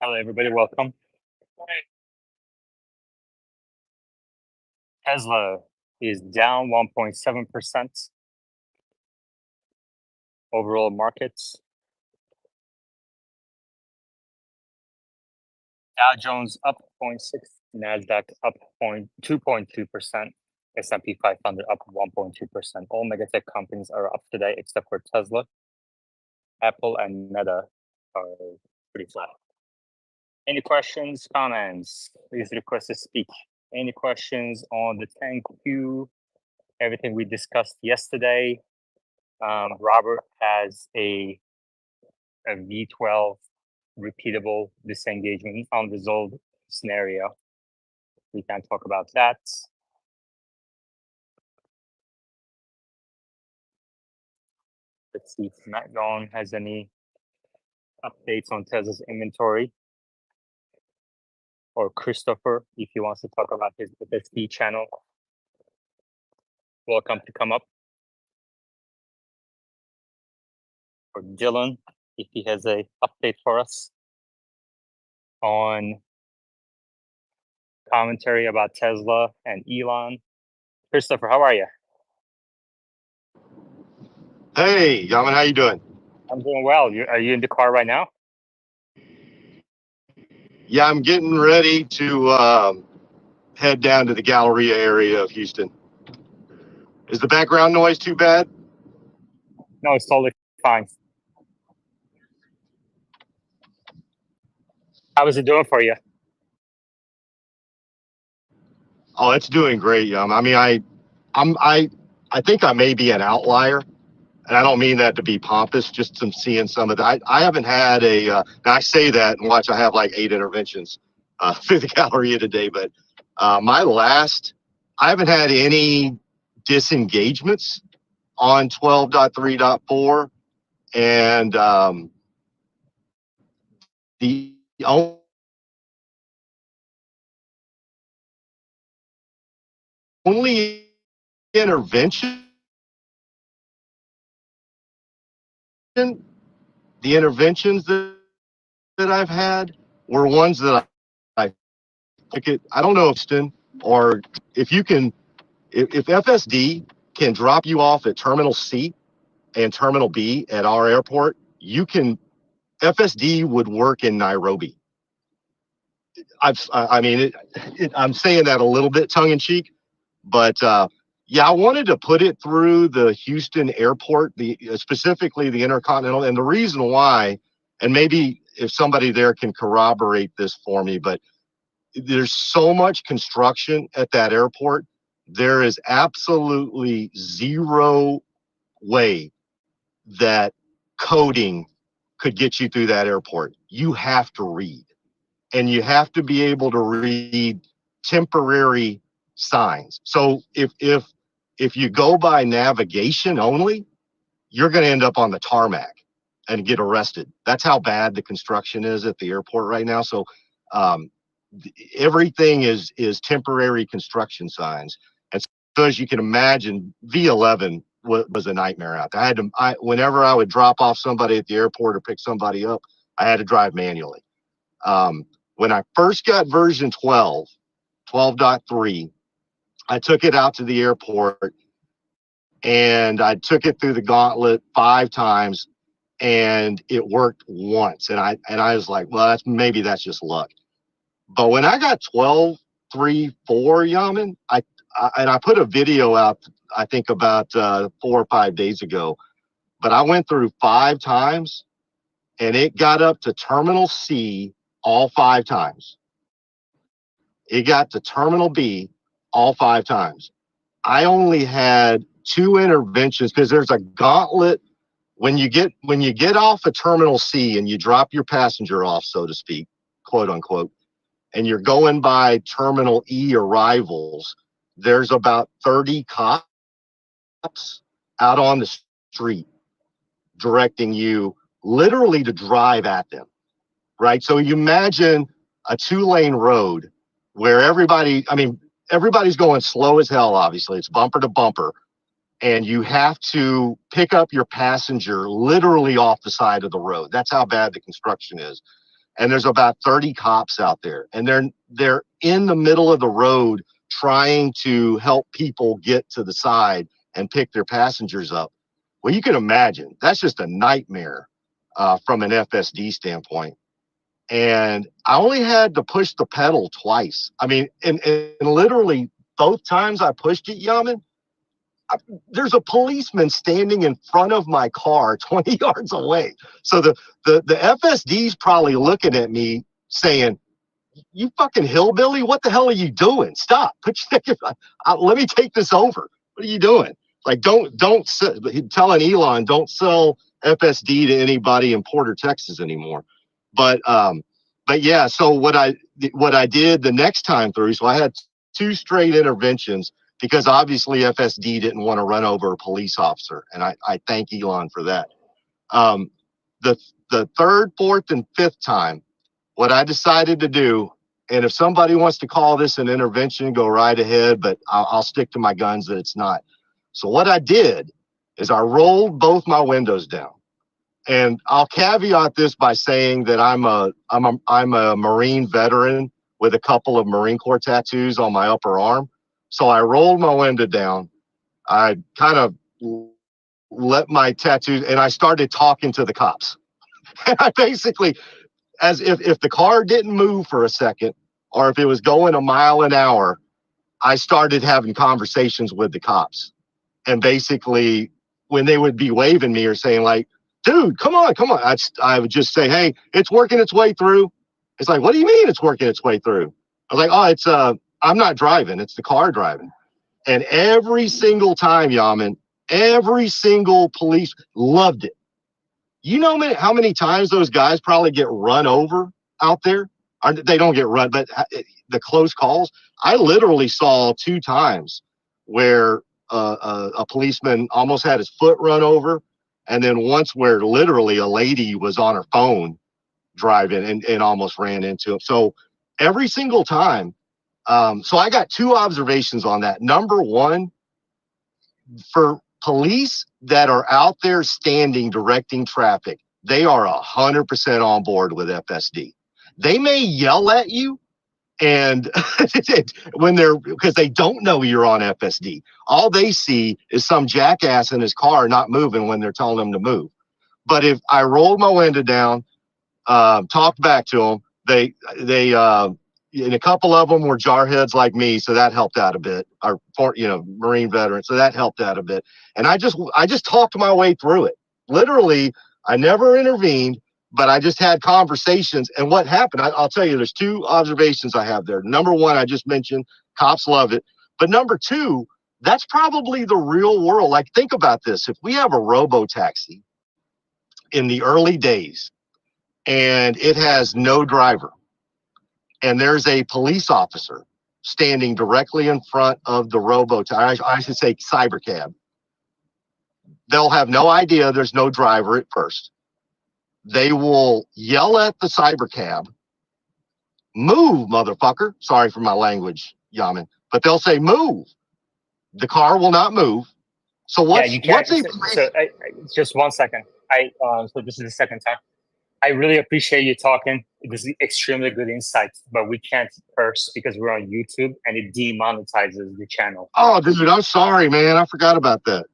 Hello, everybody. Welcome. Tesla is down 1.7%. Overall markets. Dow Jones up 0.6, Nasdaq up 2.2%, S&P 500 up 1.2%. All megatech companies are up today except for Tesla. Apple and Meta are pretty flat. Any questions, comments? Please request to speak. Any questions on the 10Q? Everything we discussed yesterday. Robert has a V12 repeatable disengagement unresolved scenario. We can talk about that. Let's see if Matt Gone has any updates on Tesla's inventory. Or Christopher, if he wants to talk about his FSD channel. Welcome to come up. Or Dylan, if he has a update for us on commentary about Tesla and Elon. Christopher, how are you? Hey, Yaman, how you doing? I'm doing well. Are you in the car right now? Yeah, I'm getting ready to head down to the Galleria area of Houston. Is the background noise too bad? No, it's totally fine. How is it doing for you? Oh, it's doing great, I mean, I think I may be an outlier, and I don't mean that to be pompous. Just seeing some of that. I haven't had a. Now I say that and watch. I have like 8 interventions through the Galleria today, but I haven't had any disengagements on 12.3.4, and the only intervention, the interventions that I've had were ones that I took it. I don't know if or if you can, if FSD can drop you off at Terminal C and Terminal B at our airport, you can. FSD would work in Nairobi. I'm saying that a little bit tongue in cheek, but yeah, I wanted to put it through the Houston airport, specifically the Intercontinental, and the reason why, and maybe if somebody there can corroborate this for me, but there's so much construction at that airport. There is absolutely zero way that coding could get you through that airport. You have to read, and you have to be able to read temporary signs. So if you go by navigation only, you're going to end up on the tarmac and get arrested. That's how bad the construction is at the airport right now. So everything is temporary construction signs. And so as you can imagine, V11 was a nightmare out there. Whenever I would drop off somebody at the airport or pick somebody up, I had to drive manually. When I first got version 12.3, I took it out to the airport and I took it through the gauntlet 5 times and it worked once. And I was like, well, maybe that's just luck. But when I got 12.3.4, Yaman, I put a video out, I think about 4 or 5 days ago, but I went through 5 times and it got up to Terminal C all 5 times. It got to Terminal B all 5 times. I only had 2 interventions because there's a gauntlet when you get off of Terminal C and you drop your passenger off, so to speak, quote unquote, and you're going by Terminal E arrivals. There's about 30 cops out on the street directing you literally to drive at them, right? So you imagine a 2-lane road where everybody's going slow as hell, obviously. It's bumper to bumper. And you have to pick up your passenger literally off the side of the road. That's how bad the construction is. and there's about 30 cops out there, and they're in the middle of the road trying to help people get to the side and pick their passengers up. Well, you can imagine that's just a nightmare from an FSD standpoint. And I only had to push the pedal twice. I mean, and literally both times I pushed it, Yaman, there's a policeman standing in front of my car 20 yards away. So the FSD's probably looking at me saying, "You fucking hillbilly, what the hell are you doing? Stop. Let me take this over. What are you doing?" Like, don't telling Elon, don't sell FSD to anybody in Porter, Texas anymore. But yeah, so what I did the next time through, so I had 2 straight interventions because obviously FSD didn't want to run over a police officer, and I thank Elon for that. The 3rd, 4th, and 5th time, what I decided to do, and if somebody wants to call this an intervention, go right ahead, but I'll stick to my guns that it's not. So what I did is I rolled both my windows down. And I'll caveat this by saying that I'm a Marine veteran with a couple of Marine Corps tattoos on my upper arm. So I rolled my window down. I kind of let my tattoos, and I started talking to the cops. And I basically, as if the car didn't move for a second, or if it was going a mile an hour, I started having conversations with the cops. And basically, when they would be waving me or saying like, "Dude, come on. I would just say, "Hey, it's working its way through." It's like, "What do you mean it's working its way through?" I was like, "Oh, I'm not driving. It's the car driving." And every single time, Yaman, every single police loved it. You know how many times those guys probably get run over out there? Or they don't get run, but the close calls. I literally saw 2 times where a policeman almost had his foot run over, and then once where literally a lady was on her phone driving and almost ran into him. So every single time. So I got 2 observations on that. Number one, for police that are out there standing directing traffic, they are 100% on board with FSD. They may yell at you, and because they don't know you're on FSD. All they see is some jackass in his car not moving when they're telling them to move. But if I rolled my window down, talked back to them, they and a couple of them were jarheads like me, so that helped out a bit. Marine veterans, so that helped out a bit. And I just talked my way through it. Literally, I never intervened, but I just had conversations. And what happened, I'll tell you, there's 2 observations I have there. Number one, I just mentioned, cops love it. But number 2, that's probably the real world. Like, think about this. If we have a robo-taxi in the early days and it has no driver, and there's a police officer standing directly in front of the I should say cyber cab, they'll have no idea there's no driver at first. They will yell at the cyber cab, "Move, motherfucker." Sorry for my language, Yaman, but they'll say, "Move." The car will not move. So just 1 second. So this is the second time. I really appreciate you talking. This is extremely good insight, but we can't curse because we're on YouTube and it demonetizes the channel. Oh, dude, I'm sorry, man. I forgot about that.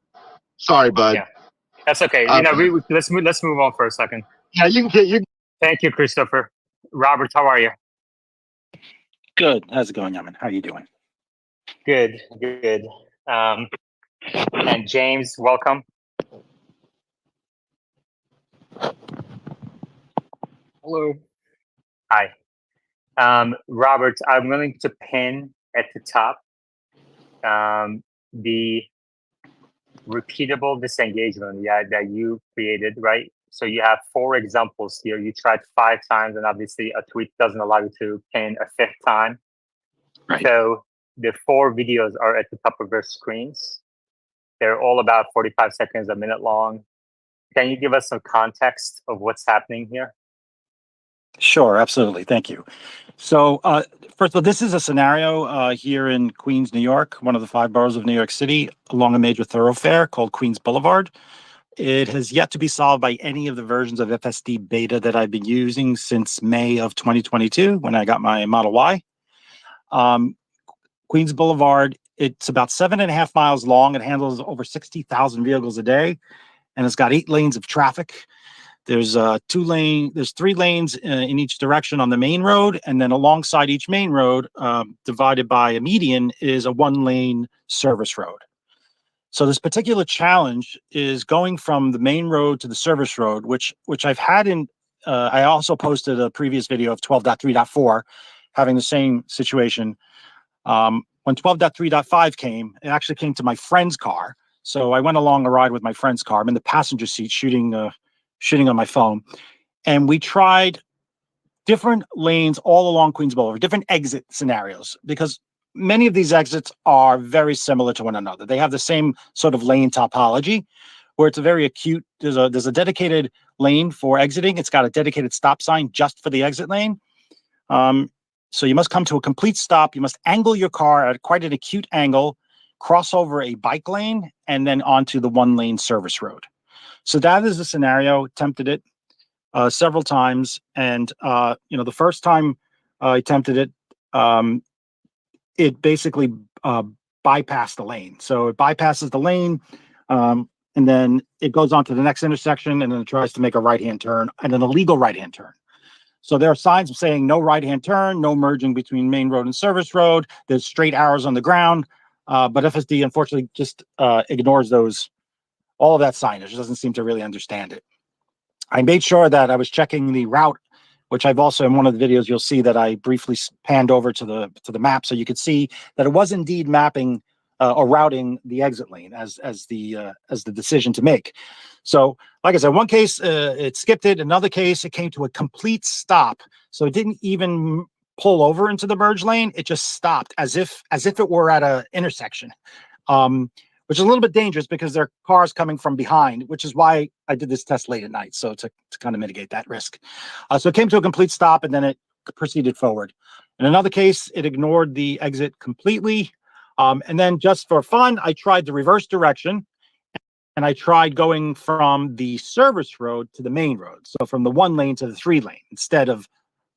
Sorry, bud. Yeah, that's okay. Let's move on for a second. Yeah, you can get you. Thank you, Christopher. Robert, how are you? Good. How's it going, Yaman? How are you doing? Good. And James, welcome. Hello. Hi. Robert, I'm willing to pin at the top the repeatable disengagement that you created, right? So you have 4 examples here. You tried 5 times, and obviously a tweet doesn't allow you to pin a 5th time. Right. So the 4 videos are at the top of your screens. They're all about 45 seconds, a minute long. Can you give us some context of what's happening here? Sure, absolutely. Thank you. So, first of all, this is a scenario here in Queens, New York, one of the 5 boroughs of New York City, along a major thoroughfare called Queens Boulevard. It has yet to be solved by any of the versions of FSD beta that I've been using since May of 2022 when I got my Model Y. Queens Boulevard, it's about 7.5 miles long. It handles over 60,000 vehicles a day, and it's got 8 lanes of traffic. There's 3 lanes in each direction on the main road, and then alongside each main road, divided by a median, is a 1-lane service road. So this particular challenge is going from the main road to the service road, which I've had in. I also posted a previous video of 12.3.4 having the same situation. When 12.3.5 came, it actually came to my friend's car. So I went along a ride with my friend's car. I'm in the passenger seat shooting on my phone. And we tried different lanes all along Queens Boulevard, different exit scenarios, because many of these exits are very similar to one another. They have the same sort of lane topology, where it's a very acute, there's a dedicated lane for exiting. It's got a dedicated stop sign just for the exit lane. So you must come to a complete stop. You must angle your car at quite an acute angle, cross over a bike lane, and then onto the 1-lane service road. So that is the scenario. Attempted it several times, and the first time I attempted it, it basically bypassed the lane. So it bypasses the lane, and then it goes on to the next intersection, and then it tries to make a right-hand turn, and an illegal right-hand turn. So there are signs saying no right-hand turn, no merging between main road and service road. There's straight arrows on the ground, but FSD unfortunately just ignores all of that signage. It doesn't seem to really understand it. I made sure that I was checking the route, which I've also, in one of the videos, you'll see that I briefly panned over to the map, so you could see that it was indeed mapping or routing the exit lane as the decision to make. So, like I said, one case it skipped it. Another case it came to a complete stop, so it didn't even pull over into the merge lane. It just stopped as if it were at an intersection. Which is a little bit dangerous because there are cars coming from behind, which is why I did this test late at night. So to kind of mitigate that risk. So it came to a complete stop and then it proceeded forward. In another case, it ignored the exit completely. And then just for fun, I tried the reverse direction and I tried going from the service road to the main road. So from the 1-lane to the 3-lane instead of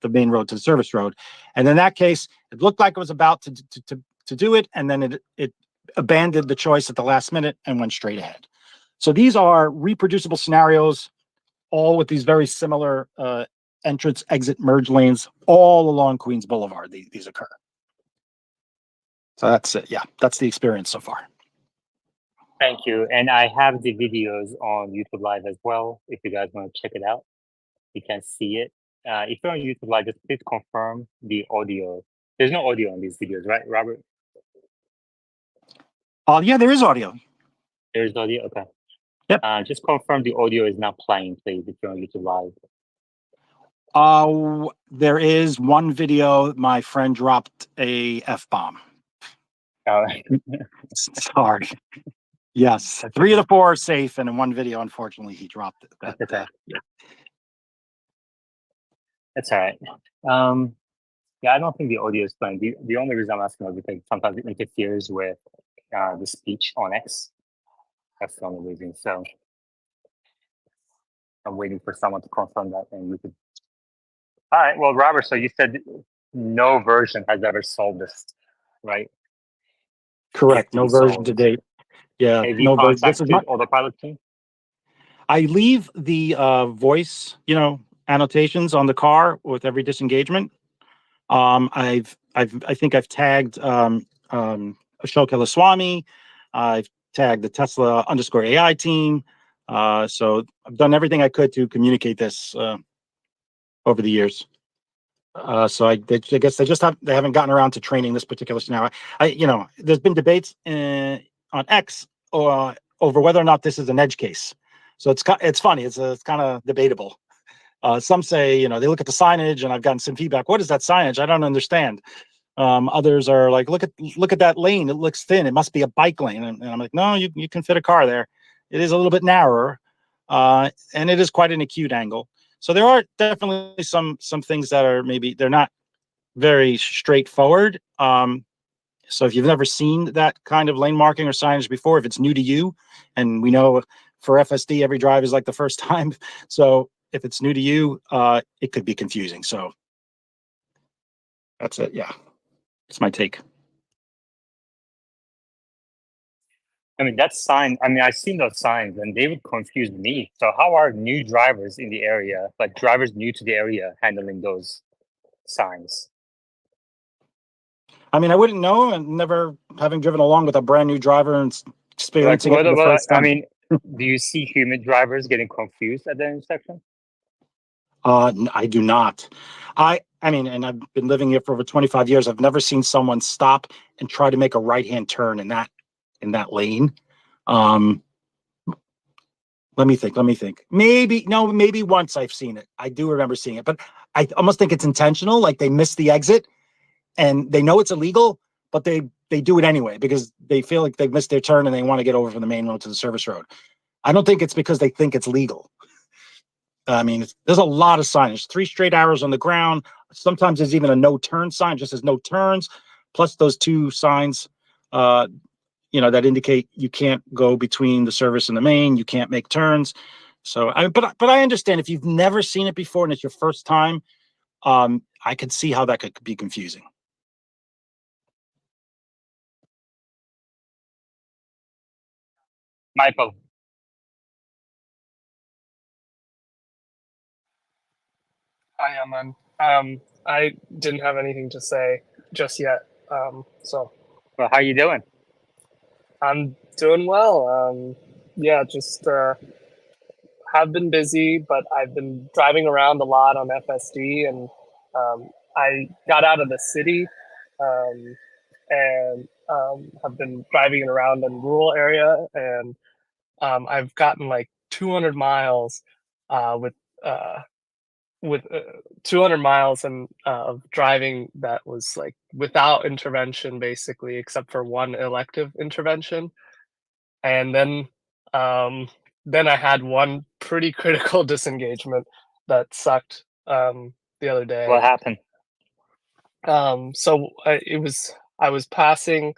the main road to the service road. And in that case, it looked like it was about to do it. And then it abandoned the choice at the last minute and went straight ahead. So these are reproducible scenarios, all with these very similar entrance, exit, merge lanes, all along Queens Boulevard. These occur. So that's it. Yeah, that's the experience so far. Thank you. And I have the videos on YouTube Live as well. If you guys want to check it out, you can see it. If you're on YouTube Live, just please confirm the audio. There's no audio on these videos, right, Robert? Yeah, there is audio. There's audio? Okay. Yep. Just confirm the audio is not playing, please, if you're on YouTube Live. There is one video. My friend dropped a F-bomb. Sorry. Yes. 3 of the 4 are safe, and in one video, unfortunately, he dropped it. Yeah. That's all right. Yeah, I don't think the audio is playing. The only reason I'm asking is because sometimes it interferes with the speech on X. That's the only reason. So I'm waiting for someone to confirm that, and we could. All right. Well, Robert, so you said no version has ever solved this, right? Correct. No version to date. Yeah. Have you contacted the Autopilot team? I leave the voice, annotations on the car with every disengagement. I think I've tagged Ashok Elaswamy. I've tagged the Tesla _AI team. So I've done everything I could to communicate this over the years. So I guess they haven't gotten around to training this particular scenario. There's been debates on X over whether or not this is an edge case. So it's funny. It's kind of debatable. Some say, they look at the signage, and I've gotten some feedback. What is that signage? I don't understand. Others are like, look at that lane. It looks thin. It must be a bike lane. And I'm like, no, you can fit a car there. It is a little bit narrower, and it is quite an acute angle. So there are definitely some things that are they're not very straightforward. So if you've never seen that kind of lane marking or signage before, if it's new to you, and we know for FSD, every drive is like the first time. So if it's new to you, it could be confusing. So that's it. Yeah, it's my take. I mean, that sign, I mean, I've seen those signs and they would confuse me. So how are new drivers in the area, like drivers new to the area, handling those signs? I mean, I wouldn't know, and never having driven along with a brand new driver and Like, experiencing what it for the about, first time. I mean, do you see human drivers getting confused at the intersection? I do not. I mean, and I've been living here for over 25 years. I've never seen someone stop and try to make a right-hand turn in that lane. Let me think. Maybe once I've seen it. I do remember seeing it, but I almost think it's intentional. Like they missed the exit and they know it's illegal, but they do it anyway because they feel like they've missed their turn and they want to get over from the main road to the service road. I don't think it's because they think it's legal. I mean, there's a lot of signage, 3 straight arrows on the ground. Sometimes there's even a no turn sign, just as no turns, plus those 2 signs, that indicate you can't go between the service and the main. You can't make turns. So, but I understand if you've never seen it before and it's your first time, I could see how that could be confusing. Michael. Hi, Aman. I didn't have anything to say just yet. So Well, how you doing? I'm doing well. Yeah, just have been busy, but I've been driving around a lot on FSD, and I got out of the city and have been driving around in rural area, and I've gotten like 200 miles with 200 miles and of driving that was like without intervention basically, except for one elective intervention. And then I had one pretty critical disengagement that sucked the other day. What happened? I was passing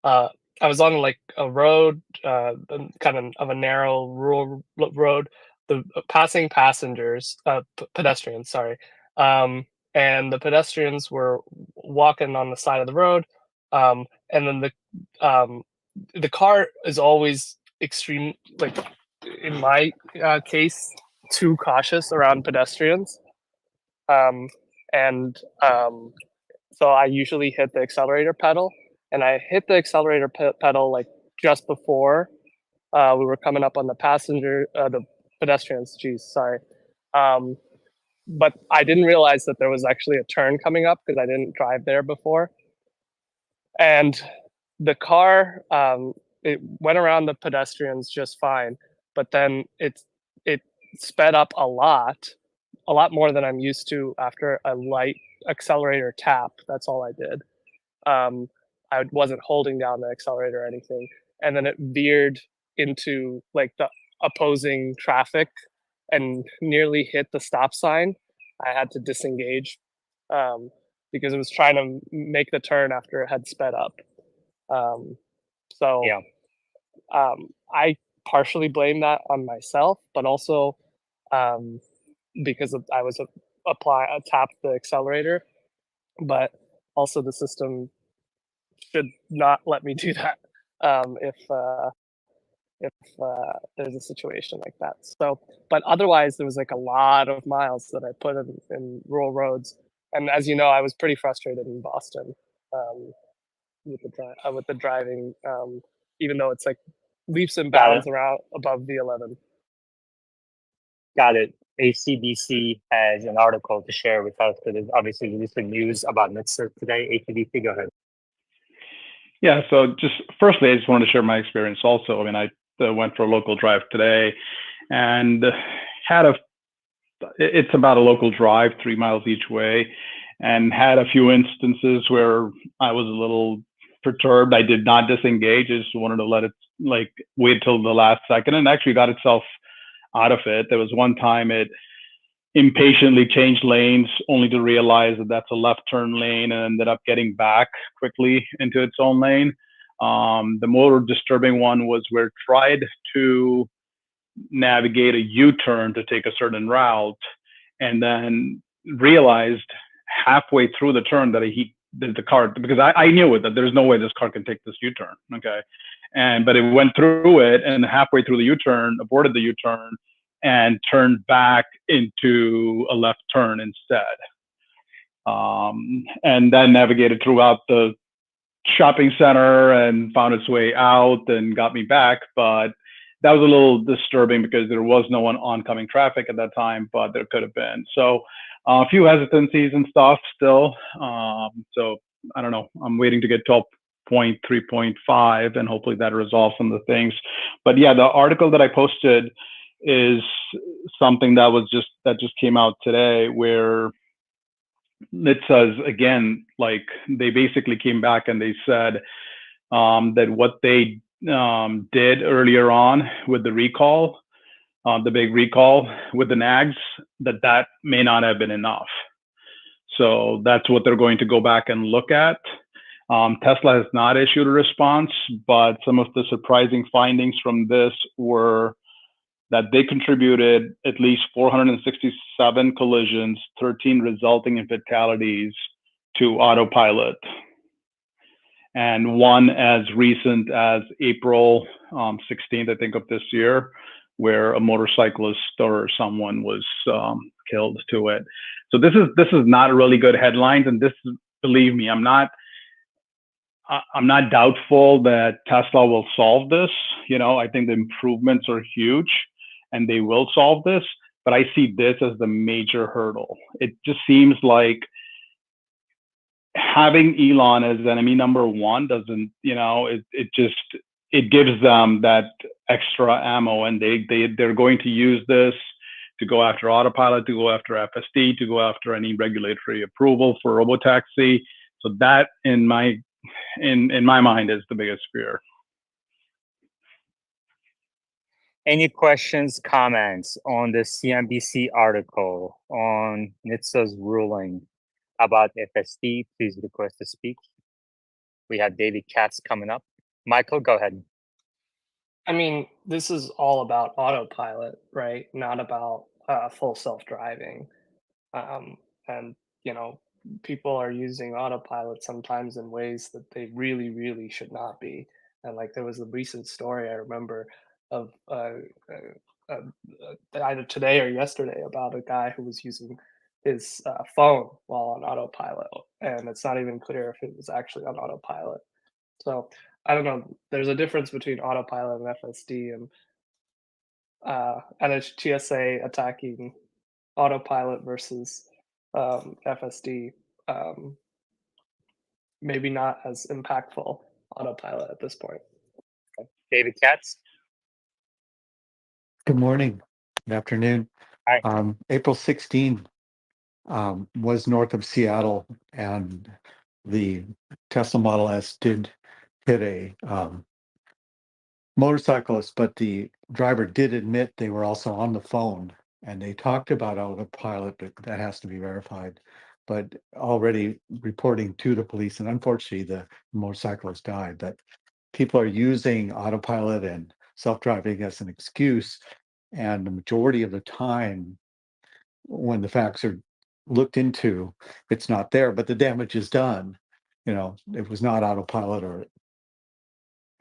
I was on like a road, kind of a narrow rural road, the passing passengers, pedestrians, sorry. And the pedestrians were walking on the side of the road. And then the car is always extreme, like in my case, too cautious around pedestrians. And So I usually hit the accelerator pedal, and I hit the accelerator pedal like just before we were coming up on the pedestrians. Geez, sorry. But I didn't realize that there was actually a turn coming up because I didn't drive there before. And the car, it went around the pedestrians just fine, but then it sped up a lot more than I'm used to after a light accelerator tap. That's all I did. I wasn't holding down the accelerator or anything, and then it veered into like the opposing traffic and nearly hit the stop sign. I had to disengage because it was trying to make the turn after it had sped up. Yeah. I partially blame that on myself, but also because I was tapped the accelerator, but also the system should not let me do that if there's a situation like that. So, but otherwise, there was like a lot of miles that I put in rural roads, and as you know, I was pretty frustrated in Boston with the driving, even though it's like leaps and bounds around above the 11. Got it. ACBC has an article to share with us that is obviously releasing news about NHTSA today. ACBC, go ahead. Yeah, so just firstly, I just wanted to share my experience also. I mean, I went for a local drive today and it's about a local drive, 3 miles each way, and had a few instances where I was a little perturbed. I did not disengage. I just wanted to let it like wait till the last second, and actually got itself out of it. There was one time it impatiently changed lanes only to realize that that's a left turn lane and ended up getting back quickly into its own lane. The more disturbing one was where it tried to navigate a U-turn to take a certain route, and then realized halfway through the turn that the car, because I knew it, that there's no way this car can take this U-turn. Okay. But it went through it, and halfway through the U-turn, aborted the U-turn and turned back into a left turn instead. And then navigated throughout the shopping center and found its way out and got me back. But that was a little disturbing because there was no one oncoming traffic at that time, but there could have been. So a few hesitancies and stuff still. So I don't know. I'm waiting to get to 3.5, and hopefully that resolves some of the things. But yeah, the article that I posted is something that just came out today, where it says, again, like, they basically came back and they said that what they did earlier on with the recall, the big recall with the nags, that may not have been enough. So that's what they're going to go back and look at. Tesla has not issued a response, but some of the surprising findings from this were that they contributed at least 467 collisions, 13 resulting in fatalities, to Autopilot. And one as recent as April 16th, I think, of this year, where a motorcyclist or someone was killed to it. So this is not really good headlines, and this, believe me, I'm not doubtful that Tesla will solve this. You know, I think the improvements are huge, and they will solve this. But I see this as the major hurdle. It just seems like having Elon as enemy number one doesn't, it gives them that extra ammo, and they're going to use this to go after Autopilot, to go after FSD, to go after any regulatory approval for robotaxi. So that, in my mind, is the biggest fear. Any questions, comments on the CNBC article on NHTSA's ruling about FSD? Please request to speak. We have David Katz coming up. Michael, go ahead. I mean, this is all about autopilot, right? Not about full self-driving. And, people are using autopilot sometimes in ways that they really, really should not be. And like, there was a recent story I remember of either today or yesterday about a guy who was using his phone while on autopilot. And it's not even clear if it was actually on autopilot. So I don't know. There's a difference between Autopilot and FSD, and NHTSA attacking Autopilot versus FSD. Maybe not as impactful Autopilot at this point. David Katz. Good morning. Good afternoon. Hi. April 16 was north of Seattle, and the Tesla Model S did hit a motorcyclist, but the driver did admit they were also on the phone, and they talked about Autopilot, but that has to be verified. But already reporting to the police, and unfortunately the motorcyclist died. That people are using Autopilot and self-driving as an excuse, and the majority of the time, when the facts are looked into, it's not there, but the damage is done. It was not Autopilot or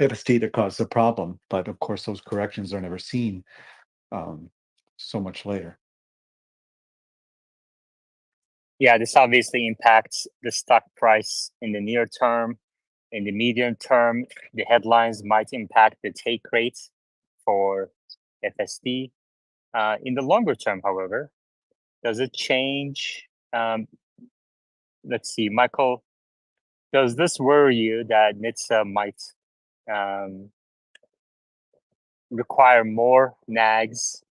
FSD that caused the problem, but of course those corrections are never seen so much later. Yeah, this obviously impacts the stock price in the near term. In the medium term, the headlines might impact the take rates for FSD. In the longer term, however, does it change? Let's see, Michael, does this worry you that NHTSA might require more nags,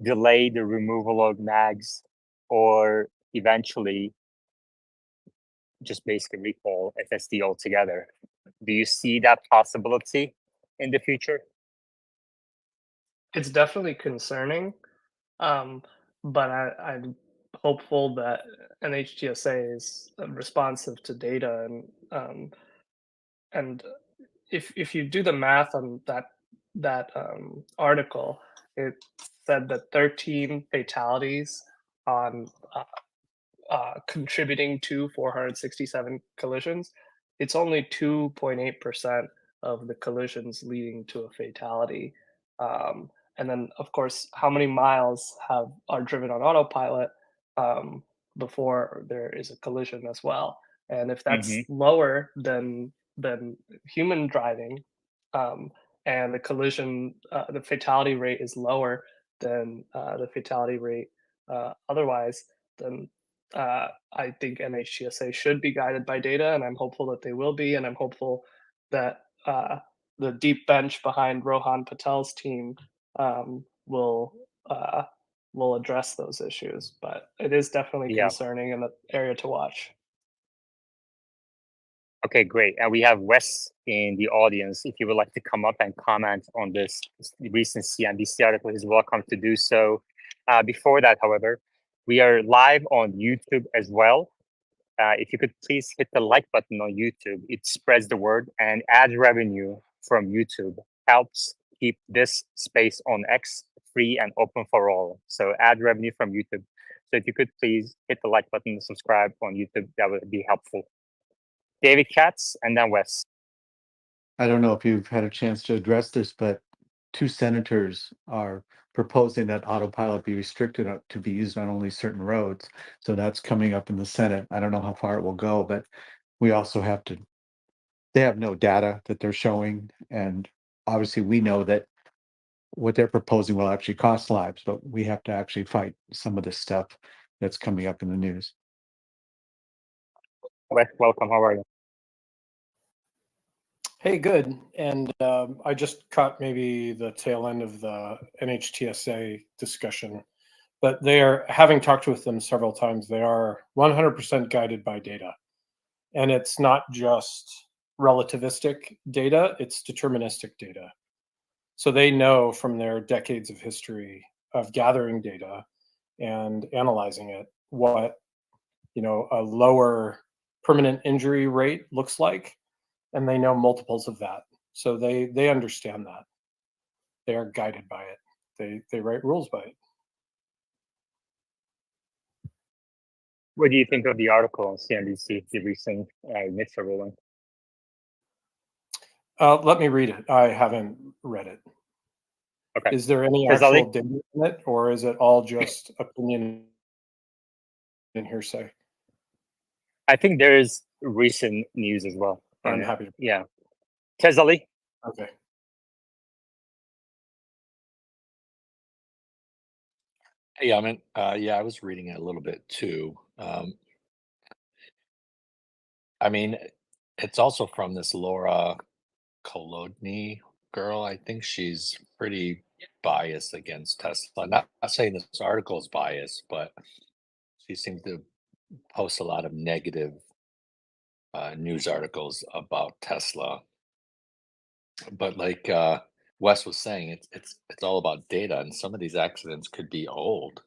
delay the removal of nags, or eventually just basically recall FSD altogether? Do you see that possibility in the future? It's definitely concerning, but I'm hopeful that NHTSA is responsive to data, and if you do the math on that article, it said that 13 fatalities on contributing to 467 collisions. It's only 2.8% of the collisions leading to a fatality. And then, of course, how many miles are driven on autopilot before there is a collision as well? And if that's Mhm. lower than human driving, and the fatality rate is lower than the fatality rate otherwise, then I think NHTSA should be guided by data, and I'm hopeful that they will be, and I'm hopeful that the deep bench behind Rohan Patel's team um, will uh, will address those issues. But it is definitely Yeah. concerning and an area to watch. Okay, great. And we have Wes in the audience. If you would like to come up and comment on this recent CNBC article, he's welcome to do so. Before that, however, we are live on YouTube as well. If you could please hit the like button on YouTube, it spreads the word, and ad revenue from YouTube helps keep this space on X free and open for all. So ad revenue from YouTube. So if you could please hit the like button and subscribe on YouTube, that would be helpful. David Katz and then Wes. I don't know if you've had a chance to address this, but 2 senators are proposing that autopilot be restricted to be used on only certain roads. So that's coming up in the Senate. I don't know how far it will go, but we also have to, they have no data that they're showing. And obviously we know that what they're proposing will actually cost lives, but we have to actually fight some of the stuff that's coming up in the news. Wes, welcome. How are you? Hey, good. And I just caught maybe the tail end of the NHTSA discussion, but they are, having talked with them several times, they are 100% guided by data. And it's not just relativistic data, it's deterministic data. So they know from their decades of history of gathering data and analyzing it what, a lower permanent injury rate looks like, and they know multiples of that. So they understand that. They are guided by it. They write rules by it. What do you think of the article on CNBC, the recent NHTSA ruling? Let me read it. I haven't read it. Okay. Is there any TSLA? actual data in it, or is it all just opinion and hearsay? I think there is recent news as well. I'm And, happy to. yeah. TSLA? Okay. Hey, Yaman. Yeah, I was reading it a little bit too. I mean, it's also from this Laura Kolodny girl. I think she's pretty biased against Tesla. Not saying this article is biased, but she seems to post a lot of negative news articles about Tesla. But like Wes was saying, it's all about data, and some of these accidents could be old.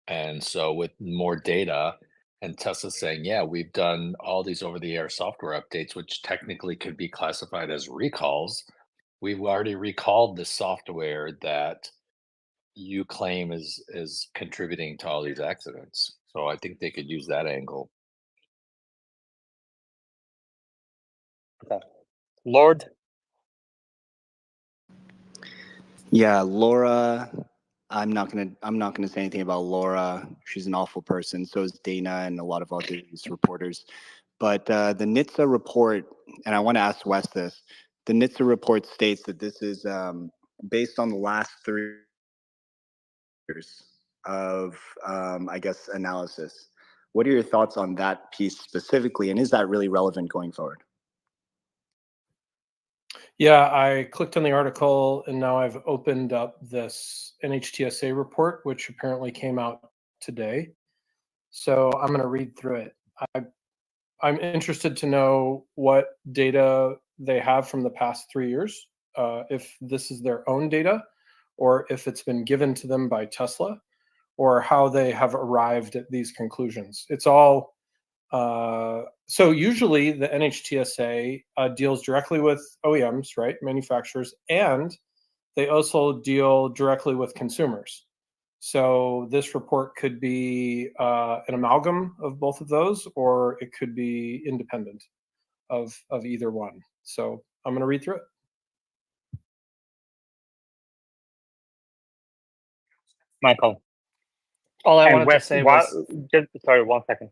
And so with more data and Tesla saying, yeah, we've done all these over-the-air software updates, which technically could be classified as recalls. We've already recalled the software that you claim is contributing to all these accidents. So I think they could use that angle. Okay. Lord? Yeah, Laura. I'm not gonna say anything about Laura. She's an awful person. So is Dana and a lot of other news reporters. But the NHTSA report, and I want to ask Wes this. The NHTSA report states that this is based on the last 3 years of, I guess, analysis. What are your thoughts on that piece specifically, and is that really relevant going forward? Yeah, I clicked on the article and now I've opened up this NHTSA report, which apparently came out today. So I'm going to read through it. I'm interested to know what data they have from the past 3 years, if this is their own data, or if it's been given to them by Tesla, or how they have arrived at these conclusions. It's all so usually the NHTSA deals directly with OEMs, right, manufacturers, and they also deal directly with consumers. So this report could be an amalgam of both of those, or it could be independent of either one. So I'm going to read through it. Michael. All I And wanted to Wes, say was, just sorry, 1 second.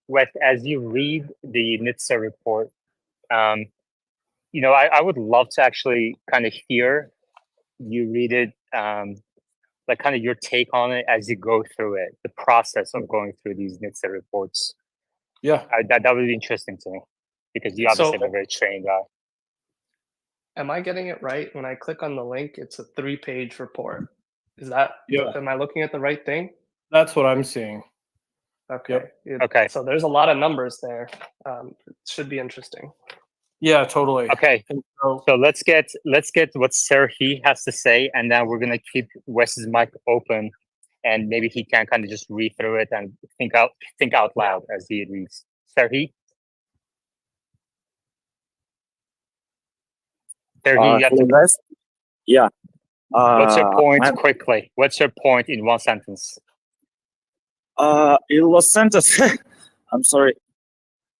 Wes, as you read the NHTSA report, you know, I would love to actually kind of hear you read it, like kind of your take on it as you go through it, the process of going through these NHTSA reports. Yeah. That would be interesting to me because you obviously have a very trained guy. Am I getting it right? When I click on the link, it's a 3-page report. Is that, Yeah. am I looking at the right thing? That's what I'm seeing. Okay. Yep. Okay. So there's a lot of numbers there. It should be interesting. Yeah, totally. Okay. And so, So let's get what Serhi has to say, and then we're gonna keep Wes's mic open, and maybe he can kind of just read through it and think out loud as he reads. Serhi, you have to. guys. Yeah. What's your point I'm, quickly? What's your point in 1 sentence? in Los Santos. I'm sorry.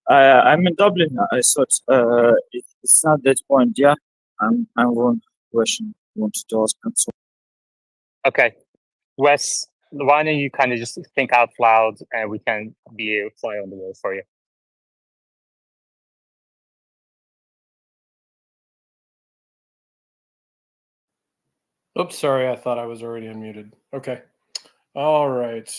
I'm in Dublin. I thought it's not that point. Yeah. I'm one question wanted to ask. I'm sorry. Okay, Wes, why don't you kind of just think out loud, and we can be a fly on the wall for you. oops, sorry, I thought I was already unmuted. Okay. All right.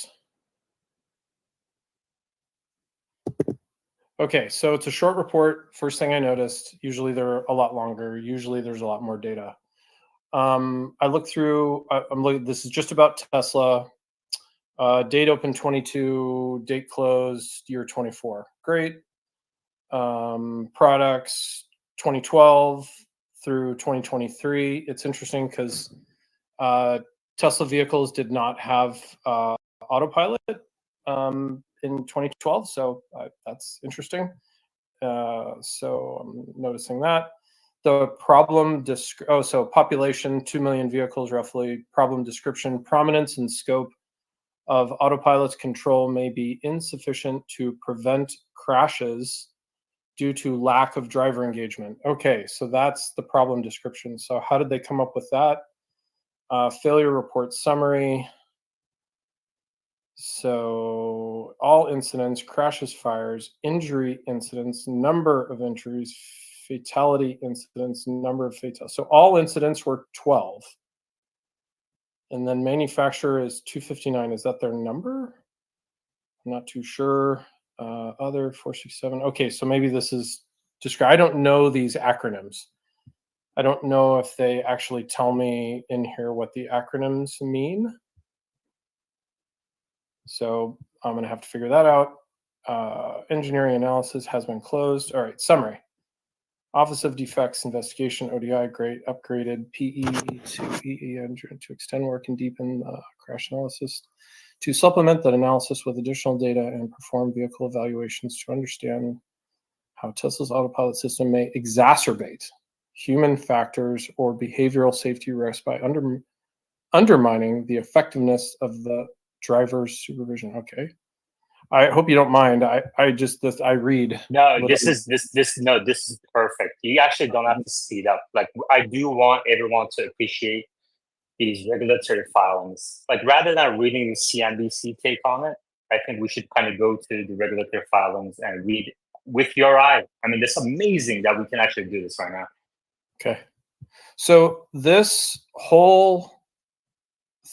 Okay, so it's a short report. First thing I noticed, usually they're a lot longer. Usually there's a lot more data. I looked through, I'm looking, this is just about Tesla. Date open 22, date closed year 24. Great. Products 2012 through 2023. It's interesting because Tesla vehicles did not have Autopilot in 2012, so that's interesting. So I'm noticing that. The problem, so population, 2 million vehicles roughly. Problem description, prominence and scope of Autopilot's control may be insufficient to prevent crashes due to lack of driver engagement. Okay, so that's the problem description. So how did they come up with that? Failure report summary. So all incidents, crashes, fires, injury incidents, number of injuries, fatality incidents, number of fatalities. So all incidents were 12. And then manufacturer is 259. Is that their number? I'm not too sure. Other 467. Okay, so maybe this is described. I don't know these acronyms. I don't know if they actually tell me in here what the acronyms mean. So I'm going to have to figure that out. Engineering analysis has been closed. All right, summary. Office of Defects Investigation, ODI, great, upgraded PE to EE to extend work and deepen crash analysis, to supplement that analysis with additional data and perform vehicle evaluations to understand how Tesla's autopilot system may exacerbate human factors or behavioral safety risks by undermining the effectiveness of the driver's supervision. Okay. I hope you don't mind. I read. No, this is perfect. You actually don't have to speed up. Like, I do want everyone to appreciate these regulatory filings. Like, rather than reading the CNBC take on it, I think we should kind of go to the regulatory filings and read with your eye. I mean, it's amazing that we can actually do this right now. Okay. So this whole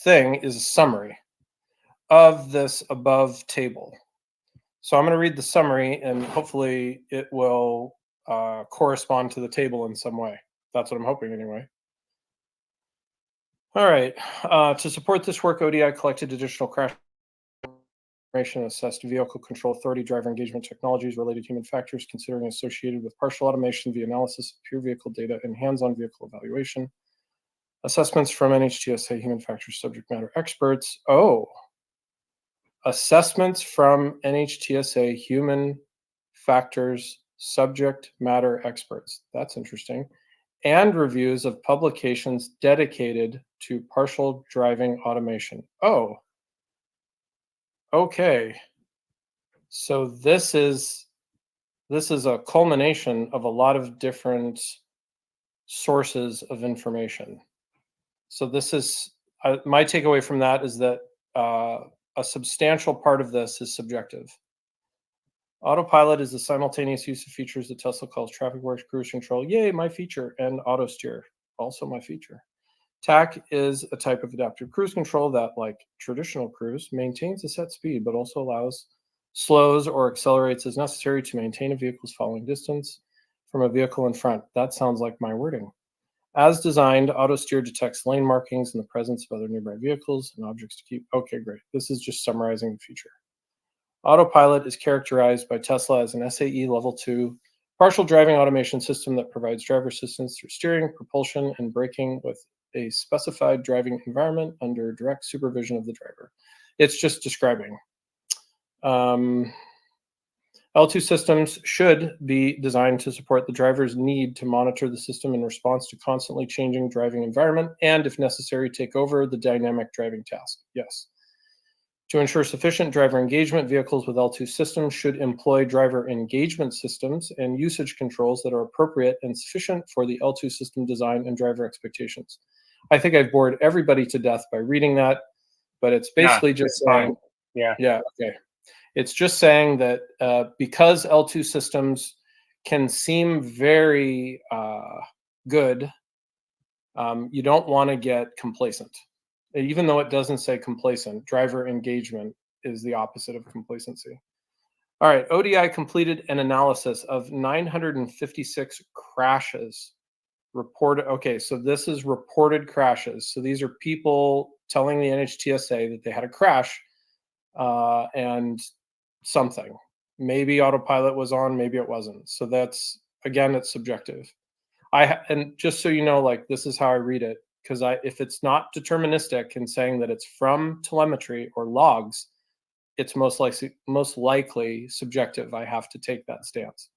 thing is a summary of this above table. So I'm going to read the summary, and hopefully it will correspond to the table in some way. That's what I'm hoping anyway. All right. To support this work, ODI collected additional crash information, assessed vehicle control authority, driver engagement technologies, related human factors, considering associated with partial automation via analysis of pure vehicle data and hands-on vehicle evaluation. Assessments from NHTSA human factors subject matter experts. Oh, assessments from NHTSA human factors subject matter experts. That's interesting. and reviews of publications dedicated to partial driving automation. Oh, okay. So this is a culmination of a lot of different sources of information. So this is my takeaway from that is that a substantial part of this is subjective. Autopilot is the simultaneous use of features that Tesla calls traffic works, cruise control, yay, my feature, and auto steer, also my feature. TAC is a type of adaptive cruise control that, like traditional cruise, maintains a set speed, but also slows or accelerates as necessary to maintain a vehicle's following distance from a vehicle in front. That sounds like my wording. As designed, auto steer detects lane markings in the presence of other nearby vehicles and objects to keep. Okay, great. This is just summarizing the feature. Autopilot is characterized by Tesla as an SAE Level 2 partial driving automation system that provides driver assistance through steering, propulsion, and braking with a specified driving environment under direct supervision of the driver. It's just describing. L2 systems should be designed to support the driver's need to monitor the system in response to constantly changing driving environment and, if necessary, take over the dynamic driving task. Yes. To ensure sufficient driver engagement, vehicles with L2 systems should employ driver engagement systems and usage controls that are appropriate and sufficient for the L2 system design and driver expectations. I think I've bored everybody to death by reading that, but it's basically just saying, okay. It's just saying that because L2 systems can seem very good, you don't want to get complacent. Even though it doesn't say complacent, driver engagement is the opposite of complacency. All right, ODI completed an analysis of 956 crashes reported. Okay, so this is reported crashes. So these are people telling the NHTSA that they had a crash and something. Maybe autopilot was on, maybe it wasn't. So that's, again, it's subjective. And just so you know, like, this is how I read it. Because if it's not deterministic and saying that it's from telemetry or logs, it's most likely subjective. I have to take that stance.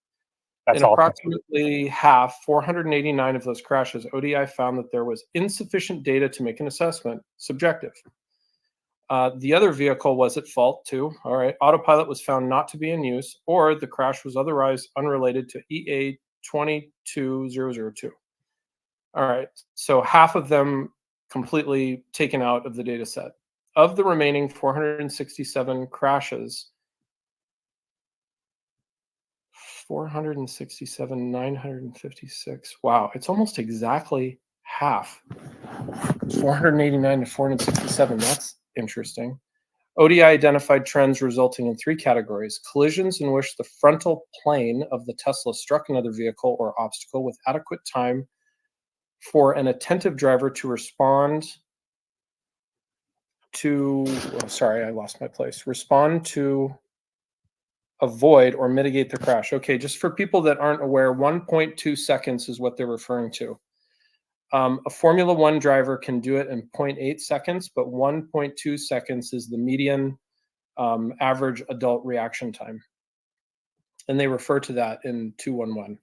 In approximately half, 489 of those crashes, ODI found that there was insufficient data to make an assessment, subjective. The other vehicle was at fault too. All right, autopilot was found not to be in use, or the crash was otherwise unrelated to EA 22002. All right, so half of them completely taken out of the data set. Of the remaining 467 crashes, 467, 956. Wow, it's almost exactly half. 489 to 467, that's interesting. ODI identified trends resulting in 3 categories: collisions in which the frontal plane of the Tesla struck another vehicle or obstacle with adequate time for an attentive driver to respond to, respond to avoid or mitigate the crash. Okay, just for people that aren't aware, 1.2 seconds is what they're referring to. A Formula One driver can do it in 0.8 seconds, but 1.2 seconds is the median average adult reaction time. And they refer to that in 211.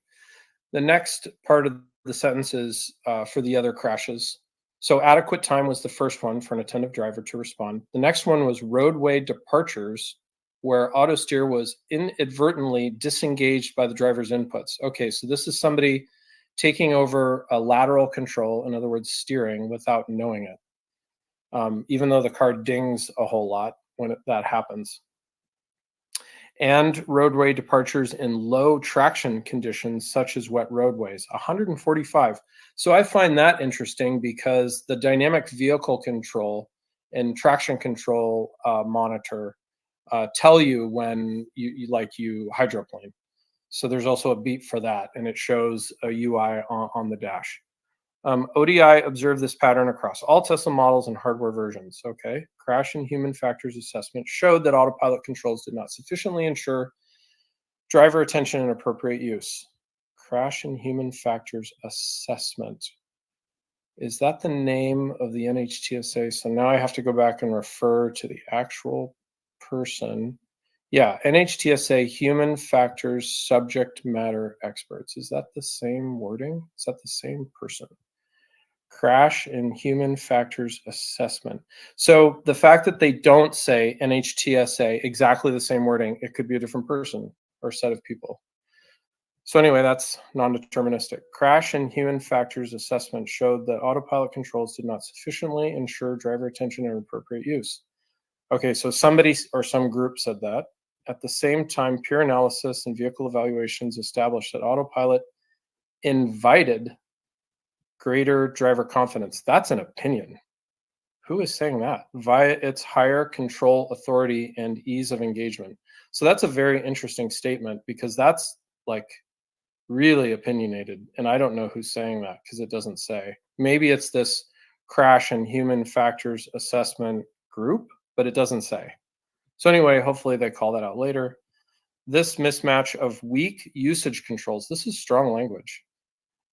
The next part of the sentence is for the other crashes. So adequate time was the first one for an attentive driver to respond. The next one was roadway departures, where auto steer was inadvertently disengaged by the driver's inputs. Okay, so this is somebody taking over a lateral control, in other words, steering, without knowing it, even though the car dings a whole lot when that happens. And roadway departures in low traction conditions, such as wet roadways, 145. So I find that interesting because the dynamic vehicle control and traction control monitor tell you when you hydroplane. So there's also a beep for that, and it shows a UI on the dash. ODI observed this pattern across all Tesla models and hardware versions. Okay, crash and human factors assessment showed that autopilot controls did not sufficiently ensure driver attention and appropriate use. Crash and human factors assessment. Is that the name of the NHTSA? So now I have to go back and refer to the actual person. Yeah, NHTSA human factors subject matter experts. Is that the same wording? Is that the same person? Crash in human factors assessment. So the fact that they don't say NHTSA exactly the same wording, it could be a different person or set of people. So anyway, that's non-deterministic. Crash and human factors assessment showed that autopilot controls did not sufficiently ensure driver attention and appropriate use. Okay, so somebody or some group said that. At the same time, peer analysis and vehicle evaluations established that autopilot invited greater driver confidence. That's an opinion. Who is saying that? Via its higher control authority and ease of engagement. So that's a very interesting statement because that's like really opinionated. And I don't know who's saying that because it doesn't say. Maybe it's this crash and human factors assessment group, but it doesn't say. So anyway, hopefully they call that out later. This mismatch of weak usage controls, this is strong language,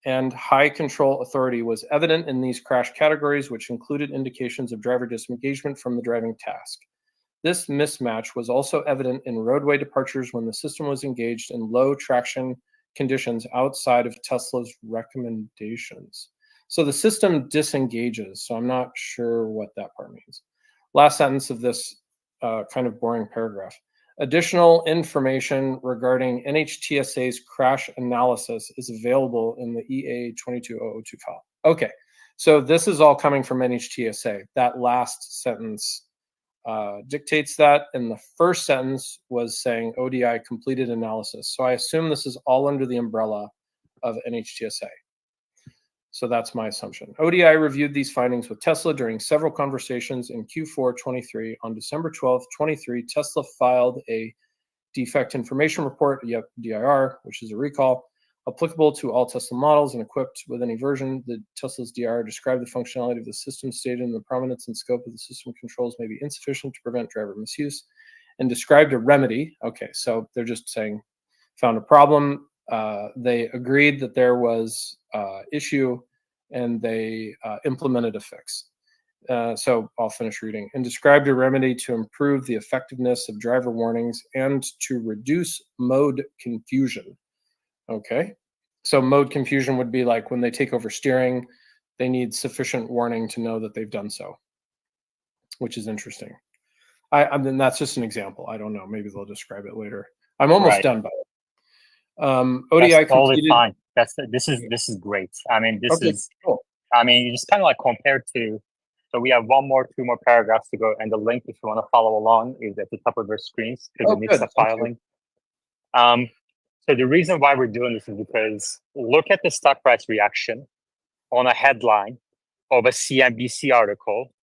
and high control authority was evident in these crash categories, which included indications of driver disengagement from the driving task. This mismatch was also evident in roadway departures when the system was engaged in low traction conditions outside of Tesla's recommendations. So the system disengages, so I'm not sure what that part means. Last sentence of this kind of boring paragraph. Additional information regarding NHTSA's crash analysis is available in the EA 22002 file. Okay, so this is all coming from NHTSA. That last sentence dictates that, and the first sentence was saying ODI completed analysis. So I assume this is all under the umbrella of NHTSA. So that's my assumption. ODI reviewed these findings with Tesla during several conversations in Q4 23. On December 12, 23, Tesla filed a defect information report, DIR, which is a recall, applicable to all Tesla models and equipped with any version. The Tesla's DIR described the functionality of the system, stated in the prominence and scope of the system controls may be insufficient to prevent driver misuse, and described a remedy. Okay, so they're just saying, found a problem. They agreed that there was issue, and they implemented a fix. So I'll finish reading. And described a remedy to improve the effectiveness of driver warnings and to reduce mode confusion. Okay, so mode confusion would be like when they take over steering, they need sufficient warning to know that they've done so, which is interesting. I mean, that's just an example. I don't know. Maybe they'll describe it later. I'm almost done by it. ODI That's totally completed. fine. This is great. I mean, this Okay, is cool. I mean, you just kind of like compared to. So we have two more paragraphs to go, and the link, if you want to follow along, is at the top of your screens to the NHTSA filing. So the reason why we're doing this is because look at the stock price reaction on a headline of a CNBC article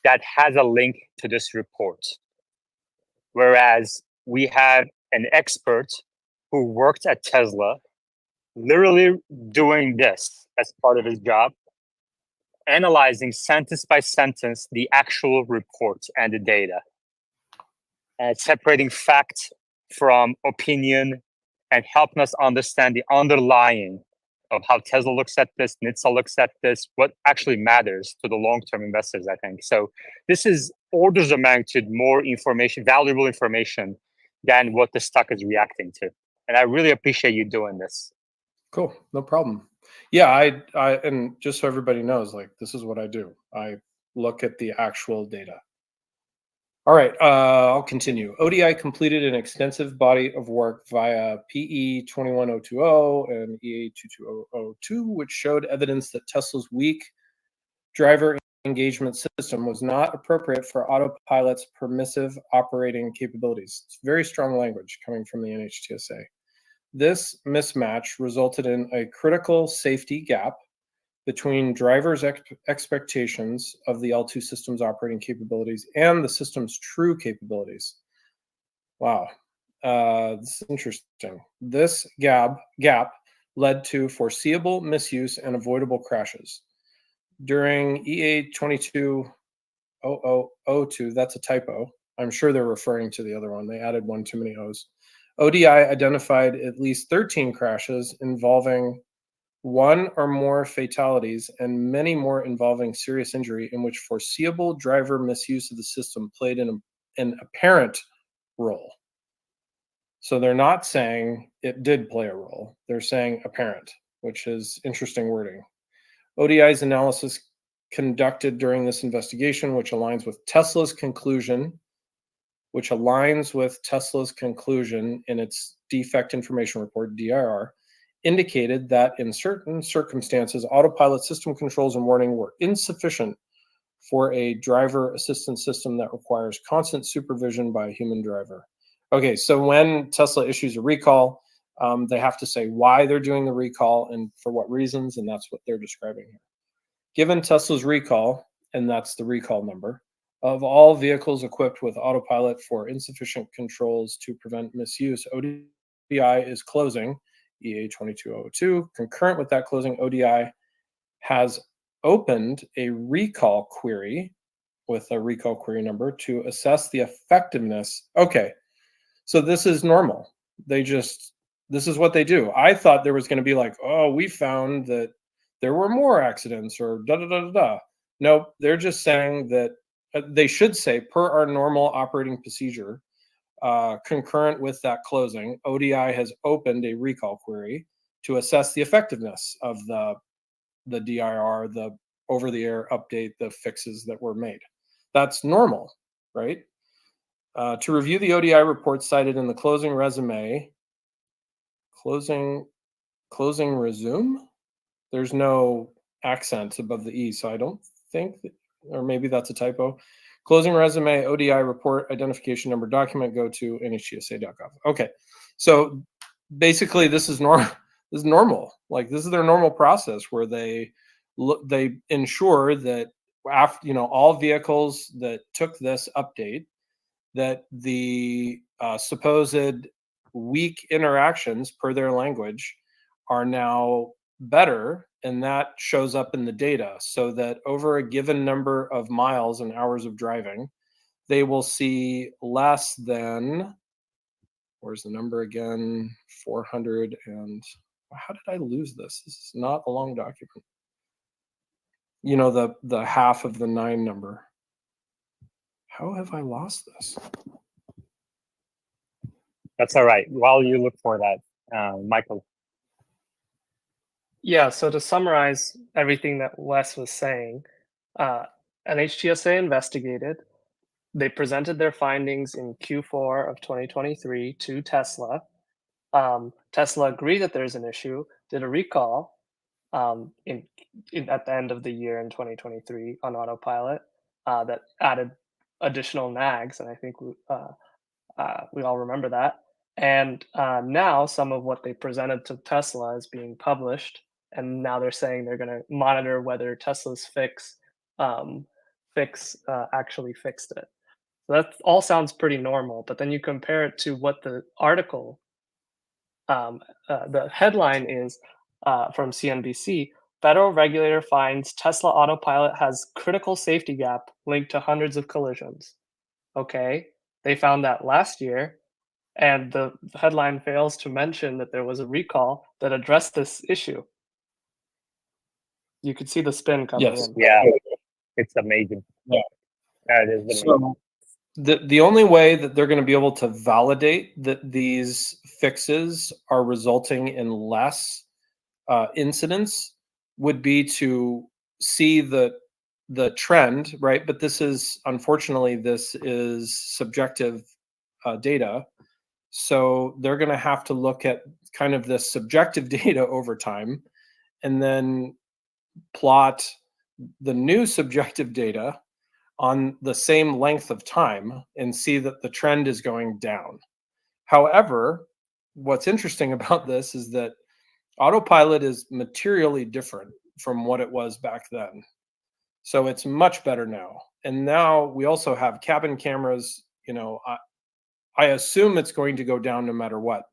that has a link to this report, whereas we have an expert who worked at Tesla, literally doing this as part of his job, analyzing sentence by sentence the actual report and the data, and separating fact from opinion, and helping us understand the underlying of how Tesla looks at this, NHTSA looks at this, what actually matters to the long-term investors, I think. So this is orders of magnitude more information, valuable information than what the stock is reacting to. And I really appreciate you doing this. Cool, no problem. Yeah, I and just so everybody knows, like, this is what I do. I look at the actual data. All right, I'll continue. ODI completed an extensive body of work via PE 21020 and EA 22002, which showed evidence that Tesla's weak driver engagement system was not appropriate for Autopilot's permissive operating capabilities. It's very strong language coming from the NHTSA. This mismatch resulted in a critical safety gap between drivers' expectations of the L2 system's operating capabilities and the system's true capabilities. Wow, this is interesting. This gap led to foreseeable misuse and avoidable crashes. During EA 22002, that's a typo. I'm sure they're referring to the other one. They added one too many O's. ODI identified at least 13 crashes involving one or more fatalities and many more involving serious injury in which foreseeable driver misuse of the system played an apparent role. So they're not saying it did play a role. They're saying apparent, which is interesting wording. ODI's analysis conducted during this investigation, which aligns with Tesla's conclusion in its defect information report, DIR, indicated that in certain circumstances, autopilot system controls and warning were insufficient for a driver assistance system that requires constant supervision by a human driver. Okay, so when Tesla issues a recall, they have to say why they're doing the recall and for what reasons, and that's what they're describing here. Given Tesla's recall, and that's the recall number, of all vehicles equipped with autopilot for insufficient controls to prevent misuse, ODI is closing, EA 2202. Concurrent with that closing, ODI has opened a recall query with a recall query number to assess the effectiveness. Okay, so this is normal. This is what they do. I thought there was going to be like, oh, we found that there were more accidents or da da da da da. No, they're just saying that they should say per our normal operating procedure, concurrent with that closing, ODI has opened a recall query to assess the effectiveness of the DIR, the over-the-air update, the fixes that were made. That's normal, right? To review the ODI report cited in the closing resume, closing resume, there's no accent above the E, so I don't think, or maybe that's a typo. Closing resume, ODI report, identification number, document, go to NHTSA.gov. Okay, so basically this is normal. This is normal. Like this is their normal process where they ensure that after all vehicles that took this update, that the supposed weak interactions per their language are now better, and that shows up in the data, so that over a given number of miles and hours of driving, they will see less than, where's the number again, 400 and, how did I lose this? This is not a long document. The half of the 9 number. How have I lost this? That's all right. While you look for that, Michael. Yeah, so to summarize everything that Wes was saying, NHTSA investigated. They presented their findings in Q4 of 2023 to Tesla. Tesla agreed that there's an issue, did a recall at the end of the year in 2023 on Autopilot that added additional nags, and I think we all remember that. And now some of what they presented to Tesla is being published, and now they're saying they're going to monitor whether Tesla's fix actually fixed it. So that all sounds pretty normal, but then you compare it to what the article, the headline is from CNBC. Federal regulator finds Tesla Autopilot has critical safety gap linked to hundreds of collisions. Okay, they found that last year, and the headline fails to mention that there was a recall that addressed this issue. You could see the spin coming Yes. in. Yeah, it's amazing. Yeah. That is amazing. So the only way that they're going to be able to validate that these fixes are resulting in less incidents would be to see the trend, right? But this is, unfortunately, this is subjective data. So they're going to have to look at kind of this subjective data over time and then plot the new subjective data on the same length of time and see that the trend is going down. However, what's interesting about this is that Autopilot is materially different from what it was back then. So it's much better now. And now we also have cabin cameras. I assume it's going to go down no matter what.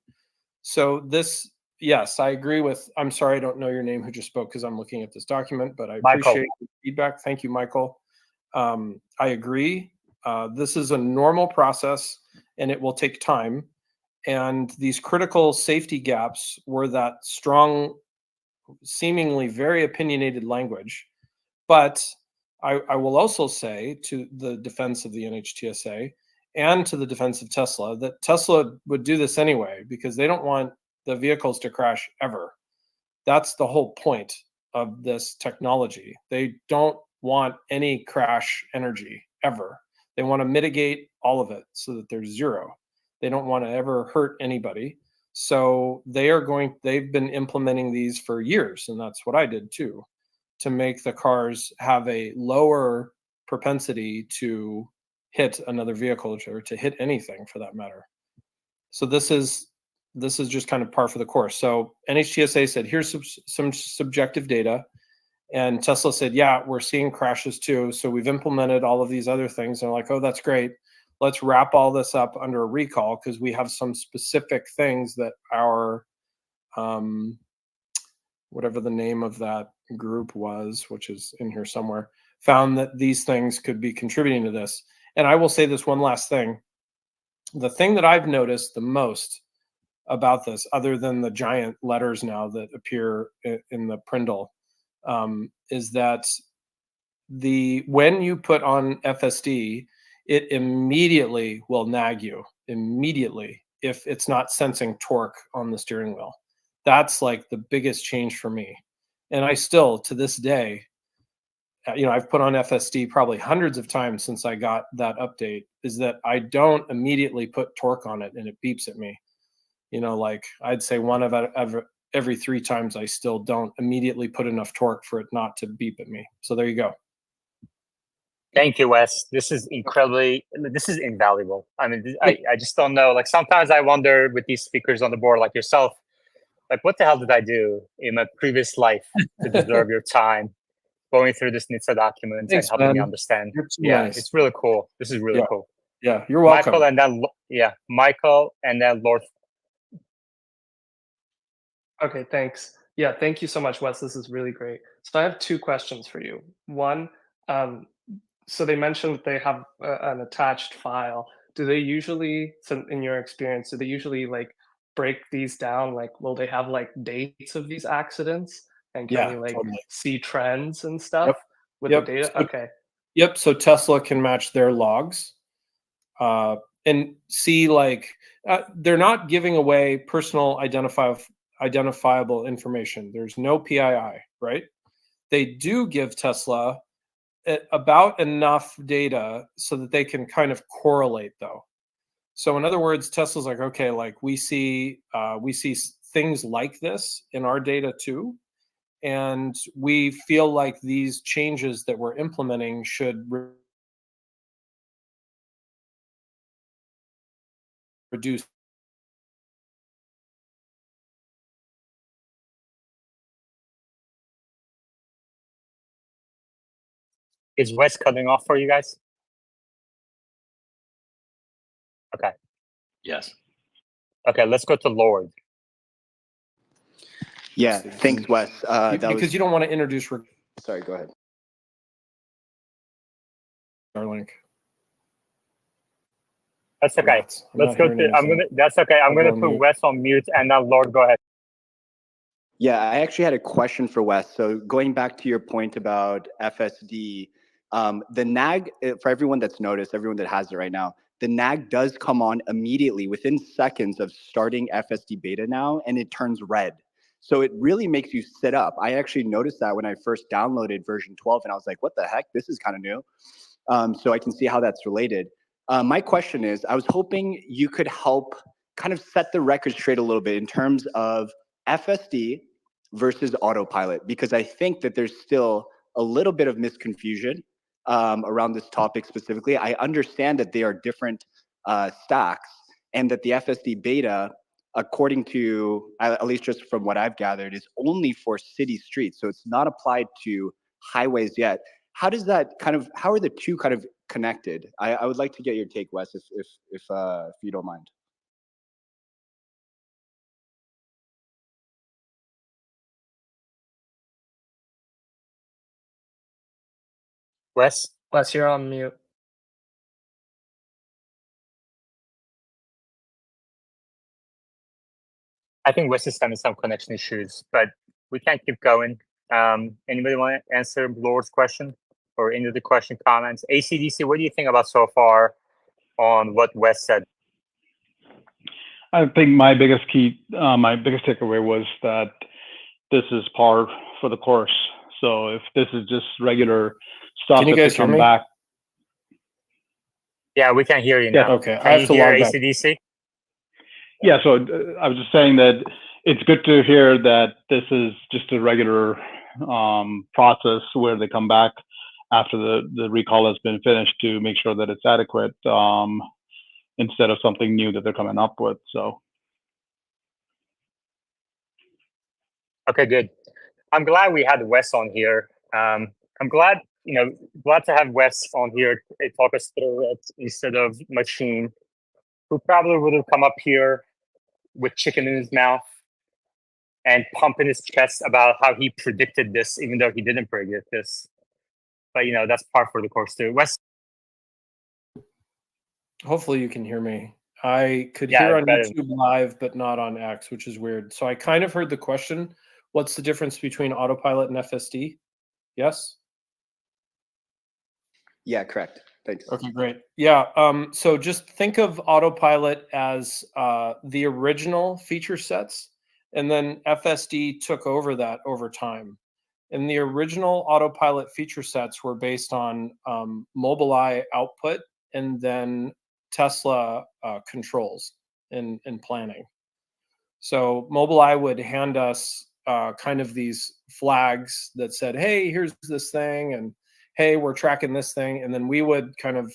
So this, yes, I agree with, I'm sorry, I don't know your name who just spoke because I'm looking at this document, but I appreciate the feedback. Thank you, Michael. I agree. This is a normal process and it will take time. And these critical safety gaps were that strong, seemingly very opinionated language. But I will also say, to the defense of the NHTSA, and to the defense of Tesla that Tesla would do this anyway because they don't want the vehicles to crash ever. That's the whole point of this technology. They don't want any crash energy ever. They want to mitigate all of it so that there's zero. They don't want to ever hurt anybody. So they've been implementing these for years, and that's what I did too, to make the cars have a lower propensity to hit another vehicle or to hit anything for that matter. So this is just kind of par for the course. So NHTSA said, here's some subjective data. And Tesla said, yeah, we're seeing crashes too. So we've implemented all of these other things. And they're like, oh, that's great. Let's wrap all this up under a recall because we have some specific things that our, whatever the name of that group was, which is in here somewhere, found that these things could be contributing to this. And I will say this one last thing. The thing that I've noticed the most about this, other than the giant letters now that appear in the Prindle, is that when you put on FSD, it immediately will nag you immediately if it's not sensing torque on the steering wheel. That's like the biggest change for me. And I still, to this day, I've put on FSD probably hundreds of times since I got that update, is that I don't immediately put torque on it and it beeps at me. Like I'd say one of every 3 times I still don't immediately put enough torque for it not to beep at me. So there you go. Thank you, Wes. This is invaluable. I mean, I just don't know. Like sometimes I wonder with these speakers on the board like yourself, like what the hell did I do in my previous life to deserve your time going through this NHTSA document and helping me understand? Yeah, nice. It's really cool. This is really cool. Yeah, you're welcome. Michael and then Lord. Okay, thanks. Yeah, thank you so much, Wes. This is really great. So I have 2 questions for you. One, so they mentioned that they have an attached file. Do they usually, in your experience, do they usually like break these down? Like, will they have like dates of these accidents? And can you like totally see trends and stuff with the data? Okay. Yep. So Tesla can match their logs and see they're not giving away personal identifiable information. There's no PII, right? They do give Tesla about enough data so that they can kind of correlate though. So in other words, Tesla's like, okay, like we see things like this in our data too. And we feel like these changes that we're implementing should reduce. Is Wes cutting off for you guys? Okay. Yes. Okay, let's go to Lord. Yeah, thanks, Wes. Because you don't want to introduce. Sorry, go ahead. Starlink. That's okay. Let's go to. That's okay. I'm gonna put Wes on mute, and now Lord, go ahead. Yeah, I actually had a question for Wes. So going back to your point about FSD, the nag, for everyone that's noticed, everyone that has it right now, the nag does come on immediately within seconds of starting FSD beta now, and it turns red. So it really makes you sit up. I actually noticed that when I first downloaded version 12, and I was like, what the heck? This is kind of new. So I can see how that's related. My question is, I was hoping you could help kind of set the record straight a little bit in terms of FSD versus Autopilot, because I think that there's still a little bit of misconfusion around this topic specifically. I understand that they are different stacks and that the FSD beta, according to, at least just from what I've gathered, is only for city streets. So it's not applied to highways yet. How does that how are the two kind of connected? I would like to get your take, Wes, if you don't mind. Wes, you're on mute. I think Wes is having some connection issues, but we can keep going. Anybody want to answer Lord's question or any of the question comments? ACDC, what do you think about so far on what Wes said? I think my biggest takeaway was that this is par for the course. So if this is just regular stuff Can you that guys they hear come me? back, Yeah, we can hear you Yeah. now. Okay, I Can have you to hear log back. ACDC? yeah. So I was just saying that it's good to hear that this is just a regular process where they come back after the recall has been finished to make sure that it's adequate, instead of something new that they're coming up with. So Okay, good. I'm glad we had Wes on here. I'm glad, glad to have Wes on here to talk us through it instead of Machine, who probably would have come up here with chicken in his mouth and pumping his chest about how he predicted this, even though he didn't predict this. But that's par for the course too. Wes, Hopefully you can hear me. I could Yeah, hear it's on better. YouTube Live, but not on X, which is weird. So I kind of heard the question, what's the difference between Autopilot and FSD? Yes? Yeah, correct. Thanks. Okay, great. Yeah, so just think of Autopilot as the original feature sets, and then FSD took over that over time. And the original Autopilot feature sets were based on Mobileye output and then Tesla controls and planning. So Mobileye would hand us kind of these flags that said, hey, here's this thing, and hey, we're tracking this thing. And then we would kind of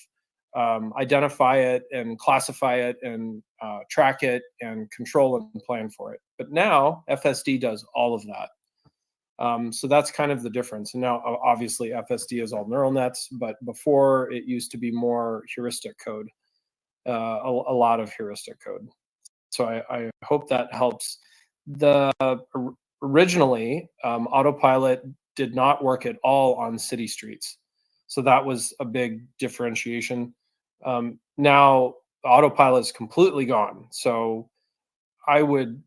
identify it and classify it and track it and control and plan for it. But now FSD does all of that. So that's kind of the difference. And now, obviously, FSD is all neural nets, but before it used to be more heuristic code, a lot of heuristic code. So I hope that helps. Originally, Autopilot did not work at all on city streets. So that was a big differentiation. Now, Autopilot is completely gone. So I would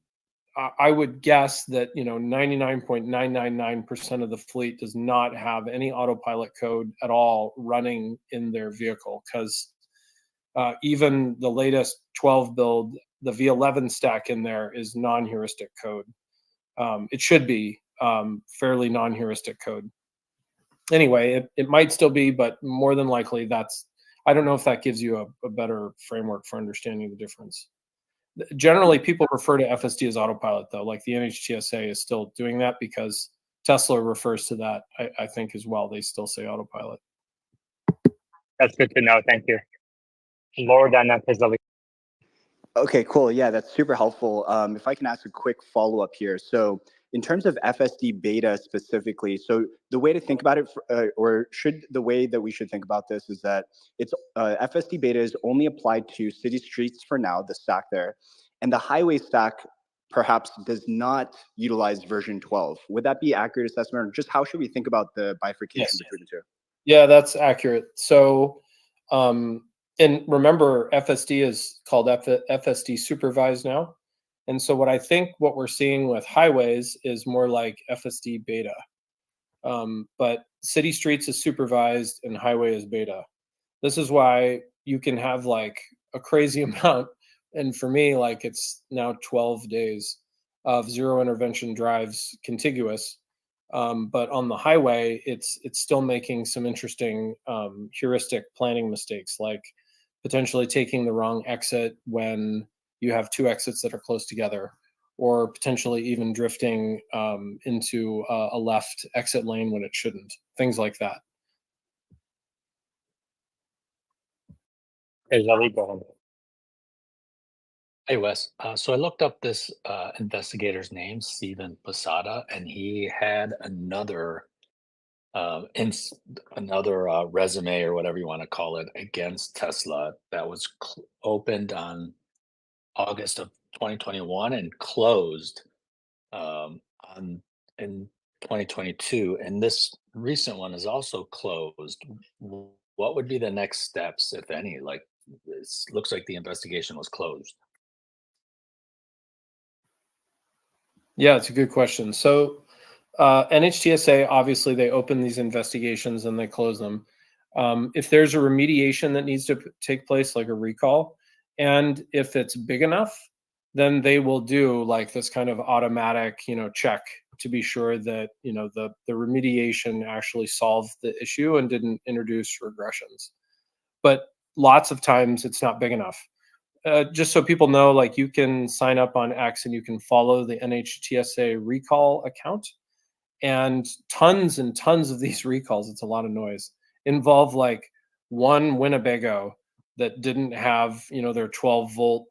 guess that 99.999% of the fleet does not have any Autopilot code at all running in their vehicle, because even the latest 12 build, the V11 stack in there is non-heuristic code. It should be fairly non-heuristic code. Anyway, it might still be, but more than likely I don't know if that gives you a better framework for understanding the difference. Generally, people refer to FSD as Autopilot, though. Like the NHTSA is still doing that because Tesla refers to that, I think, as well. They still say Autopilot. That's good to know. Thank you. Lower than that is Okay, cool. Yeah, that's super helpful. If I can ask a quick follow-up here. So in terms of FSD beta specifically, so the way to think about it, the way that we should think about this is that it's FSD beta is only applied to city streets for now, the stack there, and the highway stack perhaps does not utilize version 12. Would that be accurate assessment, or just how should we think about the bifurcation between the two? Yeah, that's accurate. So, and remember, FSD is called FSD supervised now. And so what we're seeing with highways is more like FSD beta. But city streets is supervised and highway is beta. This is why you can have like a crazy amount. And for me, like it's now 12 days of zero intervention drives contiguous. But on the highway, it's still making some interesting heuristic planning mistakes, like potentially taking the wrong exit when you have two exits that are close together, or potentially even drifting into a left exit lane when it shouldn't. Things like that. Hey, Zali, go ahead. Hey, Wes. So I looked up this investigator's name, Steven Posada, and he had another resume or whatever you want to call it against Tesla that was opened on August of 2021 and closed in 2022. And this recent one is also closed. What would be the next steps, if any? Like, it looks like the investigation was closed. Yeah, it's a good question. So NHTSA, obviously, they open these investigations and they close them. If there's a remediation that needs to take place, like a recall, and if it's big enough, then they will do like this kind of automatic, check to be sure that, the remediation actually solved the issue and didn't introduce regressions. But lots of times it's not big enough. Just so people know, like, you can sign up on X and you can follow the NHTSA recall account, and tons of these recalls, it's a lot of noise, involve like one Winnebago that didn't have, their 12-volt,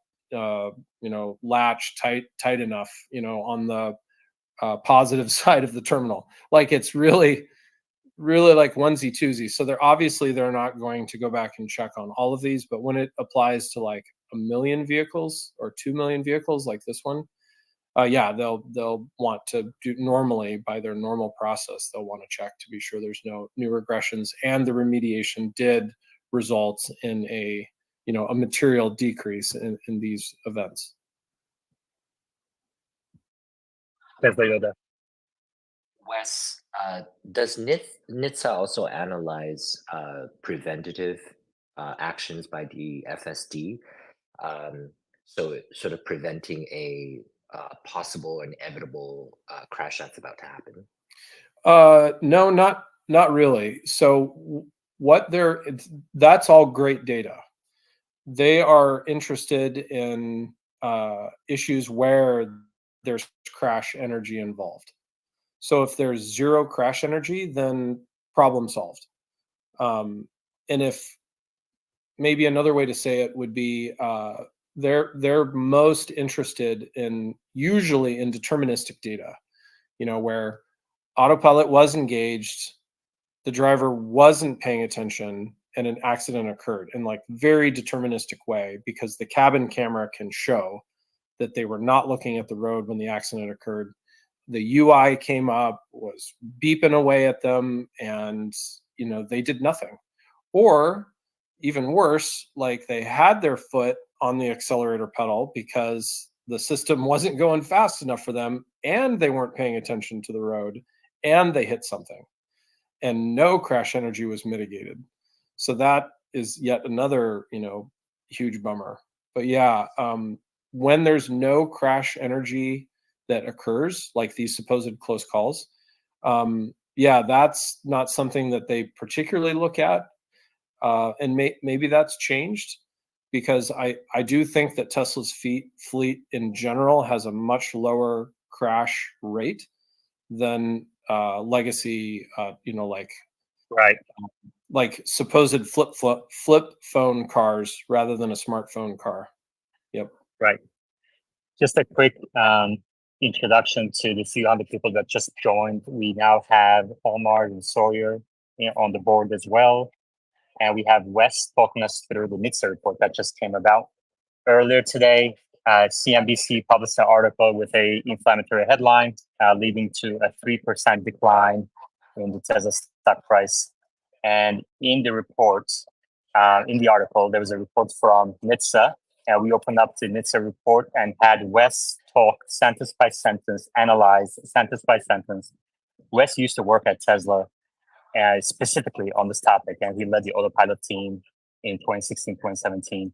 latch tight enough, on the positive side of the terminal. Like, it's really like onesie twosie. So they're not going to go back and check on all of these, but when it applies to like 1 million vehicles or 2 million vehicles like this one, they'll want to do, normally by their normal process, they'll want to check to be sure there's no new regressions and the remediation did result in a material decrease in these events. Tesla Yoda. Wes, does NHTSA also analyze preventative actions by the FSD? So sort of preventing a possible or inevitable crash that's about to happen? No, not really. So that's all great data. They are interested in issues where there's crash energy involved. So if there's zero crash energy, then problem solved. And if maybe another way to say it would be they're most interested in usually in deterministic data, where autopilot was engaged, the driver wasn't paying attention, and an accident occurred in like very deterministic way because the cabin camera can show that they were not looking at the road when the accident occurred. The UI came up, was beeping away at them, and they did nothing. Or even worse, like they had their foot on the accelerator pedal because the system wasn't going fast enough for them, and they weren't paying attention to the road, and they hit something, and no crash energy was mitigated. So that is yet another, huge bummer. But yeah, when there's no crash energy that occurs, like these supposed close calls, that's not something that they particularly look at. And maybe that's changed because I do think that Tesla's fleet in general has a much lower crash rate than legacy, Right. like supposed flip phone cars rather than a smartphone car. Yep. Right. Just a quick introduction to the few hundred people that just joined. We now have Omar and Sawyer on the board as well. And we have Wes talking us through the NHTSA report that just came about earlier today. CNBC published an article with a inflammatory headline, leading to a 3% decline in the Tesla stock price. And in the report, in the article, there was a report from NHTSA. And we opened up the NHTSA report and had Wes talk sentence by sentence, analyze sentence by sentence. Wes used to work at Tesla, specifically on this topic, and he led the Autopilot team in 2016, 2017.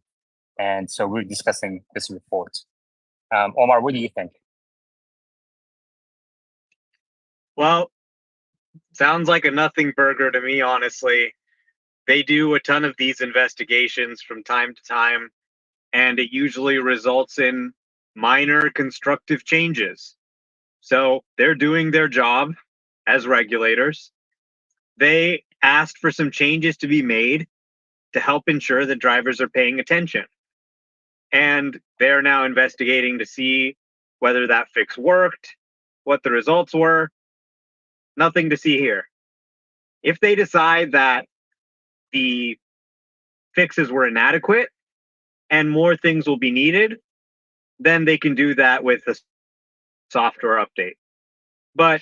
And so we're discussing this report. Omar, what do you think? Well, sounds like a nothing burger to me, honestly. They do a ton of these investigations from time to time, and it usually results in minor constructive changes. So they're doing their job as regulators. They asked for some changes to be made to help ensure that drivers are paying attention. And they're now investigating to see whether that fix worked, what the results were. Nothing to see here. If they decide that the fixes were inadequate and more things will be needed, then they can do that with a software update. But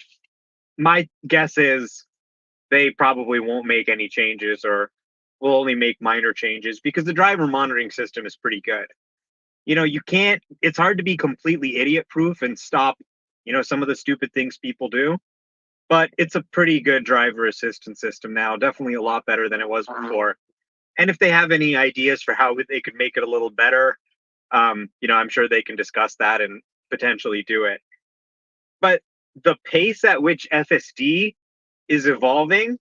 my guess is they probably won't make any changes or will only make minor changes because the driver monitoring system is pretty good. It's hard to be completely idiot proof and stop, some of the stupid things people do. but it's a pretty good driver assistance system now. Definitely a lot better than it was before. And if they have any ideas for how they could make it a little better, I'm sure they can discuss that and potentially do it. But the pace at which FSD is evolving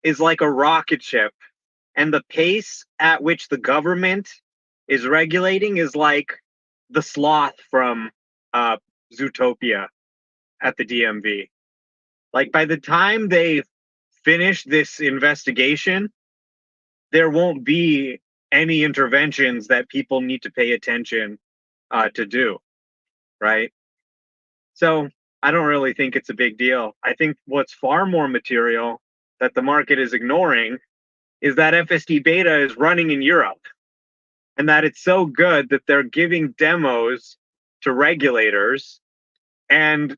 is like a rocket ship. And the pace at which the government is regulating is like the sloth from Zootopia at the DMV. Like by the time they finish this investigation, there won't be any interventions that people need to pay attention to do, right? So I don't really think it's a big deal. I think what's far more material that the market is ignoring is that FSD beta is running in Europe, and that it's so good that they're giving demos to regulators and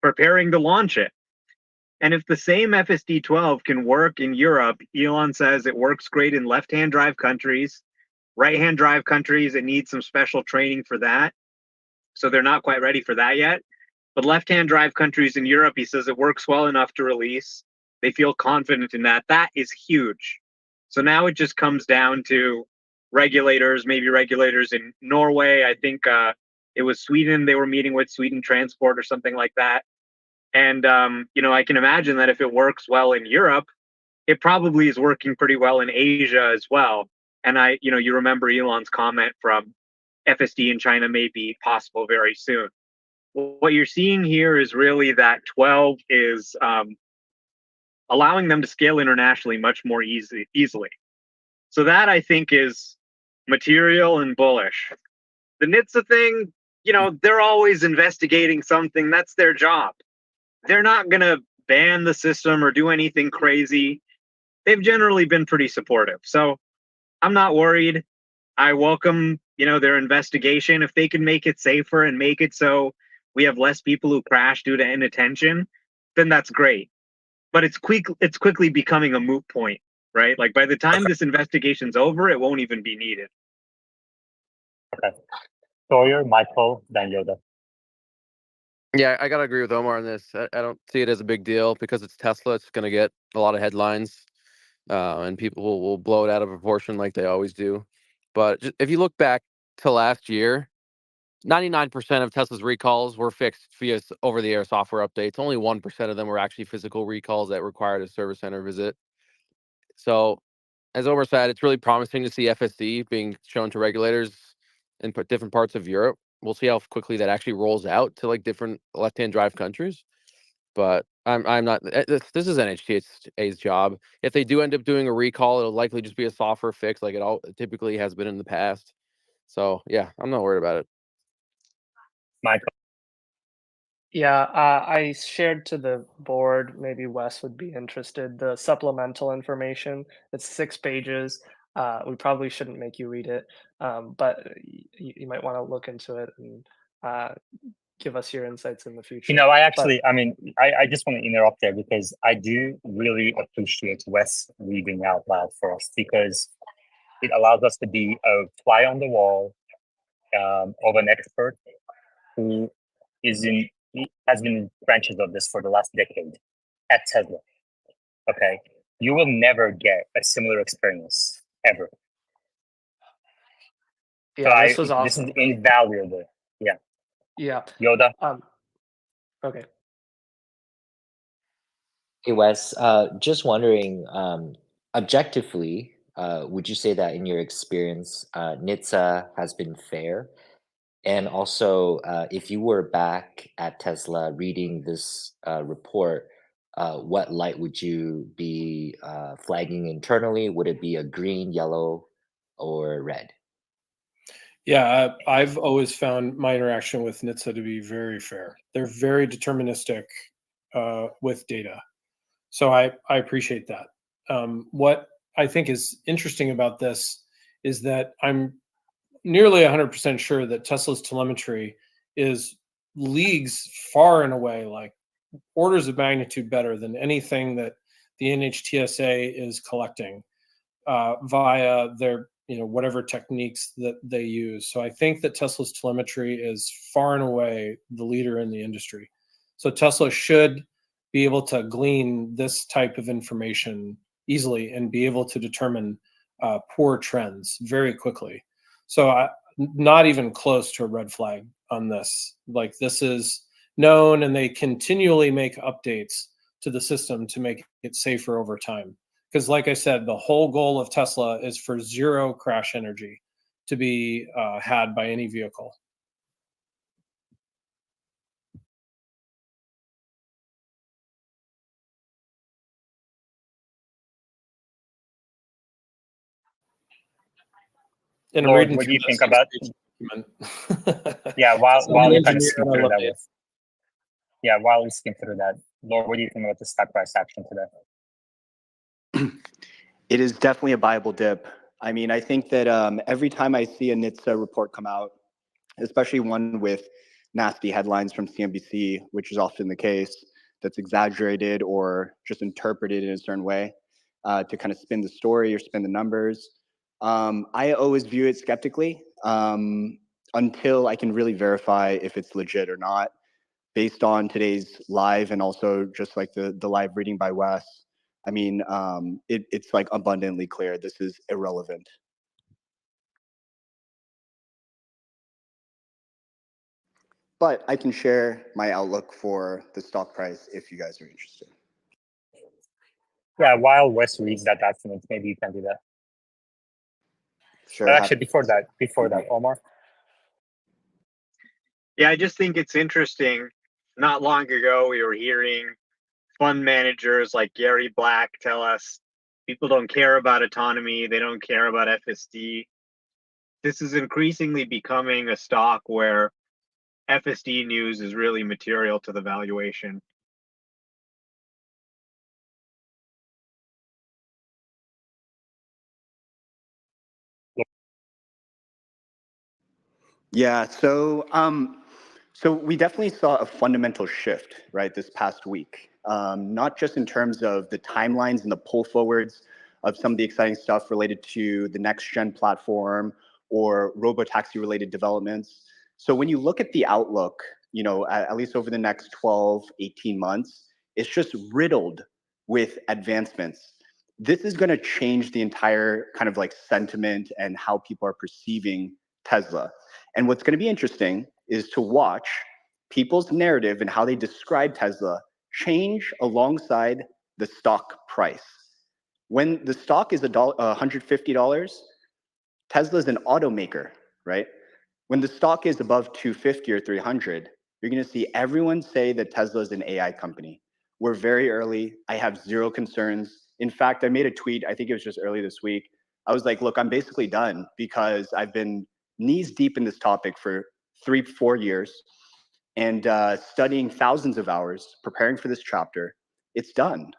preparing to launch it. And if the same FSD 12 can work in Europe, Elon says it works great in left-hand drive countries. Right-hand drive countries, it needs some special training for that. So they're not quite ready for that yet. But left-hand drive countries in Europe, he says it works well enough to release. They feel confident in that. That is huge. So now it just comes down to regulators, maybe regulators in Norway. I think it was Sweden they were meeting with, Sweden Transport or something like that. And, I can imagine that if it works well in Europe, it probably is working pretty well in Asia as well. And you remember Elon's comment from FSD in China may be possible very soon. What you're seeing here is really that 12 is allowing them to scale internationally much more easily. So that I think is material and bullish. The NHTSA thing, they're always investigating something. That's their job. They're not going to ban the system or do anything crazy. They've generally been pretty supportive. So I'm not worried. I welcome, their investigation. If they can make it safer and make it so we have less people who crash due to inattention, then that's great. But it's quickly becoming a moot point, right? Like by the time this investigation's over, it won't even be needed. Okay. Sawyer, Michael, then Yoda. Yeah, I gotta agree with Omar on this. I don't see it as a big deal because it's Tesla. It's gonna get a lot of headlines, and people will blow it out of proportion like they always do. But if you look back to last year, 99% of Tesla's recalls were fixed via over-the-air software updates. Only 1% of them were actually physical recalls that required a service center visit. So, as Omar said, it's really promising to see FSD being shown to regulators in different parts of Europe. We'll see how quickly that actually rolls out to like different left-hand drive countries. But I'm not. This is NHTSA's job. If they do end up doing a recall, it'll likely just be a software fix, like it typically has been in the past. So yeah, I'm not worried about it. Michael. Yeah, I shared to the board, maybe Wes would be interested, the supplemental information. It's 6 pages. We probably shouldn't make you read it, but you might want to look into it and give us your insights in the future. I just want to interrupt there because I do really appreciate Wes reading out loud for us because it allows us to be a fly on the wall of an expert who has been in branches of this for the last decade at Tesla. Okay, you will never get a similar experience ever. Yeah, so this was awesome. This is invaluable. Yeah. Yeah. Yoda. Okay. Hey Wes, just wondering, objectively, would you say that in your experience, NHTSA has been fair? And also, if you were back at Tesla reading this report, what light would you be flagging internally? Would it be a green, yellow, or red? Yeah, I've always found my interaction with NHTSA to be very fair. They're very deterministic with data. So I appreciate that. What I think is interesting about this is that I'm nearly 100% sure that Tesla's telemetry is leagues far and away, like orders of magnitude better than anything that the NHTSA is collecting via their whatever techniques that they use. So I think that Tesla's telemetry is far and away the leader in the industry. So Tesla should be able to glean this type of information easily and be able to determine poor trends very quickly. So not even close to a red flag on this. Like, this is known, and they continually make updates to the system to make it safer over time. Because like I said, the whole goal of Tesla is for zero crash energy to be had by any vehicle. And I'm Lord, reading what do through you think this about? document. Yeah, while So I'm an you're kind of engineer skimming and I through love that, while we skim through that, Lord, what do you think about the stock price action today? It is definitely a Bible dip. I mean, I think that every time I see a NHTSA report come out, especially one with nasty headlines from CNBC, which is often the case, that's exaggerated or just interpreted in a certain way to kind of spin the story or spin the numbers. I always view it skeptically until I can really verify if it's legit or not. Based on today's live and also just like the live reading by Wes, I mean, it's like abundantly clear this is irrelevant. But I can share my outlook for the stock price if you guys are interested. Yeah, while Wes reads that document, maybe you can do that. Sure. But actually, before that, Omar. Yeah, I just think it's interesting. Not long ago, we were hearing fund managers like Gary Black tell us people don't care about autonomy, they don't care about FSD. This is increasingly becoming a stock where FSD news is really material to the valuation. Yeah, so we definitely saw a fundamental shift, right, this past week. Not just in terms of the timelines and the pull forwards of some of the exciting stuff related to the next gen platform or robotaxi related developments. So when you look at the outlook, you know, at least over the next 12, 18 months, it's just riddled with advancements. This is going to change the entire kind of like sentiment and how people are perceiving Tesla. And what's going to be interesting is to watch people's narrative and how they describe Tesla change alongside the stock price. When the stock is $150, Tesla's an automaker, right? When the stock is above 250 or 300, you're going to see everyone say that Tesla is an AI company. We're very early. I have zero concerns. In fact, I made a tweet, I think it was just early this week. I was like, look, I'm basically done because I've been knees deep in this topic for 3-4 years and studying thousands of hours, preparing for this chapter. It's done.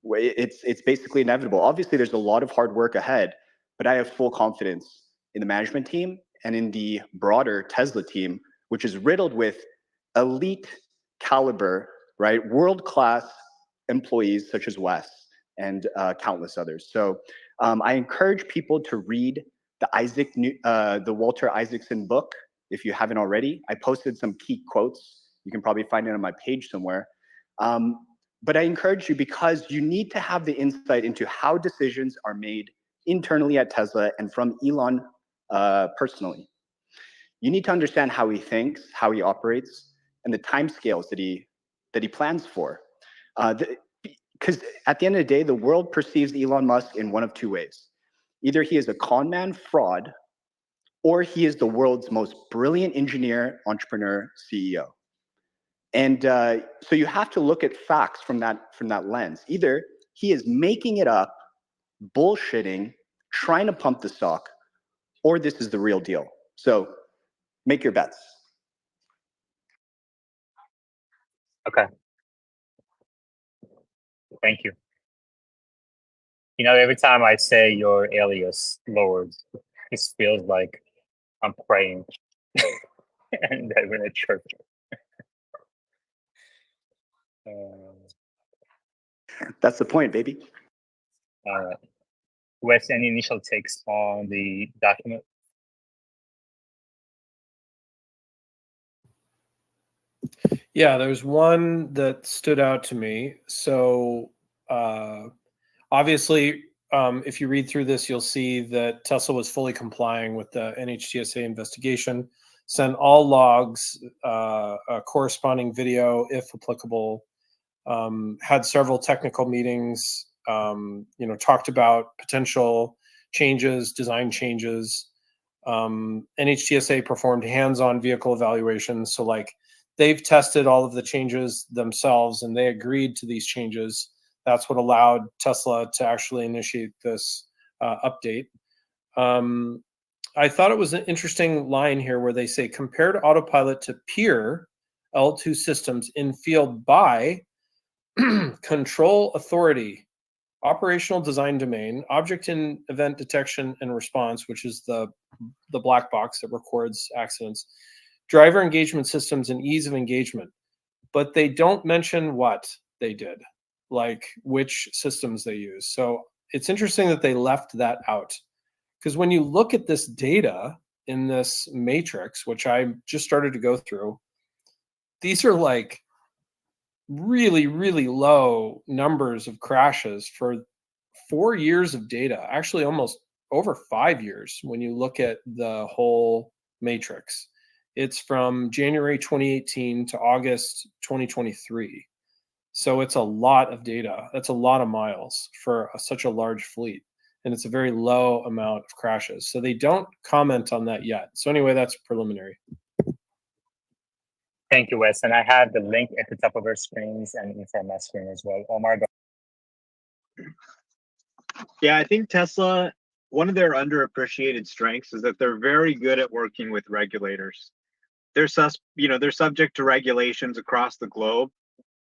It's basically inevitable. Obviously, there's a lot of hard work ahead, but I have full confidence in the management team and in the broader Tesla team, which is riddled with elite caliber, right, world-class employees such as Wes and countless others. So I encourage people to read the Walter Isaacson book if you haven't already. I posted some key quotes. You can probably find it on my page somewhere. But I encourage you because you need to have the insight into how decisions are made internally at Tesla and from Elon personally. You need to understand how he thinks, how he operates, and the timescales that he plans for. Because at the end of the day, the world perceives Elon Musk in one of two ways. Either he is a con man, fraud, or he is the world's most brilliant engineer, entrepreneur, CEO. And so you have to look at facts from that lens. Either he is making it up, bullshitting, trying to pump the stock, or this is the real deal. So make your bets. Okay. Thank you. You know, every time I say your alias, Lord, it feels like I'm praying and I'm in a church. That's the point, baby. All right. Wes, any initial takes on the document? Yeah, there's one that stood out to me. So obviously, if you read through this, you'll see that Tesla was fully complying with the NHTSA investigation, sent all logs, a corresponding video, if applicable, had several technical meetings, talked about potential changes, design changes. NHTSA performed hands-on vehicle evaluations. So like they've tested all of the changes themselves and they agreed to these changes. That's what allowed Tesla to actually initiate this update. I thought it was an interesting line here where they say compared Autopilot to peer L2 systems in field by control authority, operational design domain, object in event detection and response, which is the black box that records accidents, driver engagement systems, and ease of engagement. But they don't mention what they did, like which systems they use. So it's interesting that they left that out. Because when you look at this data in this matrix, which I just started to go through, these are like really, really low numbers of crashes for 4 years of data, actually almost over 5 years when you look at the whole matrix. It's from January 2018 to August 2023. So it's a lot of data. That's a lot of miles for such a large fleet. And it's a very low amount of crashes. So they don't comment on that yet. So anyway, that's preliminary. Thank you, Wes. And I have the link at the top of our screens and inside my screen as well. Omar, go. Yeah, I think Tesla, one of their underappreciated strengths is that they're very good at working with regulators. They're subject to regulations across the globe,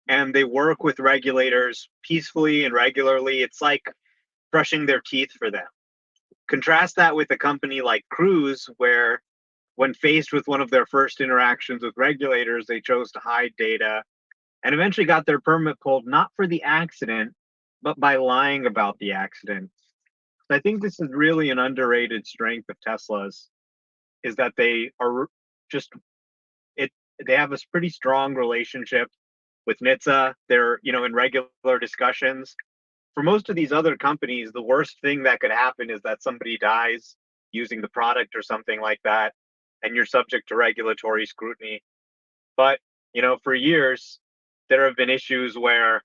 and they work with regulators peacefully and regularly. It's like brushing their teeth for them. Contrast that with a company like Cruise, where when faced with one of their first interactions with regulators, they chose to hide data and eventually got their permit pulled, not for the accident, but by lying about the accident. I think this is really an underrated strength of Tesla's, is that they are just they have a pretty strong relationship with NHTSA. They're, in regular discussions. For most of these other companies, the worst thing that could happen is that somebody dies using the product or something like that, and you're subject to regulatory scrutiny. But, for years, there have been issues where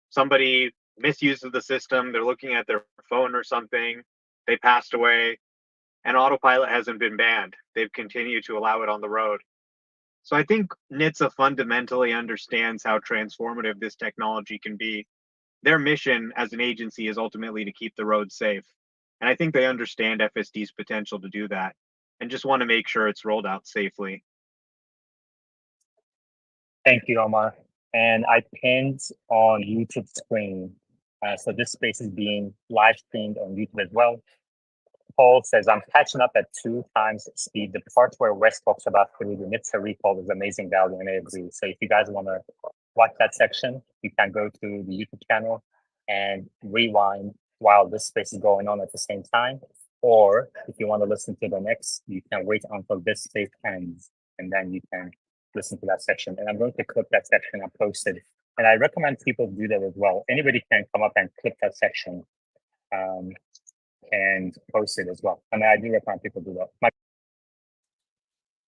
somebody misuses the system, they're looking at their phone or something, they passed away, and Autopilot hasn't been banned. They've continued to allow it on the road. So I think NHTSA fundamentally understands how transformative this technology can be. Their mission as an agency is ultimately to keep the roads safe. And I think they understand FSD's potential to do that and just want to make sure it's rolled out safely. Thank you, Omar. And I pinned on YouTube screen. So this space is being live streamed on YouTube as well. Paul says, I'm catching up at 2 times speed. The part where Wes talks about through the NHTSA recall is amazing value, and I agree. So if you guys want to watch that section, you can go to the YouTube channel and rewind while this space is going on at the same time. Or if you want to listen to the next, you can wait until this space ends, and then you can listen to that section. And I'm going to clip that section and post it. And I recommend people do that as well. Anybody can come up and clip that section. And post it as well. I do recommend people do that.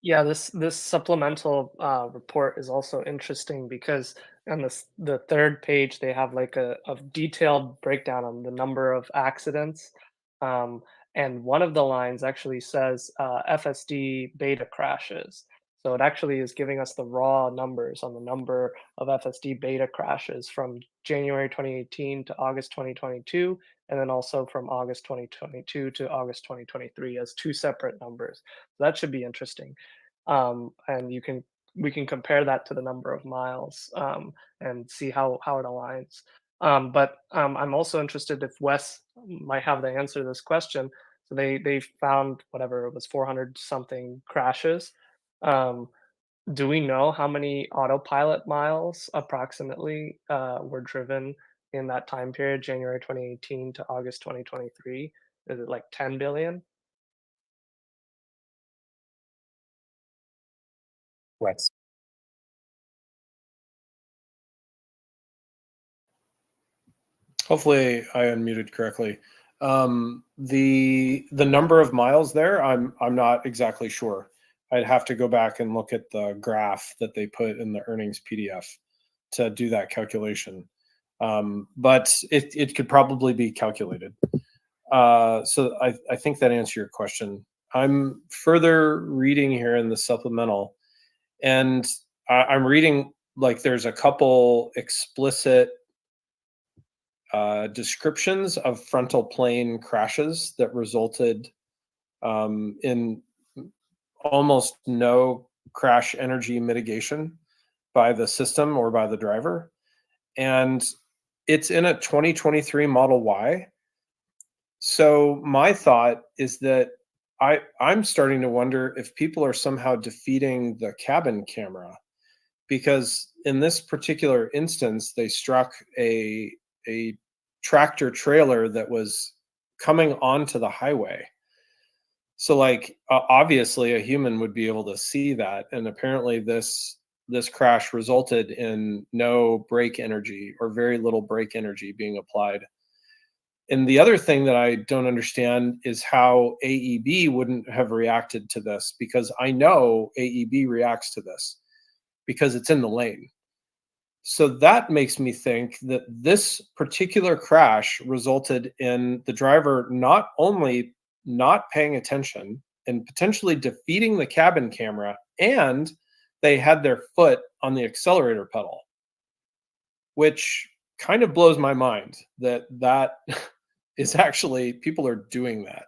Yeah, this supplemental report is also interesting because on the third page they have like a detailed breakdown on the number of accidents, and one of the lines actually says FSD beta crashes. So it actually is giving us the raw numbers on the number of FSD beta crashes from January 2018 to August 2022, and then also from August 2022 to August 2023 as 2 separate numbers. So that should be interesting. And we can compare that to the number of miles and see how it aligns. But I'm also interested if Wes might have the answer to this question. So they found whatever it was 400 something crashes. Do we know how many autopilot miles approximately were driven in that time period, January 2018 to August 2023? Is it like 10 billion? Wes. Hopefully I unmuted correctly. The number of miles there, I'm not exactly sure. I'd have to go back and look at the graph that they put in the earnings PDF to do that calculation. But it could probably be calculated. So I think that answers your question. I'm further reading here in the supplemental, and I'm reading like there's a couple explicit descriptions of frontal plane crashes that resulted in almost no crash energy mitigation by the system or by the driver. And it's in a 2023 Model Y. So my thought is that I'm starting to wonder if people are somehow defeating the cabin camera, because in this particular instance, they struck a tractor trailer that was coming onto the highway. So like obviously a human would be able to see that, and apparently this crash resulted in no brake energy or very little brake energy being applied. And the other thing that I don't understand is how AEB wouldn't have reacted to this, because I know AEB reacts to this because it's in the lane. So that makes me think that this particular crash resulted in the driver not only not paying attention and potentially defeating the cabin camera, and they had their foot on the accelerator pedal, which kind of blows my mind that is actually, people are doing that.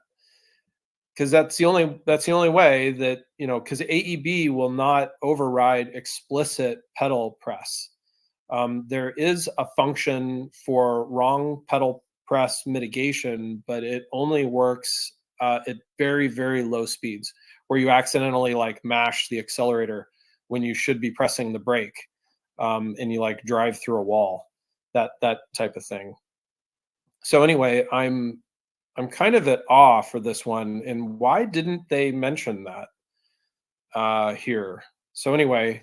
Because that's the only way that, because AEB will not override explicit pedal press. There is a function for wrong pedal press mitigation, but it only works at very, very low speeds, where you accidentally like mash the accelerator when you should be pressing the brake, and you like drive through a wall, that type of thing. So anyway, I'm kind of at awe for this one, and why didn't they mention that here? So anyway,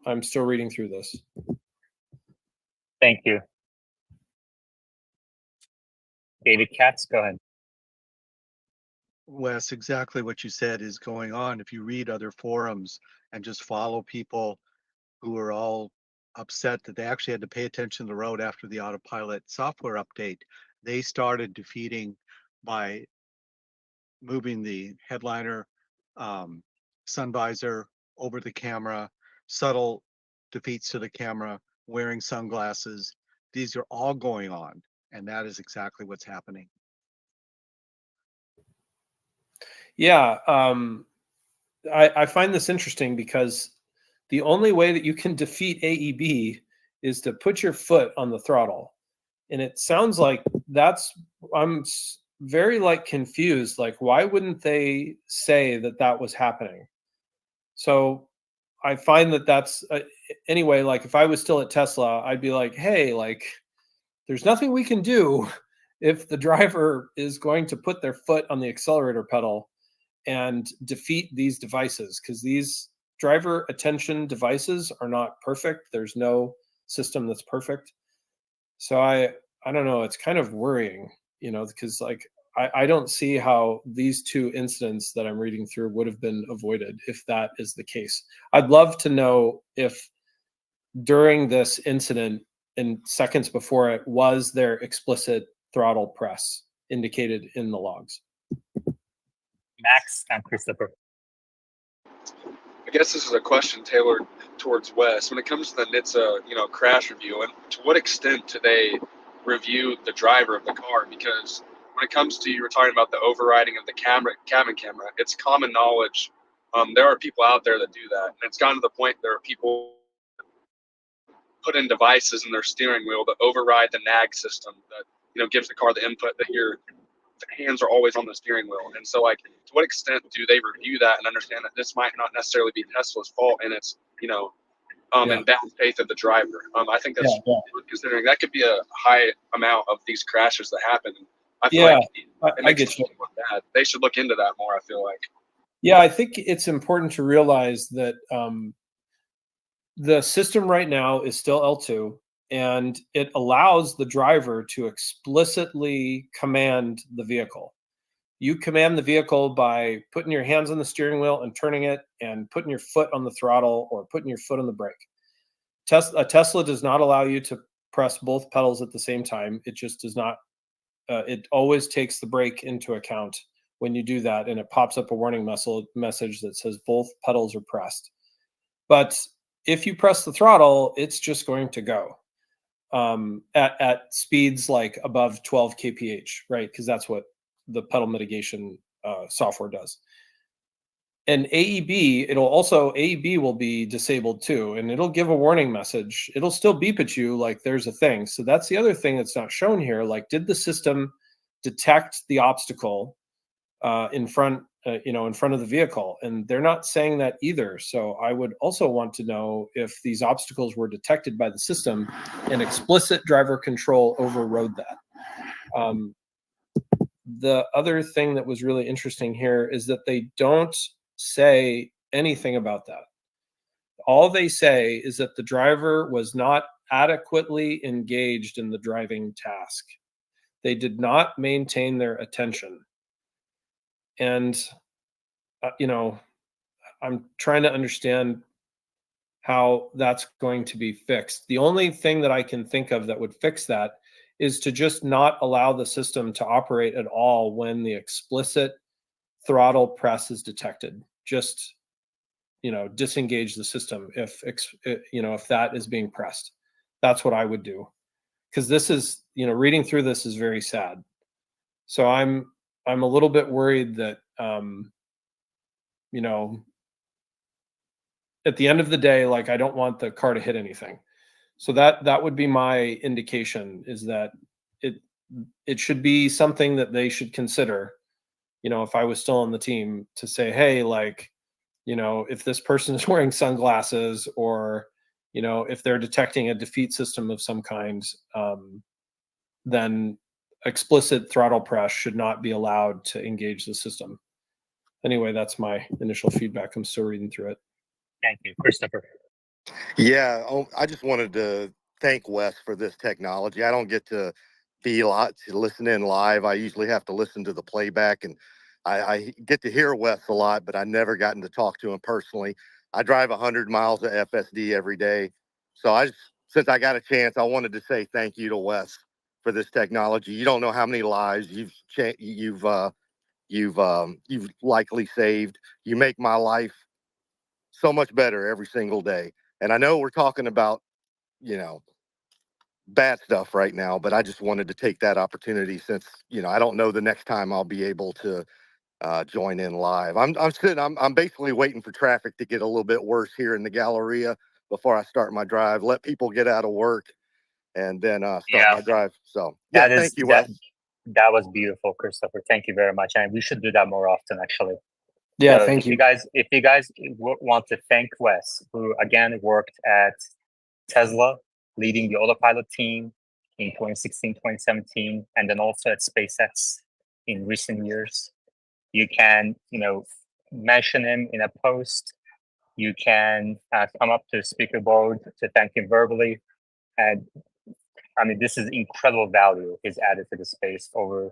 I'm still reading through this. Thank you. David Katz, go ahead. Wes, exactly what you said is going on. If you read other forums and just follow people who are all upset that they actually had to pay attention to the road after the Autopilot software update, they started defeating by moving the headliner, sun visor over the camera, subtle defeats to the camera, wearing sunglasses. These are all going on, and that is exactly what's happening. Yeah, I find this interesting because the only way that you can defeat AEB is to put your foot on the throttle. And it sounds like I'm very like confused. Like, why wouldn't they say that was happening? So I find that's anyway, like if I was still at Tesla, I'd be like, hey, like there's nothing we can do if the driver is going to put their foot on the accelerator pedal and defeat these devices, because these driver attention devices are not perfect. There's no system that's perfect. So I don't know, it's kind of worrying, because like I don't see how these two incidents that I'm reading through would have been avoided if that is the case. I'd love to know if during this incident and seconds before it, was there explicit throttle press indicated in the logs? Max and Christopher. I guess this is a question tailored towards Wes. When it comes to the NHTSA, crash review, and to what extent do they review the driver of the car? Because when it comes to, you were talking about the overriding of the cabin camera, it's common knowledge. There are people out there that do that, and it's gotten to the point there are people put in devices in their steering wheel that override the nag system that gives the car the input that your hands are always on the steering wheel. And so, like, to what extent do they review that and understand that this might not necessarily be Tesla's fault, and it's in bad faith of the driver? I think that's considering that could be a high amount of these crashes that happen. I feel like it makes it look bad. They should look into that more, I feel like. Yeah, I think it's important to realize that the system right now is still L2. and it allows the driver to explicitly command the vehicle. You command the vehicle by putting your hands on the steering wheel and turning it, and putting your foot on the throttle or putting your foot on the brake. A Tesla does not allow you to press both pedals at the same time. It just does not. It always takes the brake into account when you do that, and it pops up a warning message that says both pedals are pressed. But if you press the throttle, it's just going to go at speeds like above 12 kph, right? Because that's what the pedal mitigation software does. And AEB, AEB will be disabled too, and it'll give a warning message. It'll still beep at you like there's a thing. So that's the other thing that's not shown here. Like, did the system detect the obstacle in front of the vehicle? And they're not saying that either. So I would also want to know if these obstacles were detected by the system and explicit driver control overrode that. The other thing that was really interesting here is that they don't say anything about that. All they say is that the driver was not adequately engaged in the driving task. They did not maintain their attention. And, I'm trying to understand how that's going to be fixed. The only thing that I can think of that would fix that is to just not allow the system to operate at all when the explicit throttle press is detected. Just, disengage the system if that is being pressed. That's what I would do. Because this is, reading through this is very sad. So I'm a little bit worried that, at the end of the day, like, I don't want the car to hit anything. So that would be my indication, is that it should be something that they should consider, if I was still on the team, to say, hey, like, if this person is wearing sunglasses, or, if they're detecting a defeat system of some kind, then explicit throttle press should not be allowed to engage the system. Anyway, that's my initial feedback. I'm still reading through it. Thank you, Christopher. Yeah, I just wanted to thank Wes for this technology. I don't get to listen in live. I usually have to listen to the playback, and I get to hear Wes a lot, but I never gotten to talk to him personally. I drive 100 miles of FSD every day. So since I got a chance, I wanted to say thank you to Wes for this technology. You don't know how many lives you've likely saved. You make my life so much better every single day. And I know we're talking about, bad stuff right now, but I just wanted to take that opportunity, since, I don't know the next time I'll be able to join in live. I'm basically waiting for traffic to get a little bit worse here in the Galleria before I start my drive, let people get out of work, and then start my drive. So yeah, thank you, Wes. That was beautiful, Christopher. Thank you very much. And we should do that more often, actually. Yeah, so thank if you. If you guys want to thank Wes, who again worked at Tesla, leading the Autopilot team in 2016, 2017, and then also at SpaceX in recent years, you can, mention him in a post. You can come up to the speaker board to thank him verbally. And I mean, this is incredible value he's added to the space over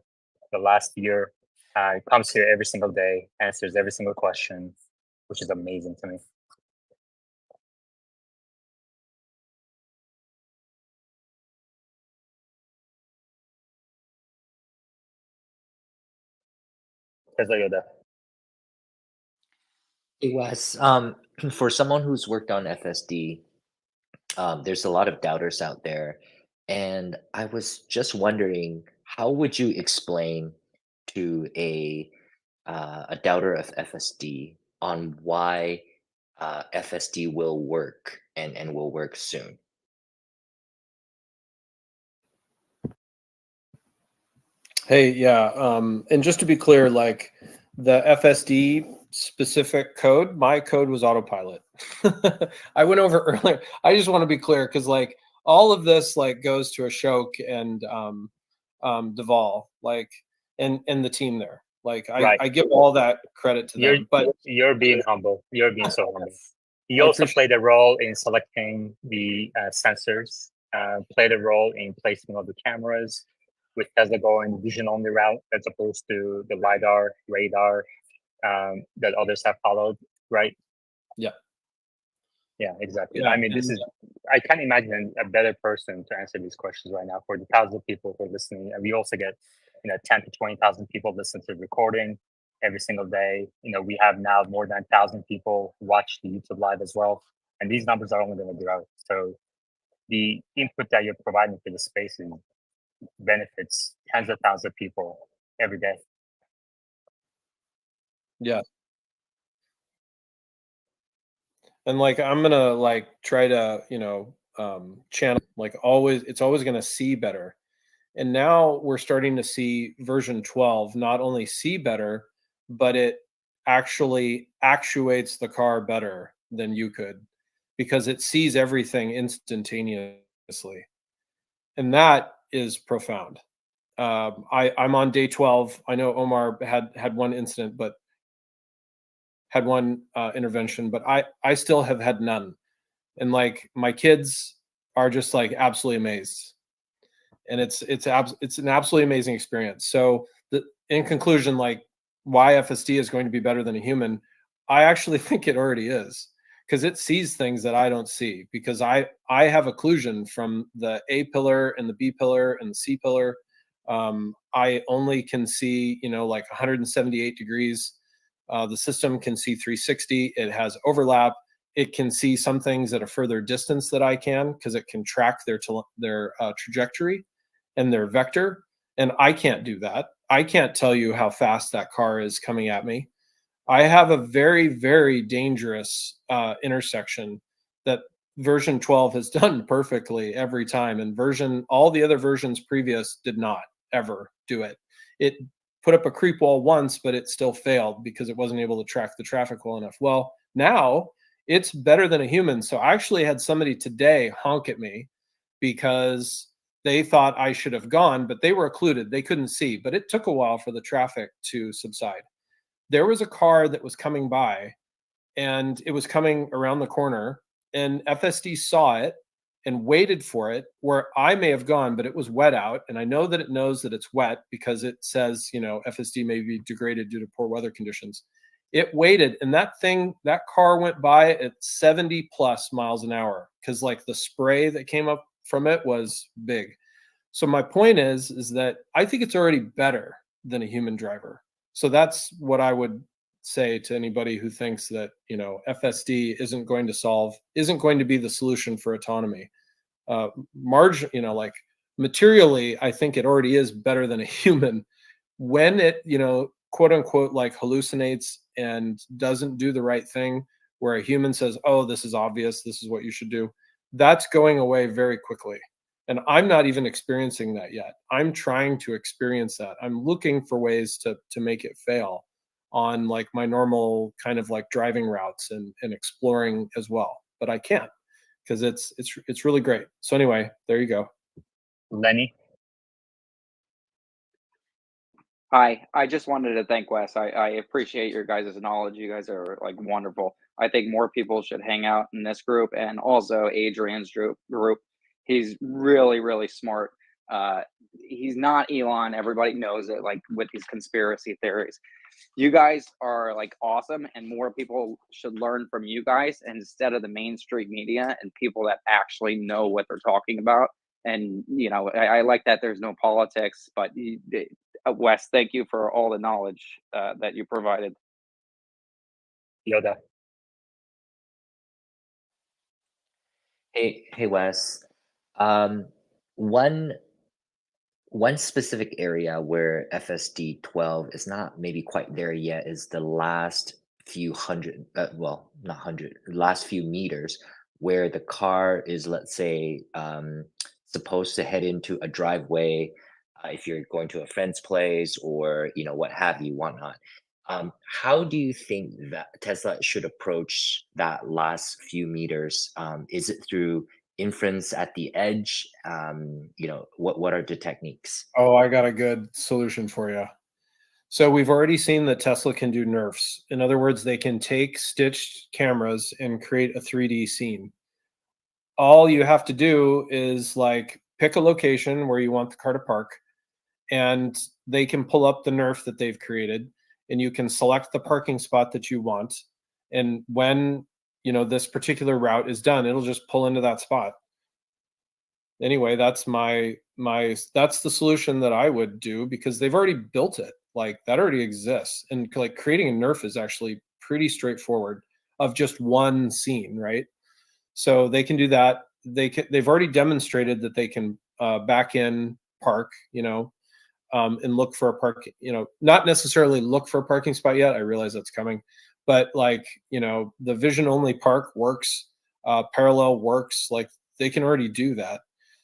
the last year. He comes here every single day, answers every single question, which is amazing to me. Hey Wes, for someone who's worked on FSD, there's a lot of doubters out there, and I was just wondering, how would you explain to a doubter of FSD on why FSD will work and will work soon? Hey, yeah, and just to be clear, like, the FSD specific code, my code was Autopilot. I went over earlier. I just want to be clear, because like all of this like goes to Ashok and Deval, like, and the team there. Like, I give all that credit to them. But you're being humble. You're being so humble. You also played a role in selecting the sensors played a role in placement of the cameras, with Tesla going vision only route as opposed to the LiDAR, radar that others have followed, right? Yeah. Yeah, exactly. Yeah, I mean, I can't imagine a better person to answer these questions right now for the thousands of people who are listening. And we also get, 10 to 20,000 people listen to the recording every single day. We have now more than 1,000 people watch the YouTube live as well. And these numbers are only going to grow. So the input that you're providing for the space benefits tens of thousands of people every day. Yeah. And like I'm gonna like try to channel like always. It's always gonna see better. And now we're starting to see version 12 not only see better, but it actually actuates the car better than you could, because it sees everything instantaneously, and that is profound. I'm on day 12. I know Omar had one incident, but had one intervention, but I still have had none. And like my kids are just like absolutely amazed, and it's an absolutely amazing experience. So in conclusion, like why FSD is going to be better than a human, I actually think it already is, because it sees things that I don't see, because I have occlusion from the A pillar and the B pillar and the C pillar. I only can see like 178 degrees. The system can see 360. It has overlap. It can see some things at a further distance that I can, because it can track their trajectory and their vector. And I can't do that. I can't tell you how fast that car is coming at me. I have a very, very dangerous intersection that version 12 has done perfectly every time. And all the other versions previous did not ever do it. It put up a creep wall once, but it still failed because it wasn't able to track the traffic well enough. Well, now it's better than a human. So I actually had somebody today honk at me because they thought I should have gone, but they were occluded. They couldn't see, but it took a while for the traffic to subside. There was a car that was coming by, and it was coming around the corner, and FSD saw it and waited for it, where I may have gone, but it was wet out. And I know that it knows that it's wet because it says, FSD may be degraded due to poor weather conditions. It waited, and that car went by at 70 plus miles an hour, because like the spray that came up from it was big. So my point is that I think it's already better than a human driver. So that's what I would say to anybody who thinks that FSD isn't going to be the solution for autonomy. Like materially, I think it already is better than a human. When it quote unquote like hallucinates and doesn't do the right thing, where a human says, oh, this is obvious, this is what you should do, that's going away very quickly. And I'm not even experiencing that yet. I'm trying to experience that. I'm looking for ways to make it fail on like my normal kind of like driving routes and exploring as well. But I can't, because it's really great. So anyway, there you go. Lenny? Hi, I just wanted to thank Wes. I appreciate your guys' knowledge. You guys are like wonderful. I think more people should hang out in this group, and also Adrian's group. He's really, really smart. He's not Elon. Everybody knows it, like with these conspiracy theories. You guys are like awesome, and more people should learn from you guys instead of the mainstream media and people that actually know what they're talking about. And I like that there's no politics, but Wes, thank you for all the knowledge that you provided. Yoda. Hey, Wes. One specific area where FSD 12 is not maybe quite there yet is the last few hundred, well, not hundred, last few meters, where the car is, let's say, supposed to head into a driveway, if you're going to a friend's place or what have you, whatnot. How do you think that Tesla should approach that last few meters? Is it through inference at the edge? What are the techniques? Oh, I got a good solution for you. So we've already seen that Tesla can do nerfs. In other words, they can take stitched cameras and create a 3D scene. all you have to do is like pick a location where you want the car to park, and they can pull up the nerf that they've created, and you can select the parking spot that you want. And when this particular route is done, it'll just pull into that spot. Anyway, that's that's the solution that I would do, because they've already built it. Like, that already exists, and like creating a nerf is actually pretty straightforward, of just one scene, right? So they can do that. They've already demonstrated that they can back in park, and look for a park, not necessarily look for a parking spot yet. I realize that's coming, but like, the vision only park works, parallel works, like they can already do that.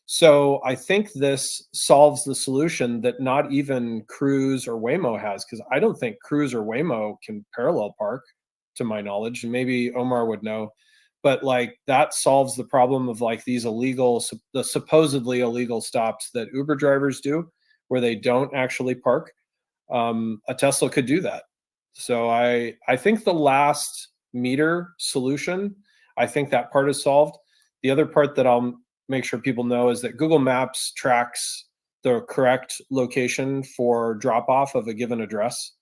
So I think this solves the solution that not even Cruise or Waymo has, because I don't think Cruise or Waymo can parallel park, to my knowledge, and maybe Omar would know. But like, that solves the problem of like these the supposedly illegal stops that Uber drivers do, where they don't actually park. A Tesla could do that. So I think the last meter solution, I think that part is solved. The other part that I'll make sure people know is that Google Maps tracks the correct location for drop off of a given address.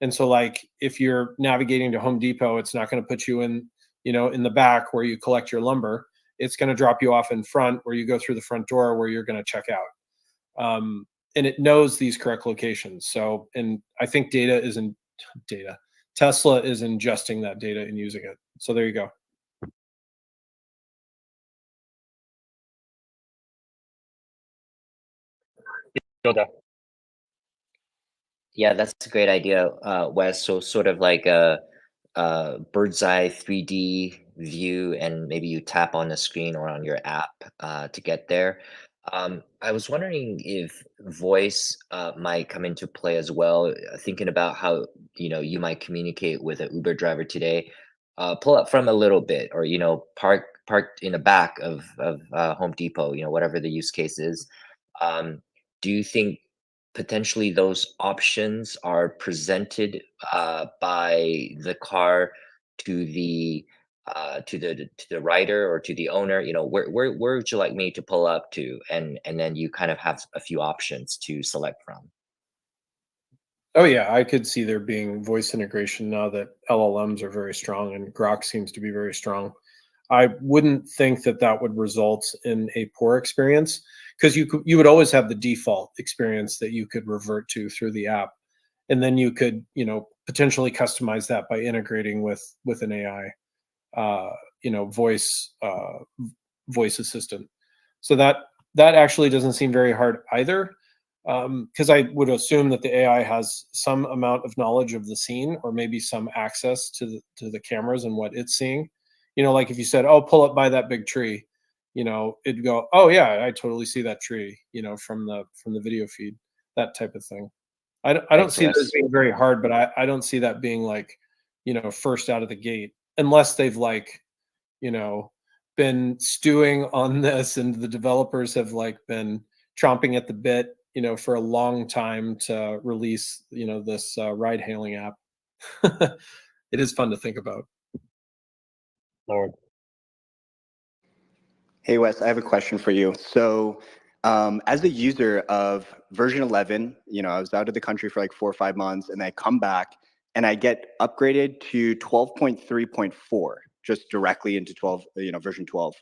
And so like, if you're navigating to Home Depot, it's not going to put you in the back where you collect your lumber. It's going to drop you off in front, where you go through the front door where you're going to check out. And it knows these correct locations. So, and I think Tesla is ingesting that data and using it. So there you go. Yoda. Yeah, that's a great idea, Wes. So sort of like a bird's eye 3D view, and maybe you tap on the screen or on your app to get there. I was wondering if voice might come into play as well. Thinking about how you might communicate with an Uber driver today. Pull up from a little bit, or parked in the back of Home Depot. Whatever the use case is. Do you think potentially those options are presented by the car to the rider or to the owner? Where would you like me to pull up to, and then you kind of have a few options to select from. Oh yeah, I could see there being voice integration now that LLMs are very strong and Grok seems to be very strong. I wouldn't think that that would result in a poor experience, because you would always have the default experience that you could revert to through the app, and then you could potentially customize that by integrating with an AI, voice assistant. So that actually doesn't seem very hard either, because I would assume that the AI has some amount of knowledge of the scene, or maybe some access to the cameras and what it's seeing. Like if you said, "Oh, pull up by that big tree," it'd go, "Oh yeah, I totally see that tree," from the video feed, that type of thing. I don't Thanks, see those Wes. being very hard, but I don't see that being like, first out of the gate, unless they've like, been stewing on this and the developers have like been chomping at the bit, for a long time to release, this ride hailing app. It is fun to think about. Lord. Hey, Wes, I have a question for you. So, as a user of version 11, I was out of the country for like 4 or 5 months, and I come back and I get upgraded to 12.3.4, just directly into version 12.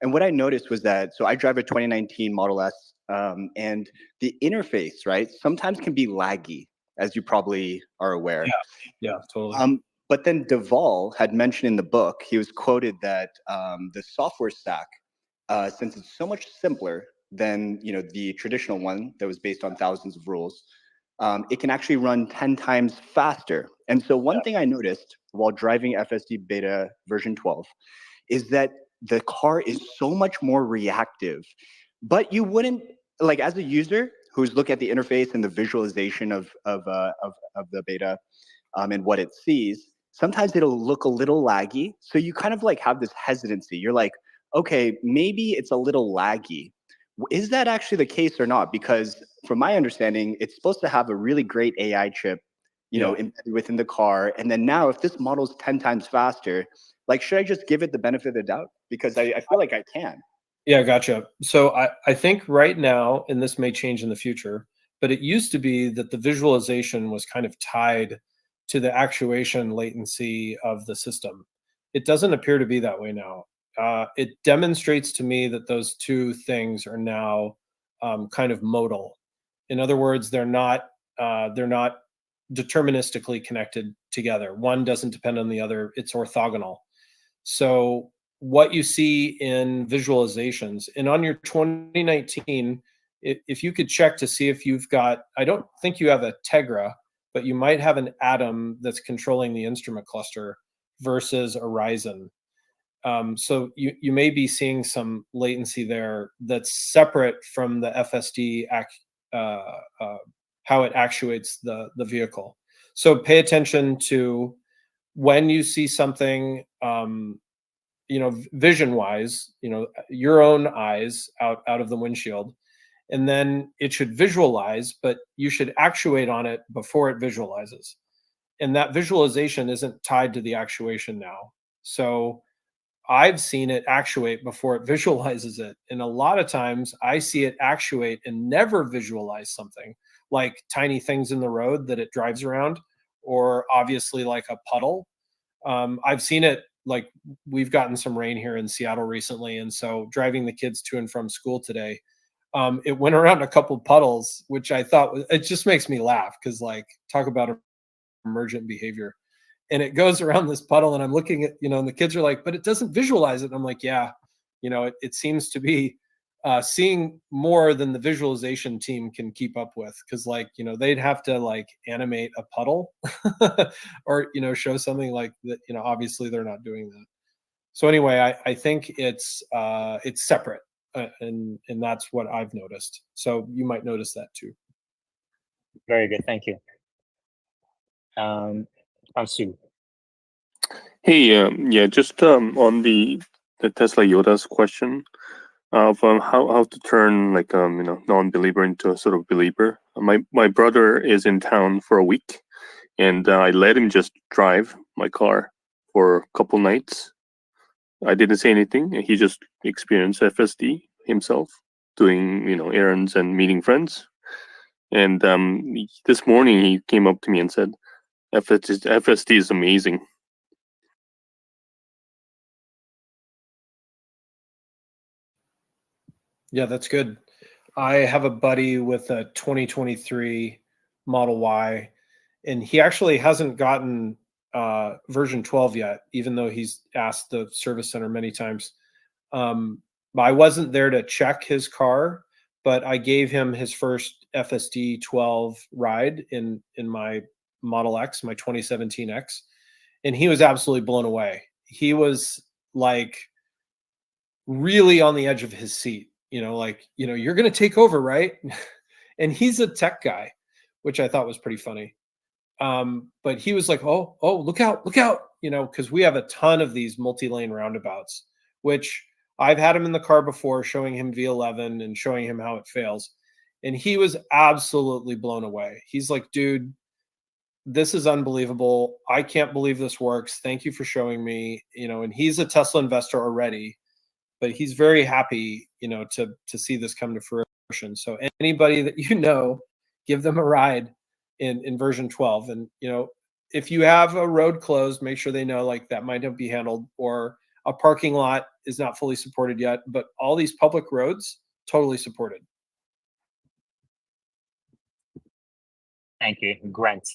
And what I noticed was that, so I drive a 2019 Model S, and the interface, right, sometimes can be laggy, as you probably are aware. Yeah, totally. But then Duvall had mentioned in the book, he was quoted that the software stack, since it's so much simpler than the traditional one that was based on thousands of rules, it can actually run 10 times faster. And so one thing I noticed while driving FSD beta version 12 is that the car is so much more reactive. But you wouldn't, like, as a user who's look at the interface and the visualization of the beta and what it sees, sometimes it'll look a little laggy. So you kind of like have this hesitancy. You're like, okay, maybe it's a little laggy. Is that actually the case or not? Because from my understanding, it's supposed to have a really great AI chip, embedded within the car. And then now if this model is 10 times faster, Like, should I just give it the benefit of the doubt? Because I feel like I can. Yeah, gotcha. So I think right now, and this may change in the future, but it used to be that the visualization was kind of tied to the actuation latency of the system. It doesn't appear to be that way now. It demonstrates to me that those two things are now kind of modal. In other words, they're not deterministically connected together. One doesn't depend on the other. It's orthogonal. So what you see in visualizations and on your 2019, if you could check to see if you've got, I don't think you have a Tegra, but you might have an Atom that's controlling the instrument cluster versus a Ryzen. So you may be seeing some latency there that's separate from the FSD how it actuates the vehicle. So pay attention to when you see something, vision wise, your own eyes out of the windshield, and then it should visualize, but you should actuate on it before it visualizes. And that visualization isn't tied to the actuation now. So I've seen it actuate before it visualizes it. And a lot of times I see it actuate and never visualize something like tiny things in the road that it drives around, or obviously like a puddle. I've seen it, like we've gotten some rain here in Seattle recently. And so driving the kids to and from school today, it went around a couple puddles, which I thought, it just makes me laugh because, like, talk about emergent behavior. And it goes around this puddle and I'm looking at, and the kids are like, but it doesn't visualize it. And I'm like, yeah, it seems to be seeing more than the visualization team can keep up with. Cause they'd have to like animate a puddle or, show something like that, obviously they're not doing that. So anyway, I think it's separate and that's what I've noticed. So you might notice that too. Very good. Thank you. Ansu. Hey, yeah, just on the Tesla Yoda's question of how to turn like non-believer into a sort of believer. My brother is in town for a week, and I let him just drive my car for a couple nights. I didn't say anything. He just experienced FSD himself, doing errands and meeting friends. And this morning he came up to me and said, FSD is amazing. Yeah, that's good. I have a buddy with a 2023 Model Y, and he actually hasn't gotten version 12 yet, even though he's asked the service center many times. I wasn't there to check his car, but I gave him his first FSD 12 ride in my Model X, my 2017 X, and he was absolutely blown away. He was like really on the edge of his seat, you're going to take over, right? And he's a tech guy, which I thought was pretty funny. But he was like, oh, look out, because we have a ton of these multi-lane roundabouts, which I've had him in the car before, showing him V11 and showing him how it fails. And he was absolutely blown away. He's like, dude, this is unbelievable. I can't believe this works. Thank you for showing me, and he's a Tesla investor already, but he's very happy, to see this come to fruition. So anybody that give them a ride in version 12. And, if you have a road closed, make sure they know like that might not be handled, or a parking lot is not fully supported yet, but all these public roads, totally supported. Thank you. Grant.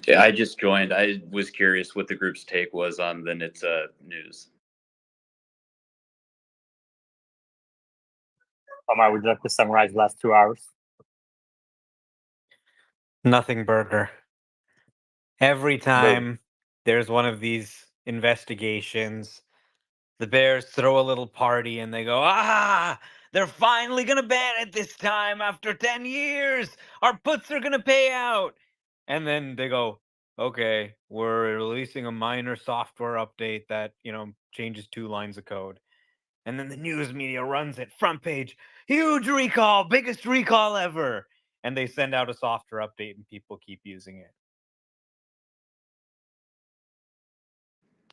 Yeah, I just joined. I was curious what the group's take was on the NHTSA news. Omar, would you like to summarize the last 2 hours? Nothing burger. Every time there's one of these investigations, the Bears throw a little party and they go, they're finally going to ban it this time after 10 years. Our puts are going to pay out. And then they go, okay, we're releasing a minor software update that, changes 2 lines of code. And then the news media runs it, front page, huge recall, biggest recall ever. And they send out a software update and people keep using it.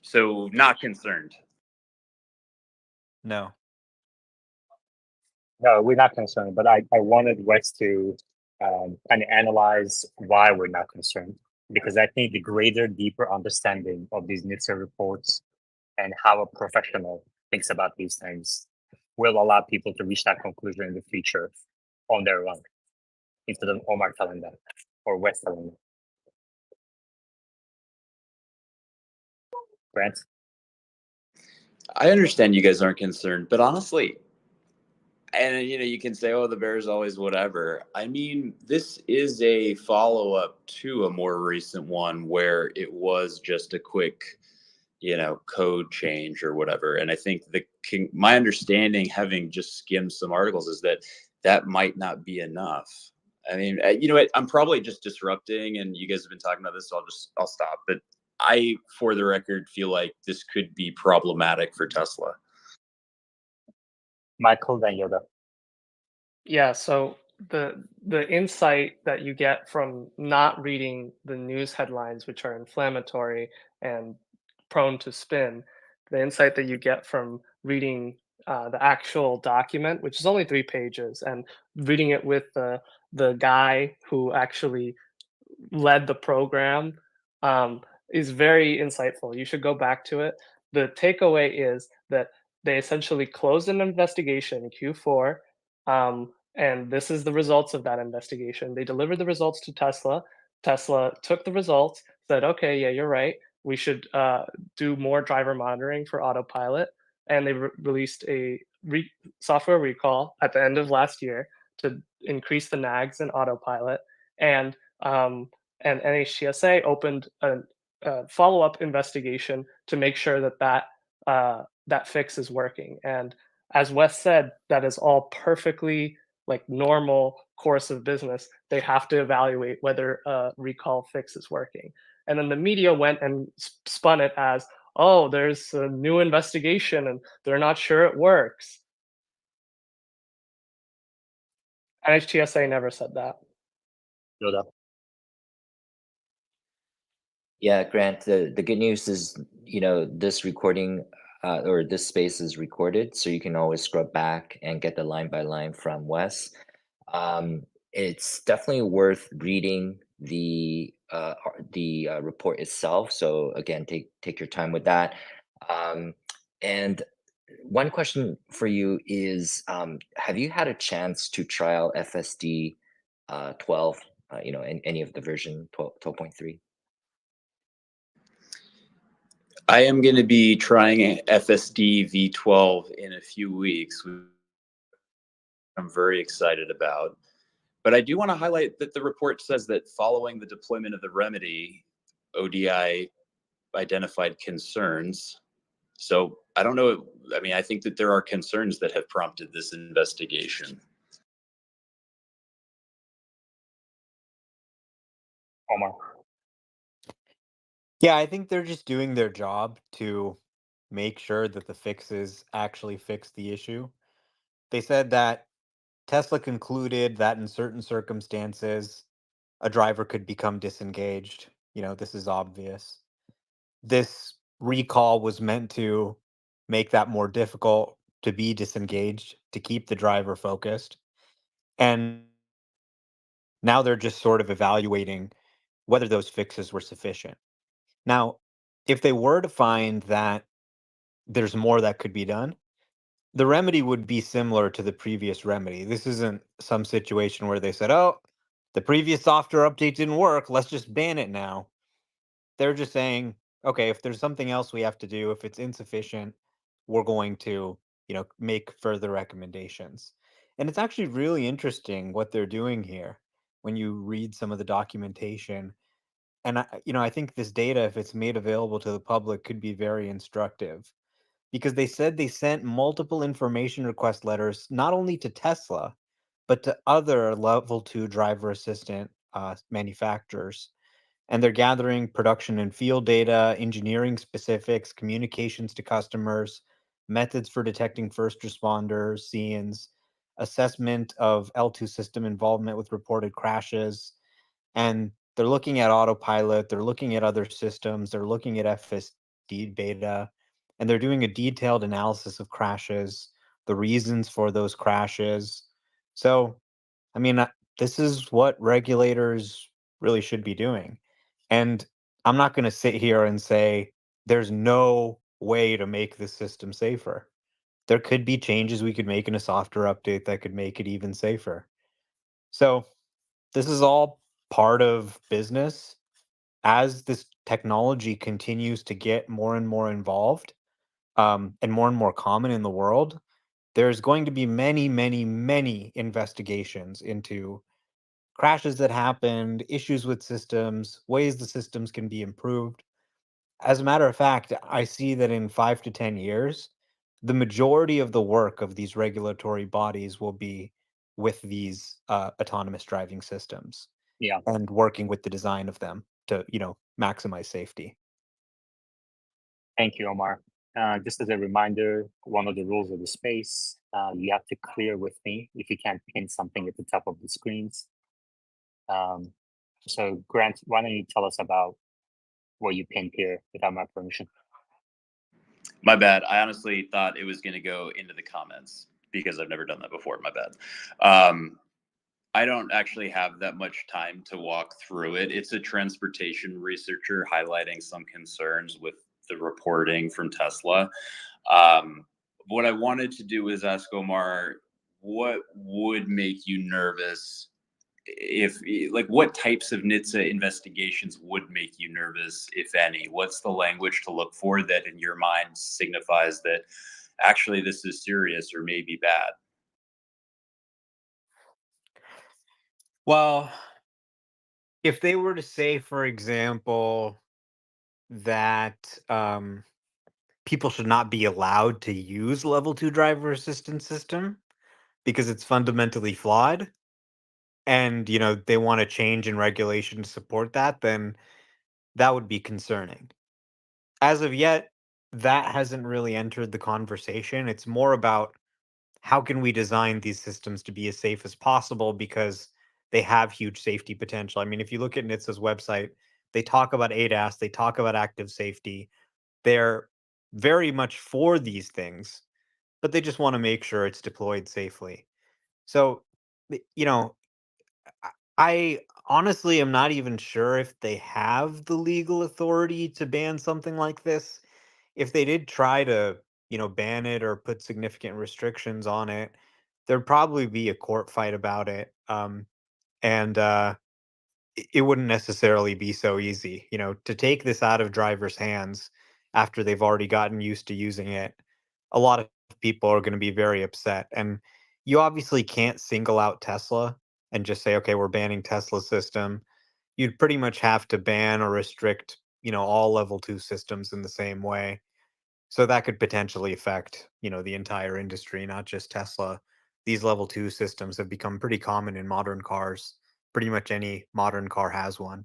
So not concerned. No. No, we're not concerned, but I wanted Wes to kind of analyze why we're not concerned. Because I think the greater, deeper understanding of these NHTSA reports and how a professional thinks about these things will allow people to reach that conclusion in the future on their own, instead of Omar telling them or Wes telling them. Grant? I understand you guys aren't concerned, but honestly, and you can say, oh, the Bears always whatever. I mean, this is a follow-up to a more recent one where it was just a quick, code change or whatever. And I think my understanding, having just skimmed some articles, is that might not be enough. I mean, I'm probably just disrupting, and you guys have been talking about this, so I'll stop. But I, for the record, feel like this could be problematic for Tesla. Michael, then Yoda. Yeah, so the insight that you get from not reading the news headlines, which are inflammatory and prone to spin, the insight that you get from reading the actual document, which is only 3 pages, and reading it with the guy who actually led the program, is very insightful. You should go back to it. The takeaway is that they essentially closed an investigation in Q4, and this is the results of that investigation. They delivered the results to Tesla. Tesla took the results, said, "Okay, yeah, you're right. We should do more driver monitoring for Autopilot," and they released a software recall at the end of last year to increase the nags in Autopilot, and NHTSA opened a follow-up investigation to make sure that fix is working. And as Wes said, that is all perfectly like normal course of business. They have to evaluate whether a recall fix is working. And then the media went and spun it as, oh, there's a new investigation and they're not sure it works. NHTSA never said that. Yoda. Yeah, Grant, the good news is, this recording or this space is recorded, so you can always scrub back and get the line by line from Wes. It's definitely worth reading the report itself. So again, take your time with that. And one question for you is, have you had a chance to trial FSD 12, in any of the version 12.3? I am going to be trying FSD V12 in a few weeks, which I'm very excited about. But I do want to highlight that the report says that following the deployment of the remedy, ODI identified concerns. So I don't know. I mean, I think that there are concerns that have prompted this investigation. Omar. Yeah, I think they're just doing their job to make sure that the fixes actually fix the issue. They said that Tesla concluded that in certain circumstances, a driver could become disengaged. This is obvious. This recall was meant to make that more difficult to be disengaged, to keep the driver focused. And now they're just sort of evaluating whether those fixes were sufficient. Now, if they were to find that there's more that could be done, the remedy would be similar to the previous remedy. This isn't some situation where they said, oh, the previous software update didn't work, let's just ban it now. They're just saying, okay, if there's something else we have to do, if it's insufficient, we're going to, make further recommendations. And it's actually really interesting what they're doing here when you read some of the documentation. And I think this data, if it's made available to the public, could be very instructive, because they said they sent multiple information request letters, not only to Tesla, but to other level 2 driver assistant manufacturers. And they're gathering production and field data, engineering specifics, communications to customers, methods for detecting first responders, scenes, assessment of L2 system involvement with reported crashes. And they're looking at Autopilot, they're looking at other systems, they're looking at FSD, FSD beta, and they're doing a detailed analysis of crashes, the reasons for those crashes. So, I mean, this is what regulators really should be doing. And I'm not going to sit here and say there's no way to make this system safer. There could be changes we could make in a software update that could make it even safer. So, this is all part of business. As this technology continues to get more and more involved, and more common in the world, there's going to be many, many, many investigations into crashes that happened, issues with systems, ways the systems can be improved. As a matter of fact, I see that in 5 to 10 years, the majority of the work of these regulatory bodies will be with these autonomous driving systems Yeah. and working with the design of them to, maximize safety. Thank you, Omar. Just as a reminder, one of the rules of the space, you have to clear with me if you can't pin something at the top of the screens. So Grant, why don't you tell us about what you pinned here without my permission? My bad. I honestly thought it was going to go into the comments because I've never done that before. My bad. I don't actually have that much time to walk through it. It's a transportation researcher highlighting some concerns with the reporting from Tesla. What I wanted to do is ask Omar, what would make you nervous what types of NHTSA investigations would make you nervous, if any? What's the language to look for that in your mind signifies that actually this is serious or maybe bad? Well, if they were to say, for example, that people should not be allowed to use level 2 driver assistance system because it's fundamentally flawed, and they want to change in regulation to support that, then that would be concerning. As of yet, that hasn't really entered the conversation. It's more about how can we design these systems to be as safe as possible because they have huge safety potential. I mean, if you look at NHTSA's website, they talk about ADAS, they talk about active safety. They're very much for these things, but they just want to make sure it's deployed safely. So, you know, I honestly am not even sure if they have the legal authority to ban something like this. If they did try to, ban it or put significant restrictions on it, there'd probably be a court fight about it. And it wouldn't necessarily be so easy, to take this out of drivers' hands after they've already gotten used to using it. A lot of people are going to be very upset. And you obviously can't single out Tesla and just say, okay, we're banning Tesla's system. You'd pretty much have to ban or restrict, all level 2 systems in the same way. So that could potentially affect, the entire industry, not just Tesla. These level 2 systems have become pretty common in modern cars. Pretty much any modern car has one.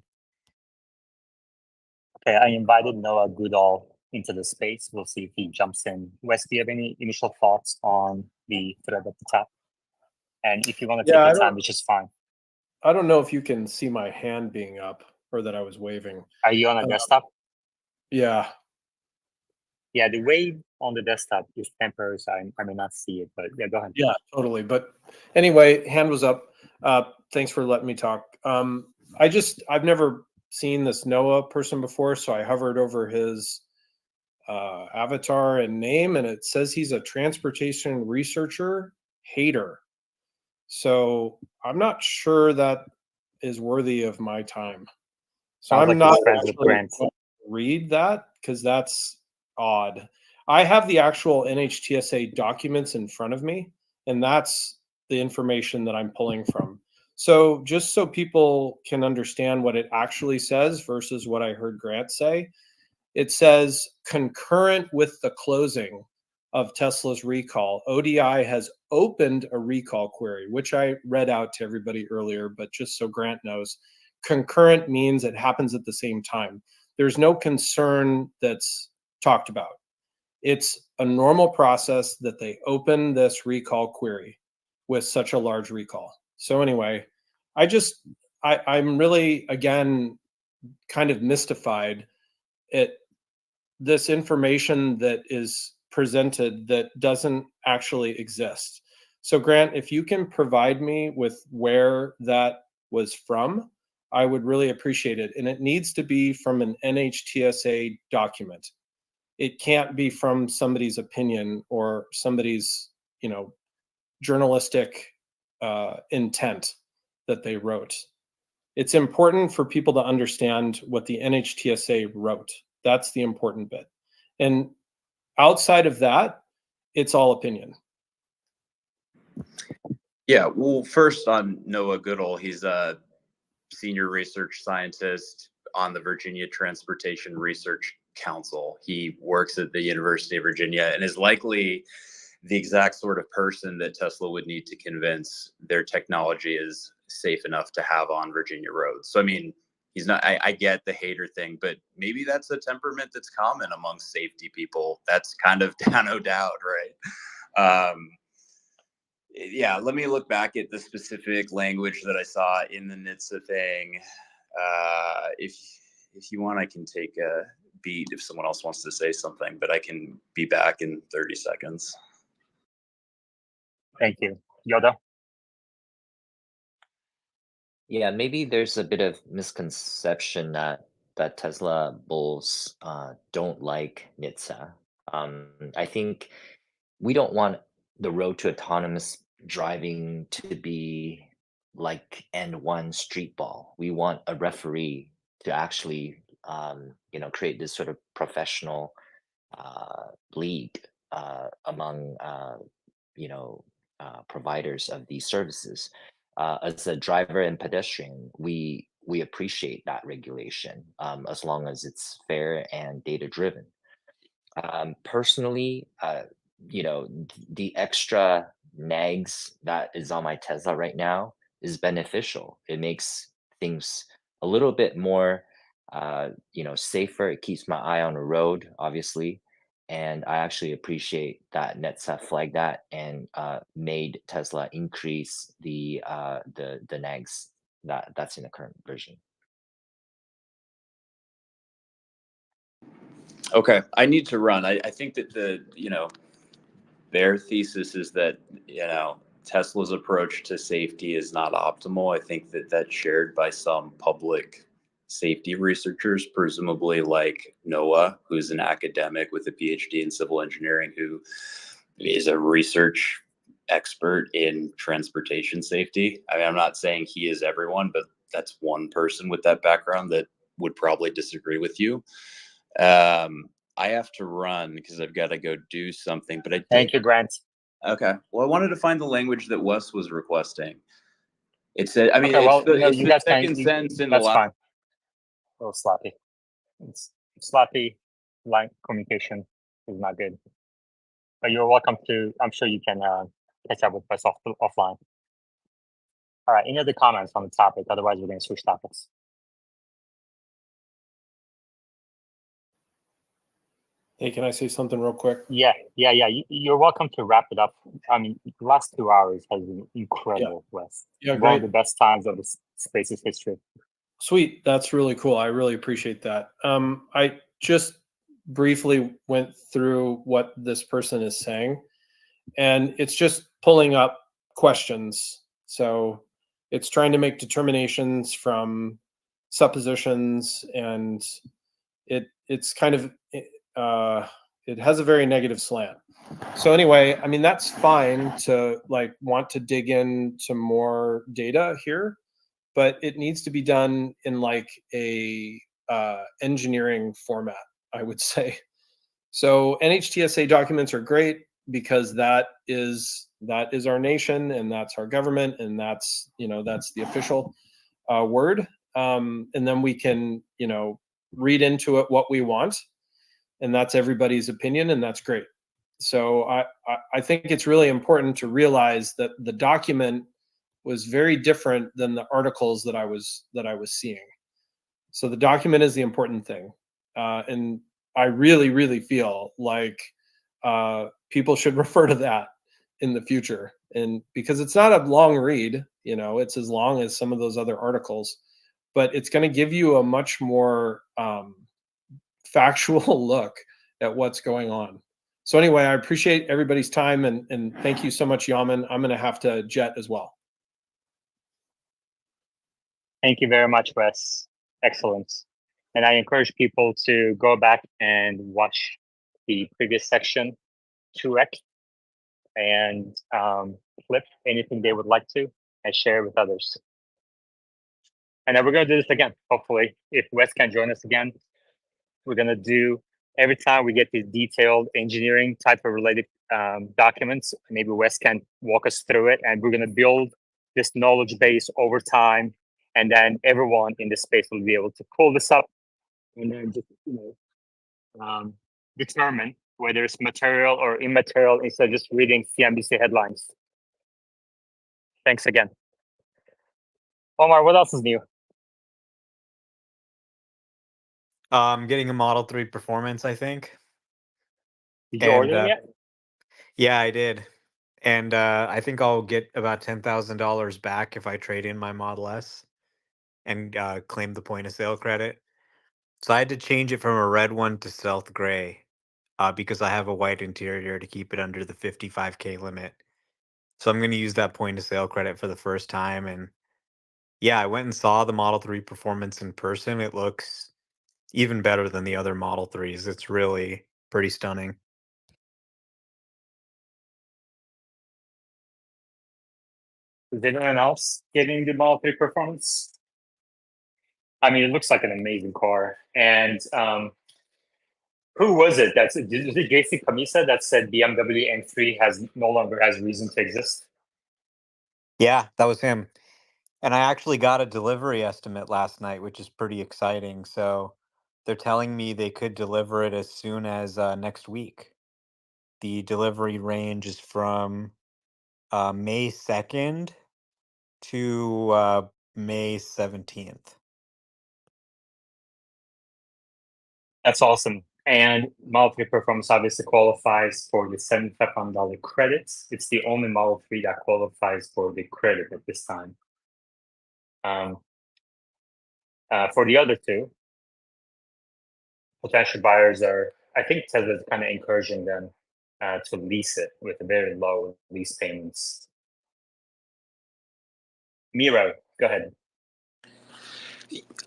Okay, I invited Noah Goodall into the space. We'll see if he jumps in. Wes, do you have any initial thoughts on the thread at the top? And if you want to take your time, which is fine. I don't know if you can see my hand being up or that I was waving. Are you on a desktop? Yeah. Yeah, the wave on the desktop is temporary, so I may not see it, but yeah, go ahead. Yeah, totally. But anyway, hand was up. Thanks for letting me talk. I've never seen this Noah person before, so I hovered over his avatar and name, and it says he's a transportation researcher hater. So I'm not sure that is worthy of my time. So Sounds I'm like not he's friends with actually Grant. going to read that because that's odd. I have the actual NHTSA documents in front of me, and that's the information that I'm pulling from. So just so people can understand what it actually says versus what I heard Grant say, it says concurrent with the closing of Tesla's recall, ODI has opened a recall query, which I read out to everybody earlier, but just so Grant knows, concurrent means it happens at the same time. There's no concern that's talked about. It's a normal process that they open this recall query with such a large recall. So anyway, I'm really, again, kind of mystified. this information that is presented that doesn't actually exist. So Grant, if you can provide me with where that was from, I would really appreciate it. And it needs to be from an NHTSA document. It can't be from somebody's opinion or somebody's, journalistic intent that they wrote. It's important for people to understand what the NHTSA wrote. That's the important bit. And outside of that, it's all opinion. Yeah, well, first on Noah Goodall, he's a senior research scientist on the Virginia Transportation Research Council. He works at the University of Virginia and is likely the exact sort of person that Tesla would need to convince their technology is safe enough to have on Virginia roads. So, I mean, he's not, I get the hater thing, but maybe that's a temperament that's common amongst safety people. That's kind of no doubt, right? Yeah, let me look back at the specific language that I saw in the NHTSA thing. If you want, I can take a beat if someone else wants to say something, but I can be back in 30 seconds. Thank you. Yoda? Yeah, maybe there's a bit of misconception that Tesla bulls don't like NHTSA. I think we don't want the road to autonomous driving to be like N1 street ball. We want a referee to actually, create this sort of professional league among, providers of these services. As a driver and pedestrian, we appreciate that regulation as long as it's fair and data driven. Personally, the extra nags that is on my Tesla right now is beneficial. It makes things a little bit more, safer. It keeps my eye on the road, obviously. And I actually appreciate that NHTSA flagged that and made Tesla increase the nags that's in the current version. Okay, I need to run. I think that their thesis is that, Tesla's approach to safety is not optimal. I think that that's shared by some public safety researchers, presumably like Noah, who's an academic with a PhD in civil engineering, who is a research expert in transportation safety. I mean, I'm not saying he is everyone, but that's one person with that background that would probably disagree with you. I have to run because I've got to go do something, but I did. Thank you, Grant. Okay. Well, I wanted to find the language that Wes was requesting. It said, I mean, Okay, well, it's you the guys second can. sentence in the That's last. fine. A little sloppy. It's sloppy. Line communication is not good. But you're welcome to. I'm sure you can catch up with us offline. All right. Any other comments on the topic? Otherwise, we're going to switch topics. Hey, can I say something real quick? Yeah. You're welcome to wrap it up. I mean, the last 2 hours has been incredible, Wes. Yeah, One great. of the best times of the space's history. Sweet. That's really cool. I really appreciate that. I just briefly went through what this person is saying, and it's just pulling up questions. So it's trying to make determinations from suppositions, and it's kind of it has a very negative slant. So anyway, I mean, that's fine to want to dig into more data here, but it needs to be done in a engineering format, I would say. So NHTSA documents are great because that is our nation, and that's our government, and that's the official word. And then we can read into it what we want, and that's everybody's opinion, and that's great. So I think it's really important to realize that the document was very different than the articles that I was seeing. So the document is the important thing, and I really feel like people should refer to that in the future, and because it's not a long read, it's as long as some of those other articles, but it's going to give you a much more factual look at what's going on. So anyway, I appreciate everybody's time, and thank you so much, Yaman. I'm going to have to jet as well. Thank you very much, Wes. Excellent. And I encourage people to go back and watch the previous section, 2x, and flip anything they would like to and share with others. And then we're going to do this again, hopefully. If Wes can join us again, we're going to do, every time we get these detailed engineering type of related documents, maybe Wes can walk us through it, and we're going to build this knowledge base over time. And then everyone in the space will be able to pull this up and then just, determine whether it's material or immaterial instead of just reading CNBC headlines. Thanks again. Omar, what else is new? Getting a Model 3 Performance, I think. Did you order it yet? Yeah, I did. And I think I'll get about $10,000 back if I trade in my Model S and claim the point of sale credit. So I had to change it from a red one to stealth gray because I have a white interior to keep it under the 55K limit. So I'm going to use that point of sale credit for the first time. And yeah, I went and saw the Model 3 Performance in person. It looks even better than the other Model 3s. It's really pretty stunning. Is anyone else getting the Model 3 Performance? I mean, it looks like an amazing car. And who was it? Was it JC Camisa that said BMW M3 no longer has reason to exist? Yeah, that was him. And I actually got a delivery estimate last night, which is pretty exciting. So they're telling me they could deliver it as soon as next week. The delivery range is from May 2nd to May 17th. That's awesome. And Model 3 Performance obviously qualifies for the $7,500 credits. It's the only Model 3 that qualifies for the credit at this time. For the other two, potential buyers I think Tesla's kind of encouraging them to lease it with very low lease payments. Miro, go ahead.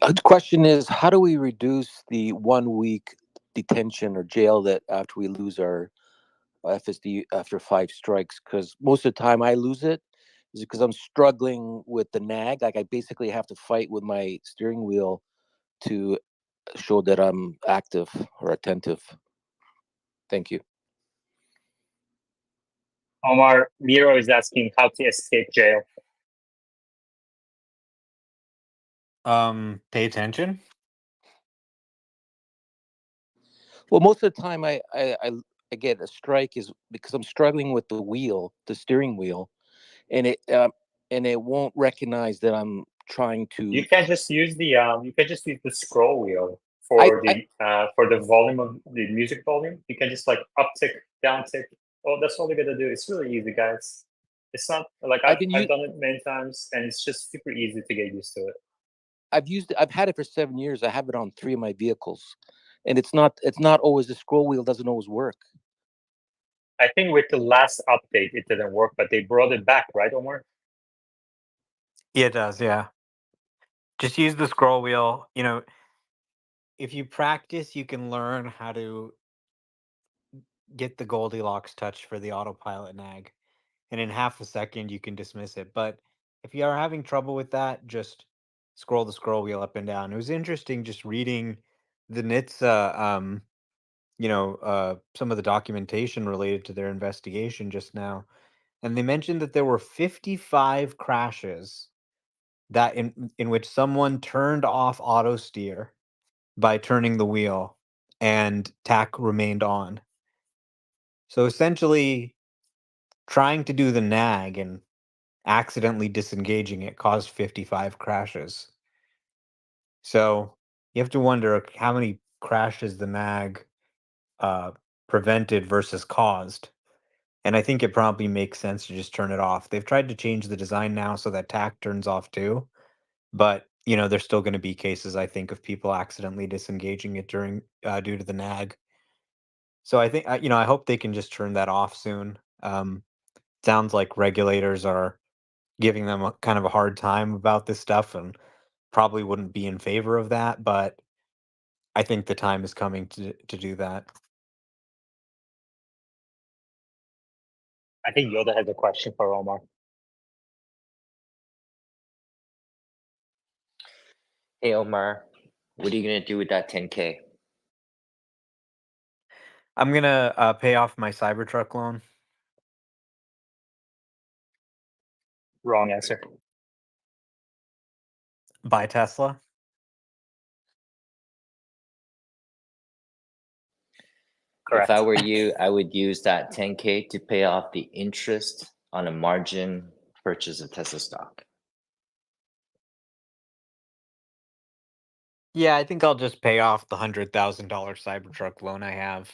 The question is, how do we reduce the 1 week detention or jail that after we lose our FSD after 5 strikes? Because most of the time I lose it is because I'm struggling with the nag. Like I basically have to fight with my steering wheel to show that I'm active or attentive. Thank you. Omar, Miro is asking how to escape jail. Pay attention. Well, most of the time I get a strike is because I'm struggling with the steering wheel, and it won't recognize that I'm trying to. You can just use the scroll wheel for the volume of the music volume. You can just like uptick, downtick. Oh, that's all you gotta do. It's really easy, guys. It's not like I've done it many times, and it's just super easy to get used to it. I've had it for 7 years. I have it on 3 of my vehicles, and it's not always, the scroll wheel doesn't always work. I think with the last update it didn't work, but they brought it back, right, Omar? Yeah, it does. Yeah. Just use the scroll wheel. If you practice, you can learn how to get the Goldilocks touch for the autopilot nag. And in half a second, you can dismiss it. But if you are having trouble with that, just scroll the scroll wheel up and down. It was interesting just reading the NHTSA, some of the documentation related to their investigation just now. And they mentioned that there were 55 crashes that in which someone turned off auto steer by turning the wheel and TAC remained on. So essentially, trying to do the nag and accidentally disengaging it caused 55 crashes. So you have to wonder how many crashes the nag prevented versus caused. And I think it probably makes sense to just turn it off. They've tried to change the design now so that TAC turns off too. But there's still going to be cases, I think, of people accidentally disengaging it during due to the nag. So I think I hope they can just turn that off soon. Sounds like regulators are giving them kind of a hard time about this stuff, and probably wouldn't be in favor of that. But I think the time is coming to do that. I think Yoda has a question for Omar. Hey Omar, what are you gonna do with that 10K? I'm gonna pay off my Cybertruck loan. Wrong answer. Buy Tesla. If I Correct. were you, I would use that 10K to pay off the interest on a margin purchase of Tesla stock. Yeah, I think I'll just pay off the $100,000 Cybertruck loan I have.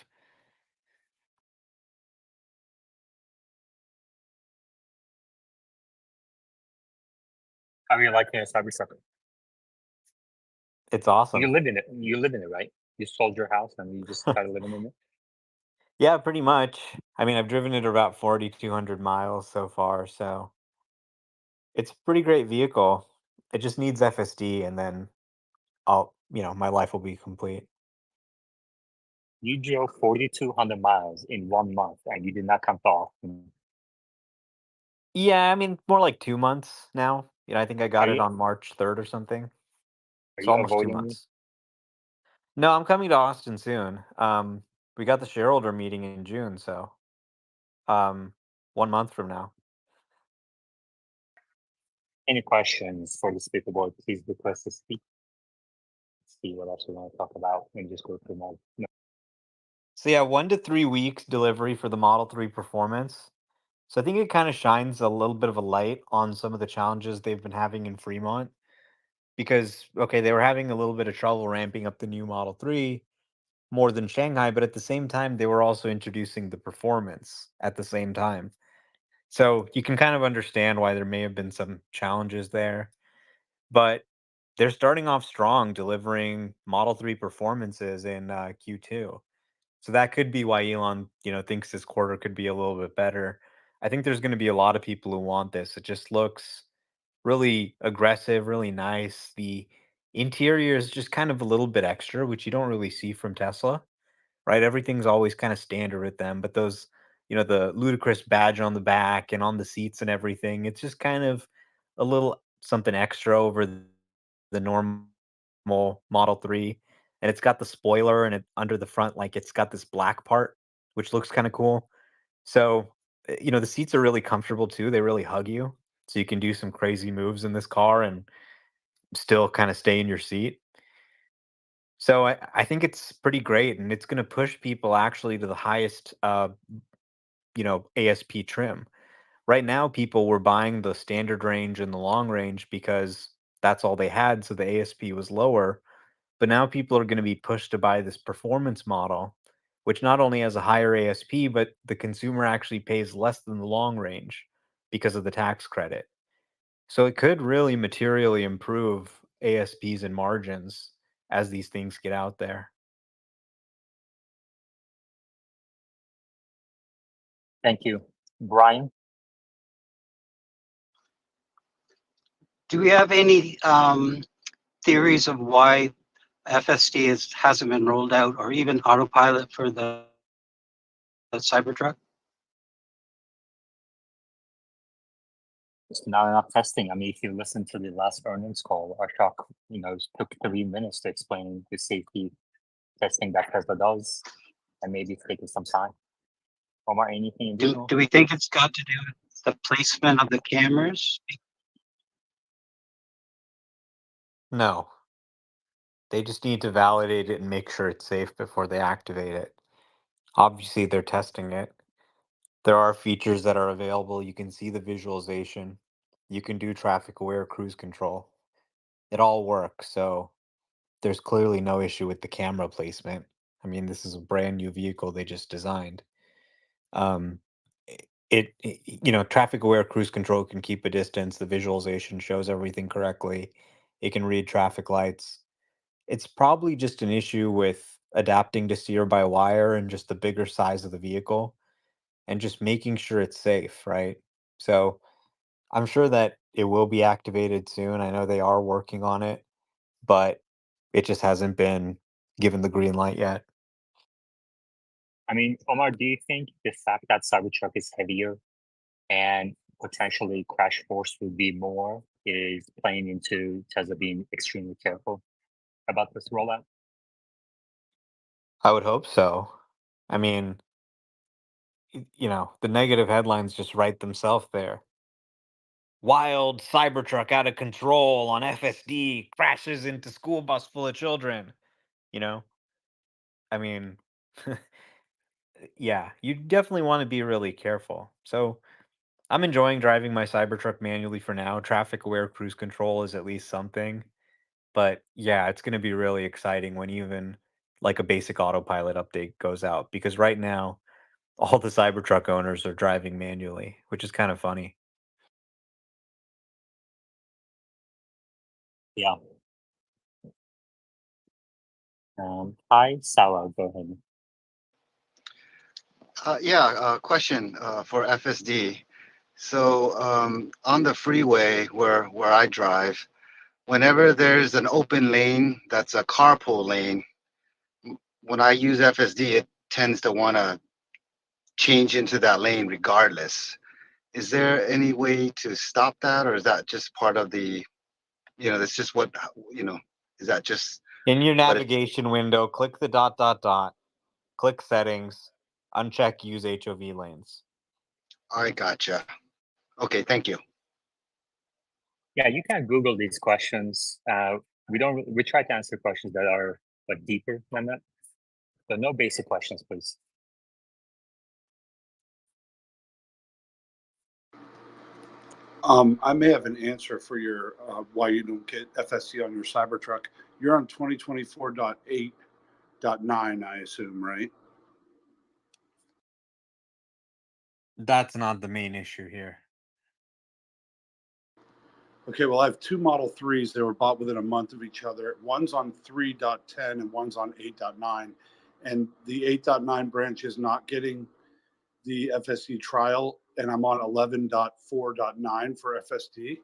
How are you liking your Cybertruck? It's awesome. You live in it. You live in it, right? You sold your house and you just started living in it. Yeah, pretty much. I mean, I've driven it about 4,200 miles so far, so it's a pretty great vehicle. It just needs FSD, and then my life will be complete. You drove 4,200 miles in 1 month and you did not come off. Yeah, I mean, more like 2 months now. I think I got Are it you on March 3rd or something. are So you almost 2 avoiding me? months. No, I'm coming to Austin soon. We got the shareholder meeting in June, so 1 month from now. Any questions for the speaker board? Please request to speak. Let's see what else we want to talk about and just go through more. No. So yeah, 1 to 3 weeks delivery for the Model 3 Performance. So I think it kind of shines a little bit of a light on some of the challenges they've been having in Fremont, because okay, they were having a little bit of trouble ramping up the new Model 3 more than Shanghai, but at the same time they were also introducing the Performance at the same time. So you can kind of understand why there may have been some challenges there, but they're starting off strong, delivering Model 3 performances in Q2. So that could be why Elon, thinks this quarter could be a little bit better. I think there's going to be a lot of people who want this. It just looks really aggressive, really nice. The interior is just kind of a little bit extra, which you don't really see from Tesla, right? Everything's always kind of standard with them, but those, the ludicrous badge on the back and on the seats and everything, it's just kind of a little something extra over the normal Model 3. And it's got the spoiler and it under the front, like it's got this black part, which looks kind of cool. So, the seats are really comfortable too. They really hug you. So you can do some crazy moves in this car and still kind of stay in your seat. So I think it's pretty great, and it's going to push people actually to the highest, ASP trim. Right now, people were buying the standard range and the long range because that's all they had, so the ASP was lower. But now people are going to be pushed to buy this performance model, which not only has a higher ASP, but the consumer actually pays less than the long range because of the tax credit. So it could really materially improve ASPs and margins as these things get out there. Thank you. Brian? Do we have any theories of why FSD hasn't been rolled out, or even autopilot for the Cybertruck? It's not enough testing. I mean, if you listen to the last earnings call, Ashok, took 3 minutes to explain the safety testing that Tesla does, and maybe it's taking some time. Omar, anything additional? Do we think it's got to do with the placement of the cameras? No, they just need to validate it and make sure it's safe before they activate it. Obviously, they're testing it. There are features that are available. You can see the visualization. You can do traffic aware cruise control. It all works. So there's clearly no issue with the camera placement. I mean, this is a brand new vehicle they just designed. Um, traffic aware cruise control can keep a distance. The visualization shows everything correctly. It can read traffic lights. It's probably just an issue with adapting to steer by wire and just the bigger size of the vehicle and just making sure it's safe, right? So I'm sure that it will be activated soon. I know they are working on it, but it just hasn't been given the green light yet. I mean, Omar, do you think the fact that Cybertruck is heavier and potentially crash force would be more is playing into Tesla being extremely careful about this rollout? I would hope so. I mean, the negative headlines just write themselves there. Wild Cybertruck out of control on FSD crashes into school bus full of children. You know, I mean, yeah, you definitely want to be really careful. So I'm enjoying driving my Cybertruck manually for now. Traffic aware cruise control is at least something. But yeah, it's going to be really exciting when even like a basic autopilot update goes out because right now all the Cybertruck owners are driving manually, which is kind of funny. Yeah. Hi, Sarah, go ahead. Question for FSD. So on the freeway where I drive, whenever there's an open lane that's a carpool lane, when I use FSD, it tends to want to change into that lane regardless. Is there any way to stop that, or is that just part of the, that's just what, is that just In your what it? navigation window, click the ... click settings, uncheck use HOV lanes. I gotcha. Okay, thank you. Yeah, you can Google these questions. We try to answer questions that are deeper than that. So no basic questions, please. I may have an answer for your why you don't get FSD on your Cybertruck. You're on 2024.8.9, I assume, right? That's not the main issue here. Okay, well, I have two Model 3s that were bought within a month of each other. One's on 3.10 and one's on 8.9. And the 8.9 branch is not getting the FSD trial, and I'm on 11.4.9 for FSD.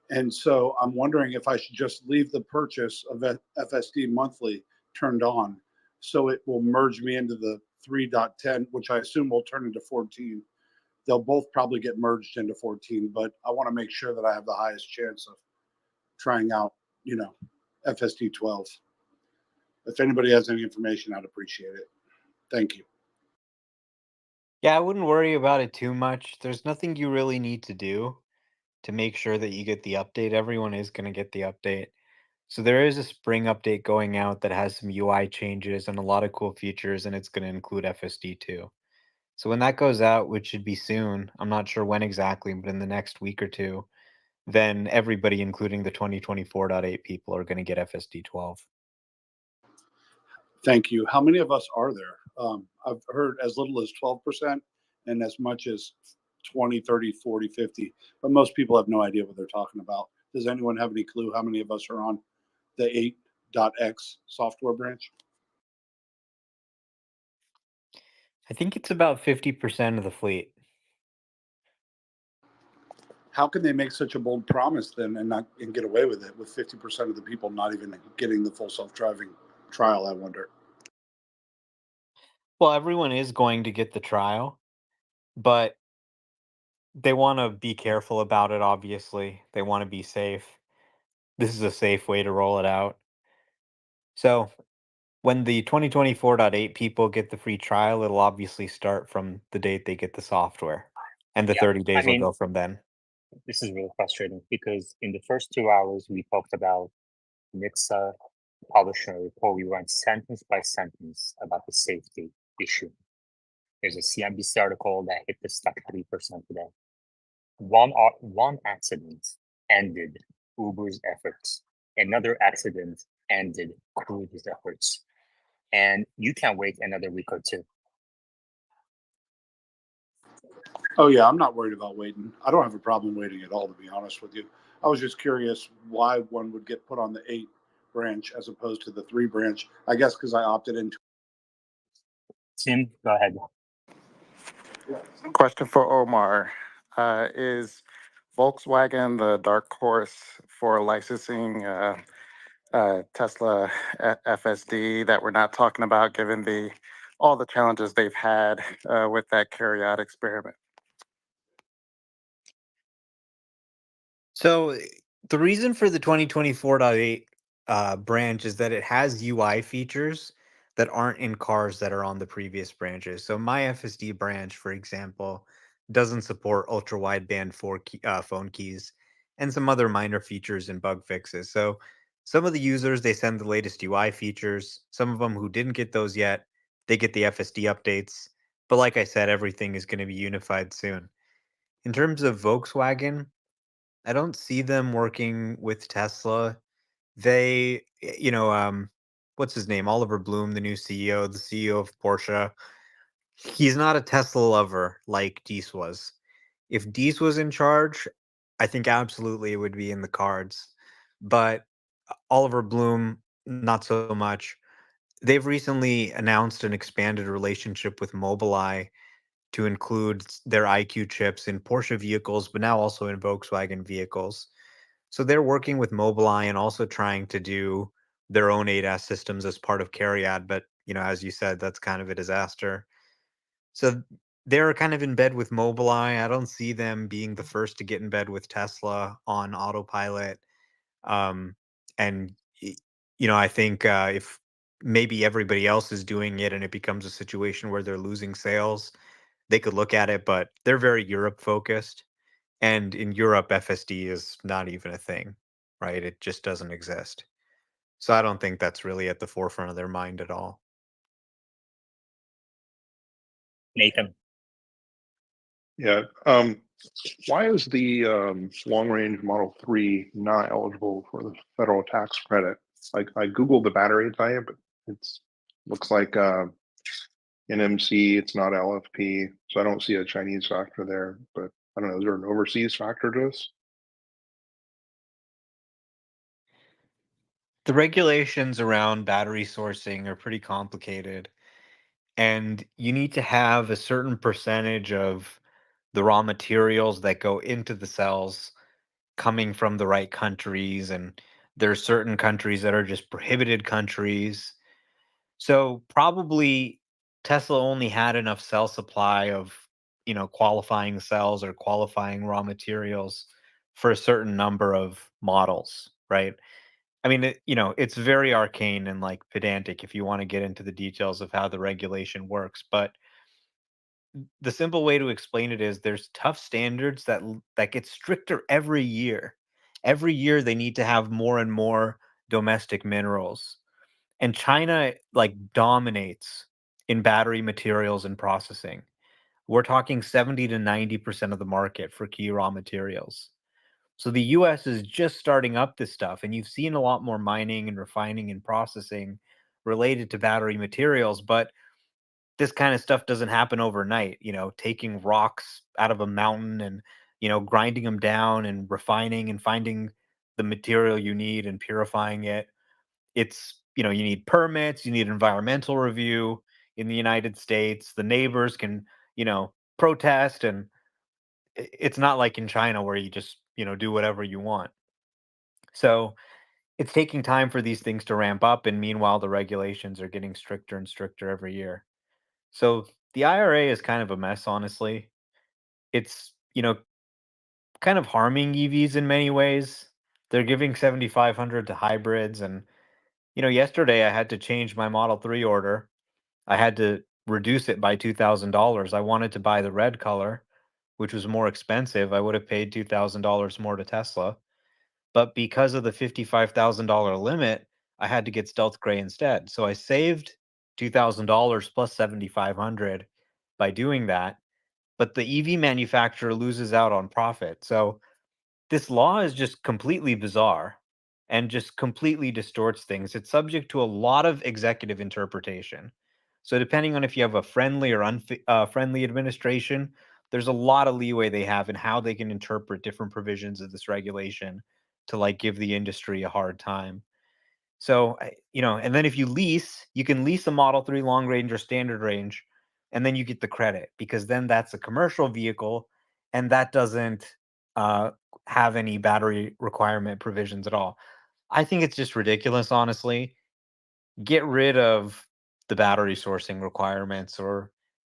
And so I'm wondering if I should just leave the purchase of FSD monthly turned on so it will merge me into the 3.10, which I assume will turn into 14. They'll both probably get merged into 14, but I want to make sure that I have the highest chance of trying out, FSD 12. If anybody has any information, I'd appreciate it. Thank you. Yeah, I wouldn't worry about it too much. There's nothing you really need to do to make sure that you get the update. Everyone is going to get the update. So there is a spring update going out that has some UI changes and a lot of cool features, and it's going to include FSD too. So when that goes out, which should be soon, I'm not sure when exactly, but in the next week or two, then everybody, including the 2024.8 people, are going to get FSD 12. Thank you. How many of us are there? I've heard as little as 12% and as much as 20, 30, 40, 50, but most people have no idea what they're talking about. Does anyone have any clue how many of us are on the 8.x software branch? I think it's about 50% of the fleet. How can they make such a bold promise then and get away with it with 50% of the people not even getting the full self-driving trial, I wonder? Well, everyone is going to get the trial, but they want to be careful about it, obviously. They want to be safe. This is a safe way to roll it out. So when the 2024.8 people get the free trial, it'll obviously start from the date they get the software, and the Yeah, 30 I days will mean, go from then. this is really frustrating because in the first 2 hours we talked about NHTSA publishing a report. We went sentence by sentence about the safety issue. There's a CNBC article that hit the stuck 3% today. One accident ended Uber's efforts. Another accident ended Cruise's efforts. And you can wait another week or two. Oh yeah, I'm not worried about waiting. I don't have a problem waiting at all, to be honest with you. I was just curious why one would get put on the 8 branch as opposed to the 3 branch. I guess because I opted into. Tim, go ahead. Question for Omar. Is Volkswagen the dark horse for licensing Tesla FSD that we're not talking about, given all the challenges they've had with that carry-out experiment? So the reason for the 2024.8 branch is that it has UI features that aren't in cars that are on the previous branches. So my FSD branch, for example, doesn't support ultra wideband phone keys and some other minor features and bug fixes. So some of the users, they send the latest UI features. Some of them who didn't get those yet, they get the FSD updates. But like I said, everything is going to be unified soon. In terms of Volkswagen, I don't see them working with Tesla. What's his name? Oliver Bloom, the new CEO, the CEO of Porsche. He's not a Tesla lover like Dees was. If Dees was in charge, I think absolutely it would be in the cards. But Oliver Bloom, not so much. They've recently announced an expanded relationship with Mobileye to include their IQ chips in Porsche vehicles, but now also in Volkswagen vehicles. So they're working with Mobileye and also trying to do their own ADAS systems as part of Cariad. But, as you said, that's kind of a disaster. So they're kind of in bed with Mobileye. I don't see them being the first to get in bed with Tesla on Autopilot. Um, and, I think if maybe everybody else is doing it and it becomes a situation where they're losing sales, they could look at it, but they're very Europe focused. And in Europe, FSD is not even a thing, right? It just doesn't exist. So I don't think that's really at the forefront of their mind at all. Nathan. Yeah. Why is the long range Model 3 not eligible for the federal tax credit? Like I Googled the battery type, it's looks like NMC, it's not LFP, so I don't see a Chinese factor there, but I don't know, is there an overseas factor to this? The regulations around battery sourcing are pretty complicated, and you need to have a certain percentage of the raw materials that go into the cells coming from the right countries, and there are certain countries that are just prohibited countries. So probably Tesla only had enough cell supply of, qualifying cells or qualifying raw materials for a certain number of models, right? I mean, it's very arcane and like pedantic if you want to get into the details of how the regulation works, but the simple way to explain it is there's tough standards that get stricter every year. Every year they need to have more and more domestic minerals. And China like dominates in battery materials and processing. We're talking 70 to 90% of the market for key raw materials. So the US is just starting up this stuff, and you've seen a lot more mining and refining and processing related to battery materials, but this kind of stuff doesn't happen overnight, taking rocks out of a mountain and, grinding them down and refining and finding the material you need and purifying it. It's, you need permits, you need environmental review in the United States. The neighbors can, protest, and it's not like in China where you just, do whatever you want. So it's taking time for these things to ramp up. And meanwhile, the regulations are getting stricter and stricter every year. So the IRA is kind of a mess, honestly. It's, kind of harming EVs in many ways. They're giving 7,500 to hybrids. And, yesterday I had to change my Model 3 order. I had to reduce it by $2,000. I wanted to buy the red color, which was more expensive. I would have paid $2,000 more to Tesla. But because of the $55,000 limit, I had to get stealth gray instead. So I saved $2,000 plus 7,500 by doing that. But the EV manufacturer loses out on profit. So this law is just completely bizarre and just completely distorts things. It's subject to a lot of executive interpretation. So depending on if you have a friendly or unfriendly administration, there's a lot of leeway they have in how they can interpret different provisions of this regulation to like give the industry a hard time. So, and then if you lease, you can lease a Model 3 long range or standard range, and then you get the credit because then that's a commercial vehicle and that doesn't have any battery requirement provisions at all. I think it's just ridiculous, honestly. Get rid of the battery sourcing requirements or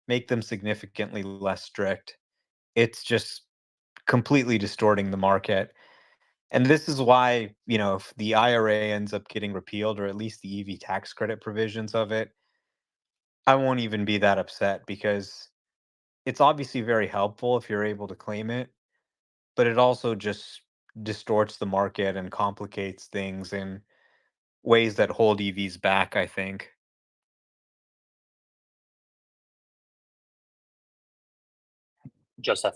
make them significantly less strict. It's just completely distorting the market. And this is why, if the IRA ends up getting repealed, or at least the EV tax credit provisions of it, I won't even be that upset because it's obviously very helpful if you're able to claim it, but it also just distorts the market and complicates things in ways that hold EVs back, I think. Joseph.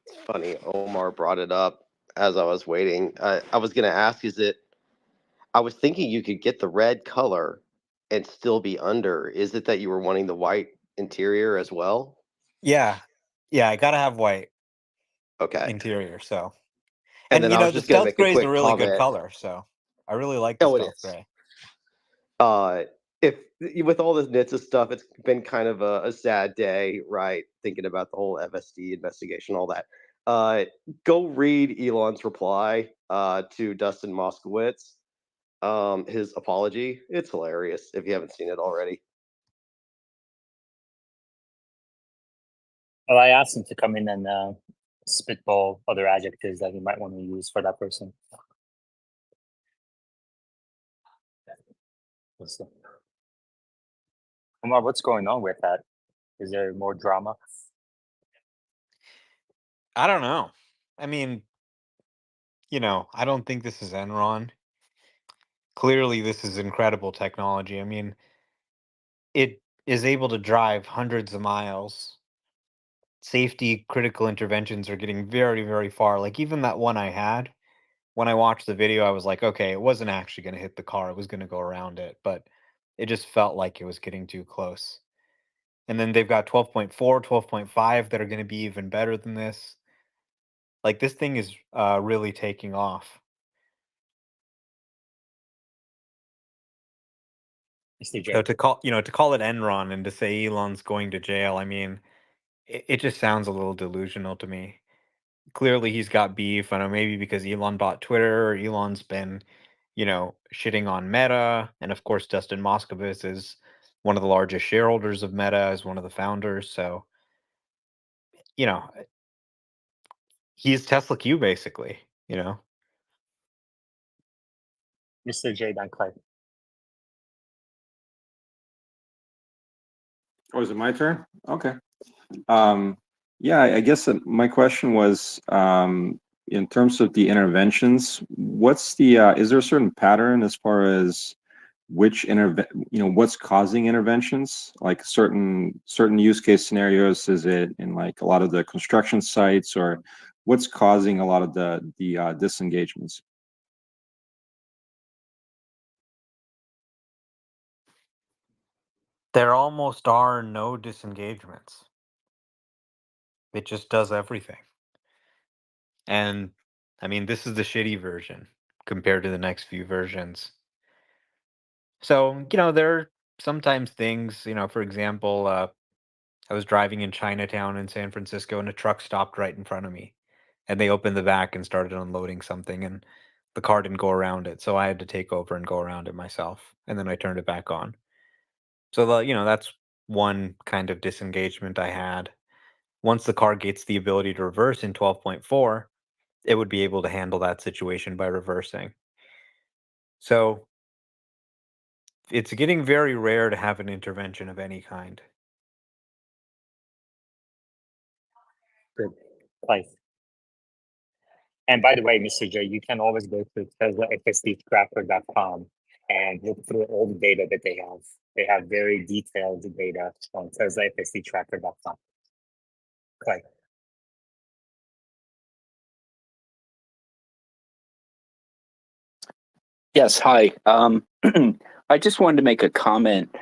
It's funny, Omar brought it up as I was waiting. I was going to ask, I was thinking you could get the red color and still be under. Is it that you were wanting the white interior as well? Yeah. Yeah, I gotta have white Okay. interior, so. And then I was The just going to stealth make a gray is a quick really good comment. color, so I really like the Oh, it stealth is. gray. If with all this NHTSA stuff, it's been kind of a sad day, right? Thinking about the whole FSD investigation, all that. Go read Elon's reply to Dustin Moskowitz, his apology. It's hilarious if you haven't seen it already. Well, I asked him to come in and spitball other adjectives that he might want to use for that person. Omar, what's going on with that? Is there more drama? I don't know. I mean, I don't think this is Enron. Clearly, this is incredible technology. I mean, it is able to drive hundreds of miles. Safety critical interventions are getting very, very far. Like even that one I had, when I watched the video, I was like, okay, it wasn't actually going to hit the car. It was going to go around it, but it just felt like it was getting too close. And then they've got 12.4, 12.5 that are going to be even better than this. Like this thing is really taking off. To call it Enron and to say Elon's going to jail, I mean, it just sounds a little delusional to me. Clearly, he's got beef. I know maybe because Elon bought Twitter, or Elon's been, shitting on Meta, and of course, Dustin Moskovitz is one of the largest shareholders of Meta, as one of the founders. So, you know, he's Tesla Q basically. Mr. J. Dan Clay. Oh, is it my turn? Okay. Yeah, I guess my question was, in terms of the interventions, what's the is there a certain pattern as far as which what's causing interventions? Like certain use case scenarios, is it in like a lot of the construction sites, or what's causing a lot of the disengagements? There almost are no disengagements. It just does everything. And I mean, this is the shitty version compared to the next few versions. So, there are sometimes things, for example, I was driving in Chinatown in San Francisco and a truck stopped right in front of me. And they opened the back and started unloading something and the car didn't go around it. So I had to take over and go around it myself. And then I turned it back on. So that's one kind of disengagement I had. Once the car gets the ability to reverse in 12.4, it would be able to handle that situation by reversing. So it's getting very rare to have an intervention of any kind. Good. Nice. And by the way, Mr. J, you can always go to TSLA and look through all the data that they have. They have very detailed data on TSLAFSDtracker.com. Okay. Yes, hi. I just wanted to make a comment.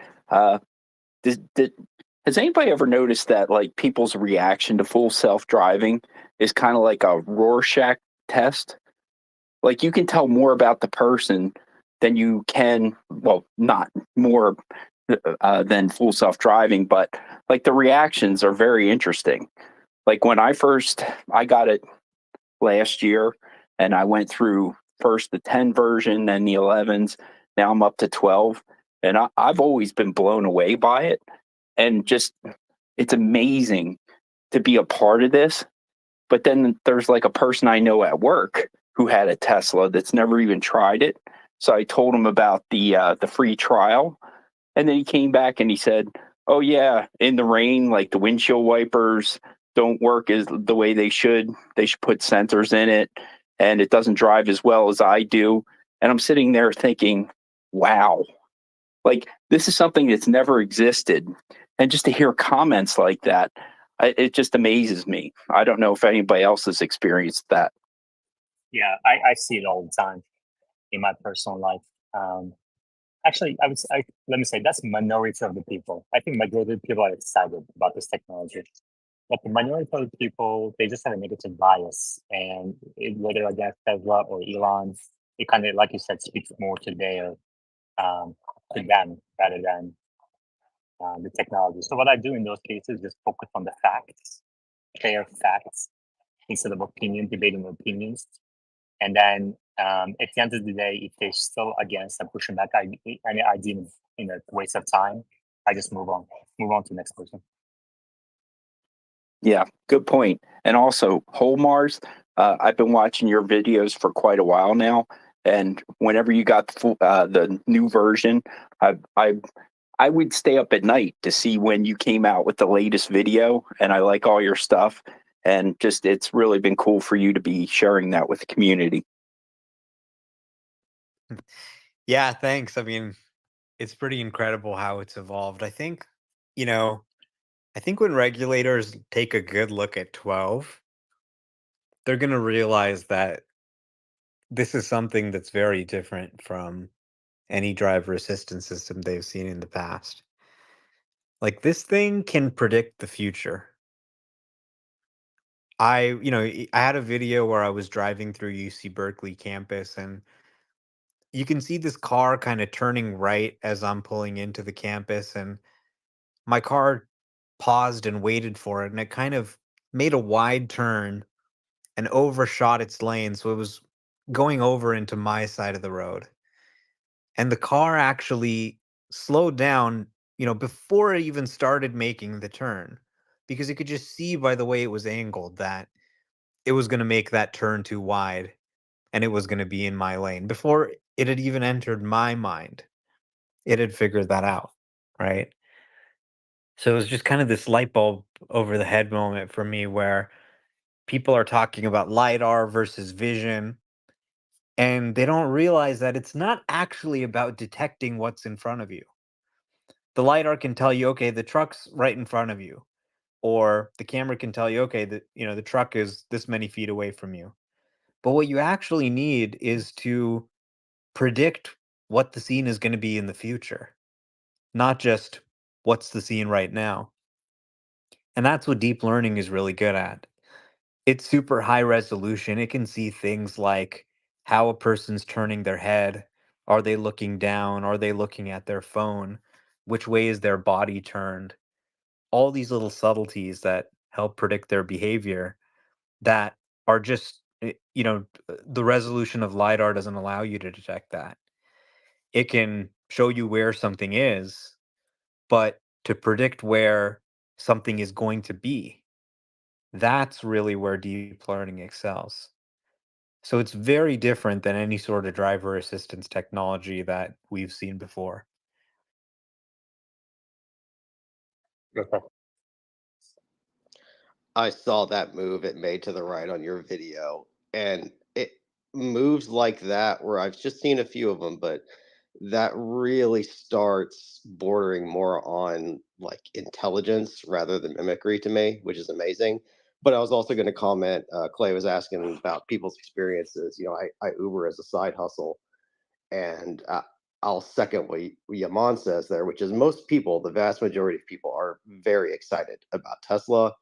Has anybody ever noticed that like people's reaction to full self-driving is kind of like a Rorschach test? Like you can tell more about the person than you can, well, not more than full self-driving, but like the reactions are very interesting. Like when I got it last year, and I went through first the 10 version, then the 11s. Now I'm up to 12, and I've always been blown away by it. And just, it's amazing to be a part of this. But then there's like a person I know at work who had a Tesla that's never even tried it. So I told him about the free trial, and then he came back and he said, "Oh yeah, in the rain, like the windshield wipers don't work as the way they should. They should put sensors in it, and it doesn't drive as well as I do." And I'm sitting there thinking, "Wow, like this is something that's never existed." And just to hear comments like that, it just amazes me. I don't know if anybody else has experienced that. Yeah, I see it all the time in my personal life. Actually, let me say that's minority of the people. I think majority of the people are excited about this technology, but the minority of the people, they just have a negative bias, and whether against Tesla or Elon, it kind of, like you said, speaks more to to them rather than the technology. So what I do in those cases is focus on the facts, fair facts, instead of debating opinions. And then at the end of the day, if they're still against and pushing back, I deem it a waste of time. I just move on to the next person. Yeah, good point. And also, Mars, I've been watching your videos for quite a while now, and whenever you got the new version, I would stay up at night to see when you came out with the latest video, and I like all your stuff, and just it's really been cool for you to be sharing that with the community. Yeah, thanks. I mean, it's pretty incredible how it's evolved. You know, I think when regulators take a good look at 12, they're going to realize that this is something that's very different from any driver assistance system they've seen in the past. Like this thing can predict the future. I had a video where I was driving through UC Berkeley campus, and you can see this car kind of turning right as I'm pulling into the campus, and my car paused and waited for it, and it kind of made a wide turn and overshot its lane, so it was going over into my side of the road. And the car actually slowed down, before it even started making the turn, because you could just see by the way it was angled that it was going to make that turn too wide and it was going to be in my lane before it had even entered my mind. It had figured that out, right? So it was just kind of this light bulb over the head moment for me where people are talking about LiDAR versus vision, and they don't realize that it's not actually about detecting what's in front of you. The LiDAR can tell you, okay, the truck's right in front of you, or the camera can tell you, okay, the truck is this many feet away from you. But what you actually need is to predict what the scene is going to be in the future, not just what's the scene right now. And that's what deep learning is really good at. It's super high resolution. It can see things like how a person's turning their head. Are they looking down? Are they looking at their phone? Which way is their body turned? All these little subtleties that help predict their behavior that are just, the resolution of LiDAR doesn't allow you to detect that. It can show you where something is, but to predict where something is going to be, that's really where deep learning excels. So it's very different than any sort of driver assistance technology that we've seen before. Okay. I saw that move it made to the right on your video, and it moves like that where I've just seen a few of them, but that really starts bordering more on like intelligence rather than mimicry to me, which is amazing. But I was also going to comment. Clay was asking about people's experiences. I Uber as a side hustle, and I'll second what Yaman says there, which is most people, the vast majority of people, are very excited about Tesla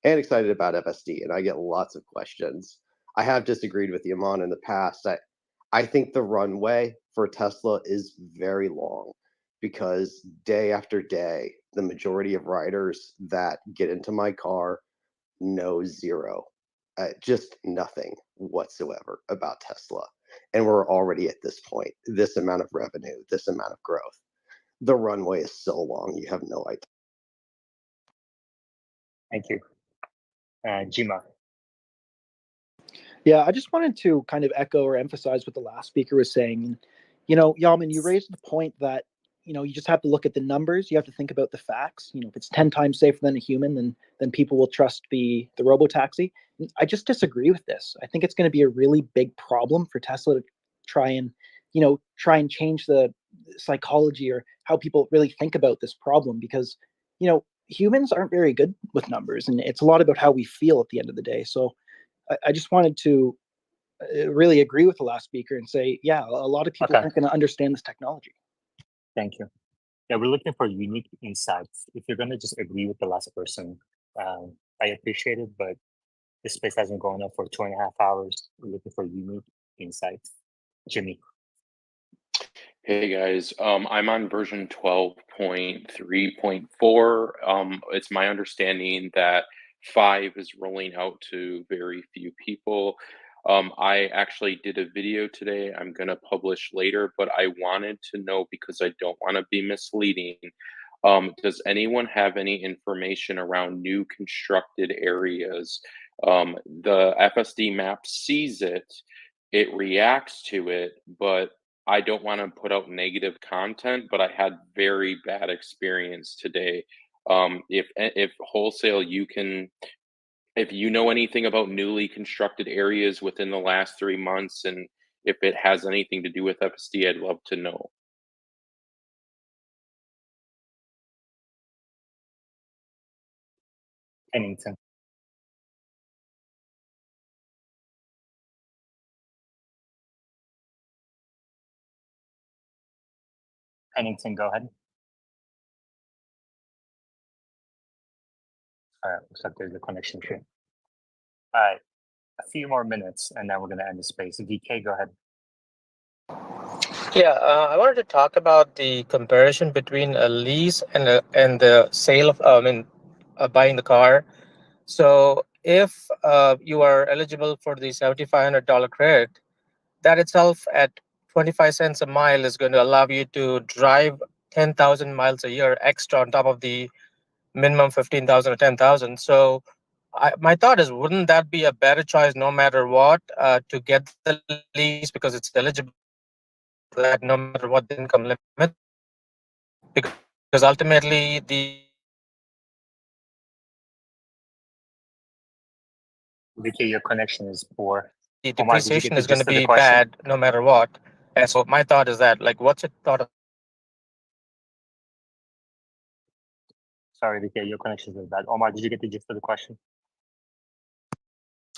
and excited about FSD, and I get lots of questions. I have disagreed with Yaman in the past. I think the runway for Tesla is very long because day after day, the majority of riders that get into my car know zero, just nothing whatsoever about Tesla. And we're already at this point, this amount of revenue, this amount of growth. The runway is so long, you have no idea. Thank you. Jima. Yeah, I just wanted to kind of echo or emphasize what the last speaker was saying. You know, Yaman, you raised the point that, you know, you just have to look at the numbers. You have to think about the facts. You know, if it's 10 times safer than a human, then people will trust the robo-taxi. I just disagree with this. I think it's going to be a really big problem for Tesla to try and, you know, change the psychology or how people really think about this problem because, you know, humans aren't very good with numbers, and it's a lot about how we feel at the end of the day. So I just wanted to really agree with the last speaker and say, yeah, a lot of people Okay. aren't going to understand this technology. Thank you. Yeah, we're looking for unique insights. If you're going to just agree with the last person, I appreciate it, but this space has been going on for 2.5 hours. We're looking for unique insights. Jimmy. Hey guys, I'm on version 12.3.4. It's my understanding that 5 is rolling out to very few people. I actually did a video today I'm gonna publish later, but I wanted to know because I don't want to be misleading. Does anyone have any information around new constructed areas? The FSD map sees it, it reacts to it, but I don't want to put out negative content, but I had very bad experience today. If wholesale, if you know anything about newly constructed areas within the last 3 months, and if it has anything to do with FSD, I'd love to know. Pennington. Pennington, go ahead. All right, looks like there's a connection issue. All right, a few more minutes, and then we're going to end the space. DK, go ahead. Yeah, I wanted to talk about the comparison between a lease and the sale of, buying the car. So if you are eligible for the $7,500 credit, that itself at 25 cents a mile is going to allow you to drive 10,000 miles a year extra on top of the minimum 15,000 or 10,000. So my thought is, wouldn't that be a better choice no matter what, to get the lease because it's eligible for that no matter what the income limit? Because ultimately DK, your connection is poor. the Omar, did you get depreciation the is going to gist of the be question? bad no matter what. And so my thought is that, like, what's your thought? Sorry, DK, your connection is bad. Omar, did you get the gist of the question?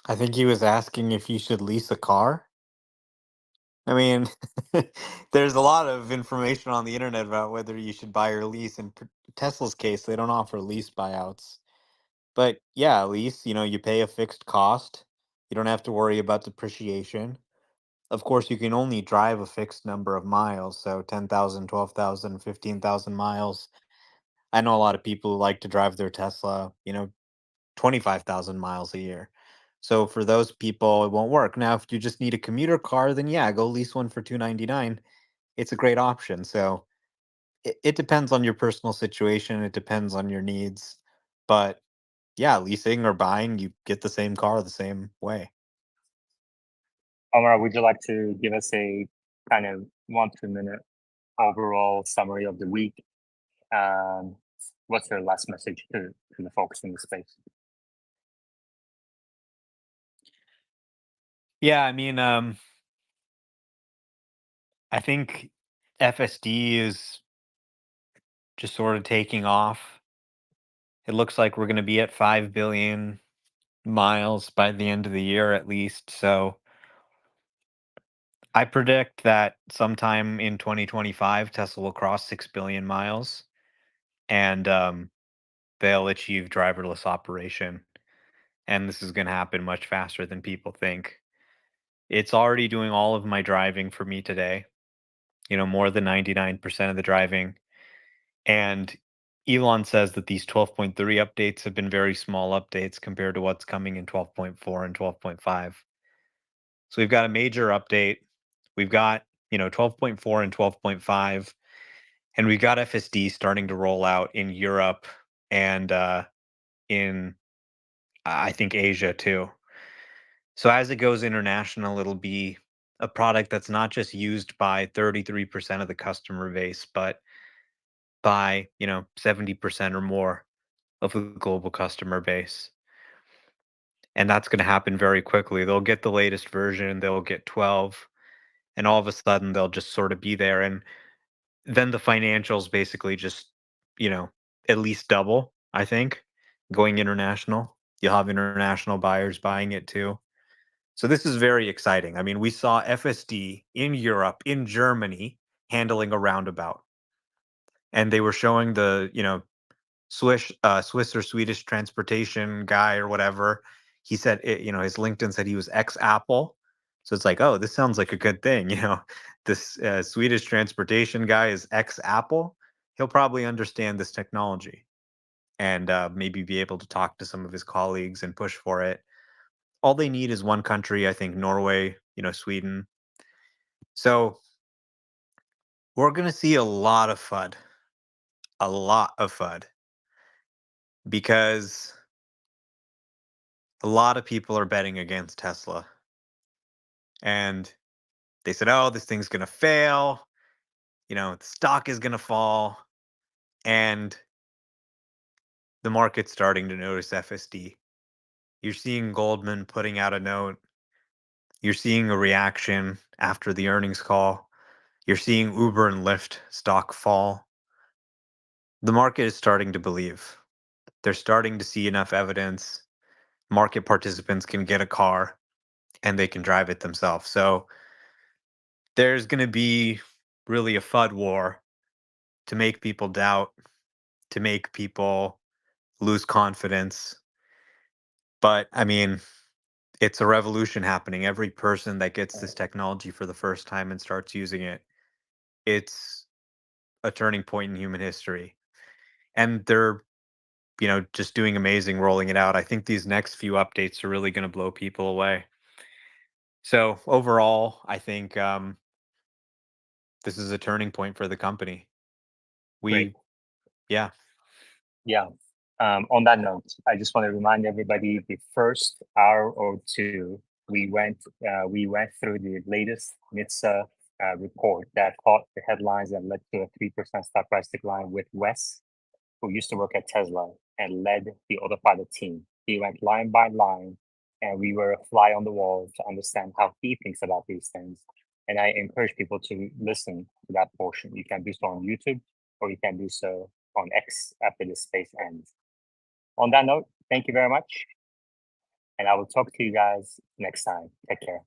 I think he was asking if you should lease a car. I mean, there's a lot of information on the internet about whether you should buy or lease. In Tesla's case, they don't offer lease buyouts. But yeah, lease, you know, you pay a fixed cost. You don't have to worry about depreciation. Of course, you can only drive a fixed number of miles, so 10,000, 12,000, 15,000 miles. I know a lot of people who like to drive their Tesla, you know, 25,000 miles a year. So for those people, it won't work. Now, if you just need a commuter car, then yeah, go lease one for $299. It's a great option. So it depends on your personal situation. It depends on your needs. But yeah, leasing or buying, you get the same car the same way. Omar, would you like to give us a kind of 1-2 minute overall summary of the week? What's your last message to the folks in the space? Yeah, I mean, I think FSD is just sort of taking off. It looks like we're going to be at 5 billion miles by the end of the year at least. So I predict that sometime in 2025, Tesla will cross 6 billion miles, and they'll achieve driverless operation. And this is going to happen much faster than people think. It's already doing all of my driving for me today, more than 99% of the driving. And Elon says that these 12.3 updates have been very small updates compared to what's coming in 12.4 and 12.5. So we've got a major update. We've got, 12.4 and 12.5. And we've got FSD starting to roll out in Europe and in, I think, Asia too. So as it goes international, it'll be a product that's not just used by 33% of the customer base, but by, 70% or more of the global customer base. And that's going to happen very quickly. They'll get the latest version, they'll get 12, and all of a sudden they'll just sort of be there. And then the financials basically just, at least double, I think, going international. You'll have international buyers buying it too. So this is very exciting. I mean, we saw FSD in Europe, in Germany, handling a roundabout. And they were showing the, Swiss or Swedish transportation guy or whatever. He said, his LinkedIn said he was ex-Apple. So it's like, oh, this sounds like a good thing. This Swedish transportation guy is ex-Apple. He'll probably understand this technology and maybe be able to talk to some of his colleagues and push for it. All they need is one country, I think Norway, Sweden. So we're going to see a lot of FUD, because a lot of people are betting against Tesla. And they said, oh, this thing's going to fail. The stock is going to fall. And the market's starting to notice FSD. You're seeing Goldman putting out a note. You're seeing a reaction after the earnings call. You're seeing Uber and Lyft stock fall. The market is starting to believe. They're starting to see enough evidence. Market participants can get a car and they can drive it themselves. So there's going to be really a FUD war to make people doubt, to make people lose confidence. But I mean, it's a revolution happening. Every person that gets this technology for the first time and starts using it, it's a turning point in human history. And they're, just doing amazing rolling it out. I think these next few updates are really going to blow people away. So overall, I think this is a turning point for the company. Great. Yeah. Yeah. On that note, I just want to remind everybody the first hour or two we went through the latest NHTSA report that caught the headlines and led to a 3% stock price decline with Wes, who used to work at Tesla and led the Autopilot team. He went line by line, and we were a fly on the wall to understand how he thinks about these things. And I encourage people to listen to that portion. You can do so on YouTube, or you can do so on X after this space ends. On that note, thank you very much. And I will talk to you guys next time. Take care.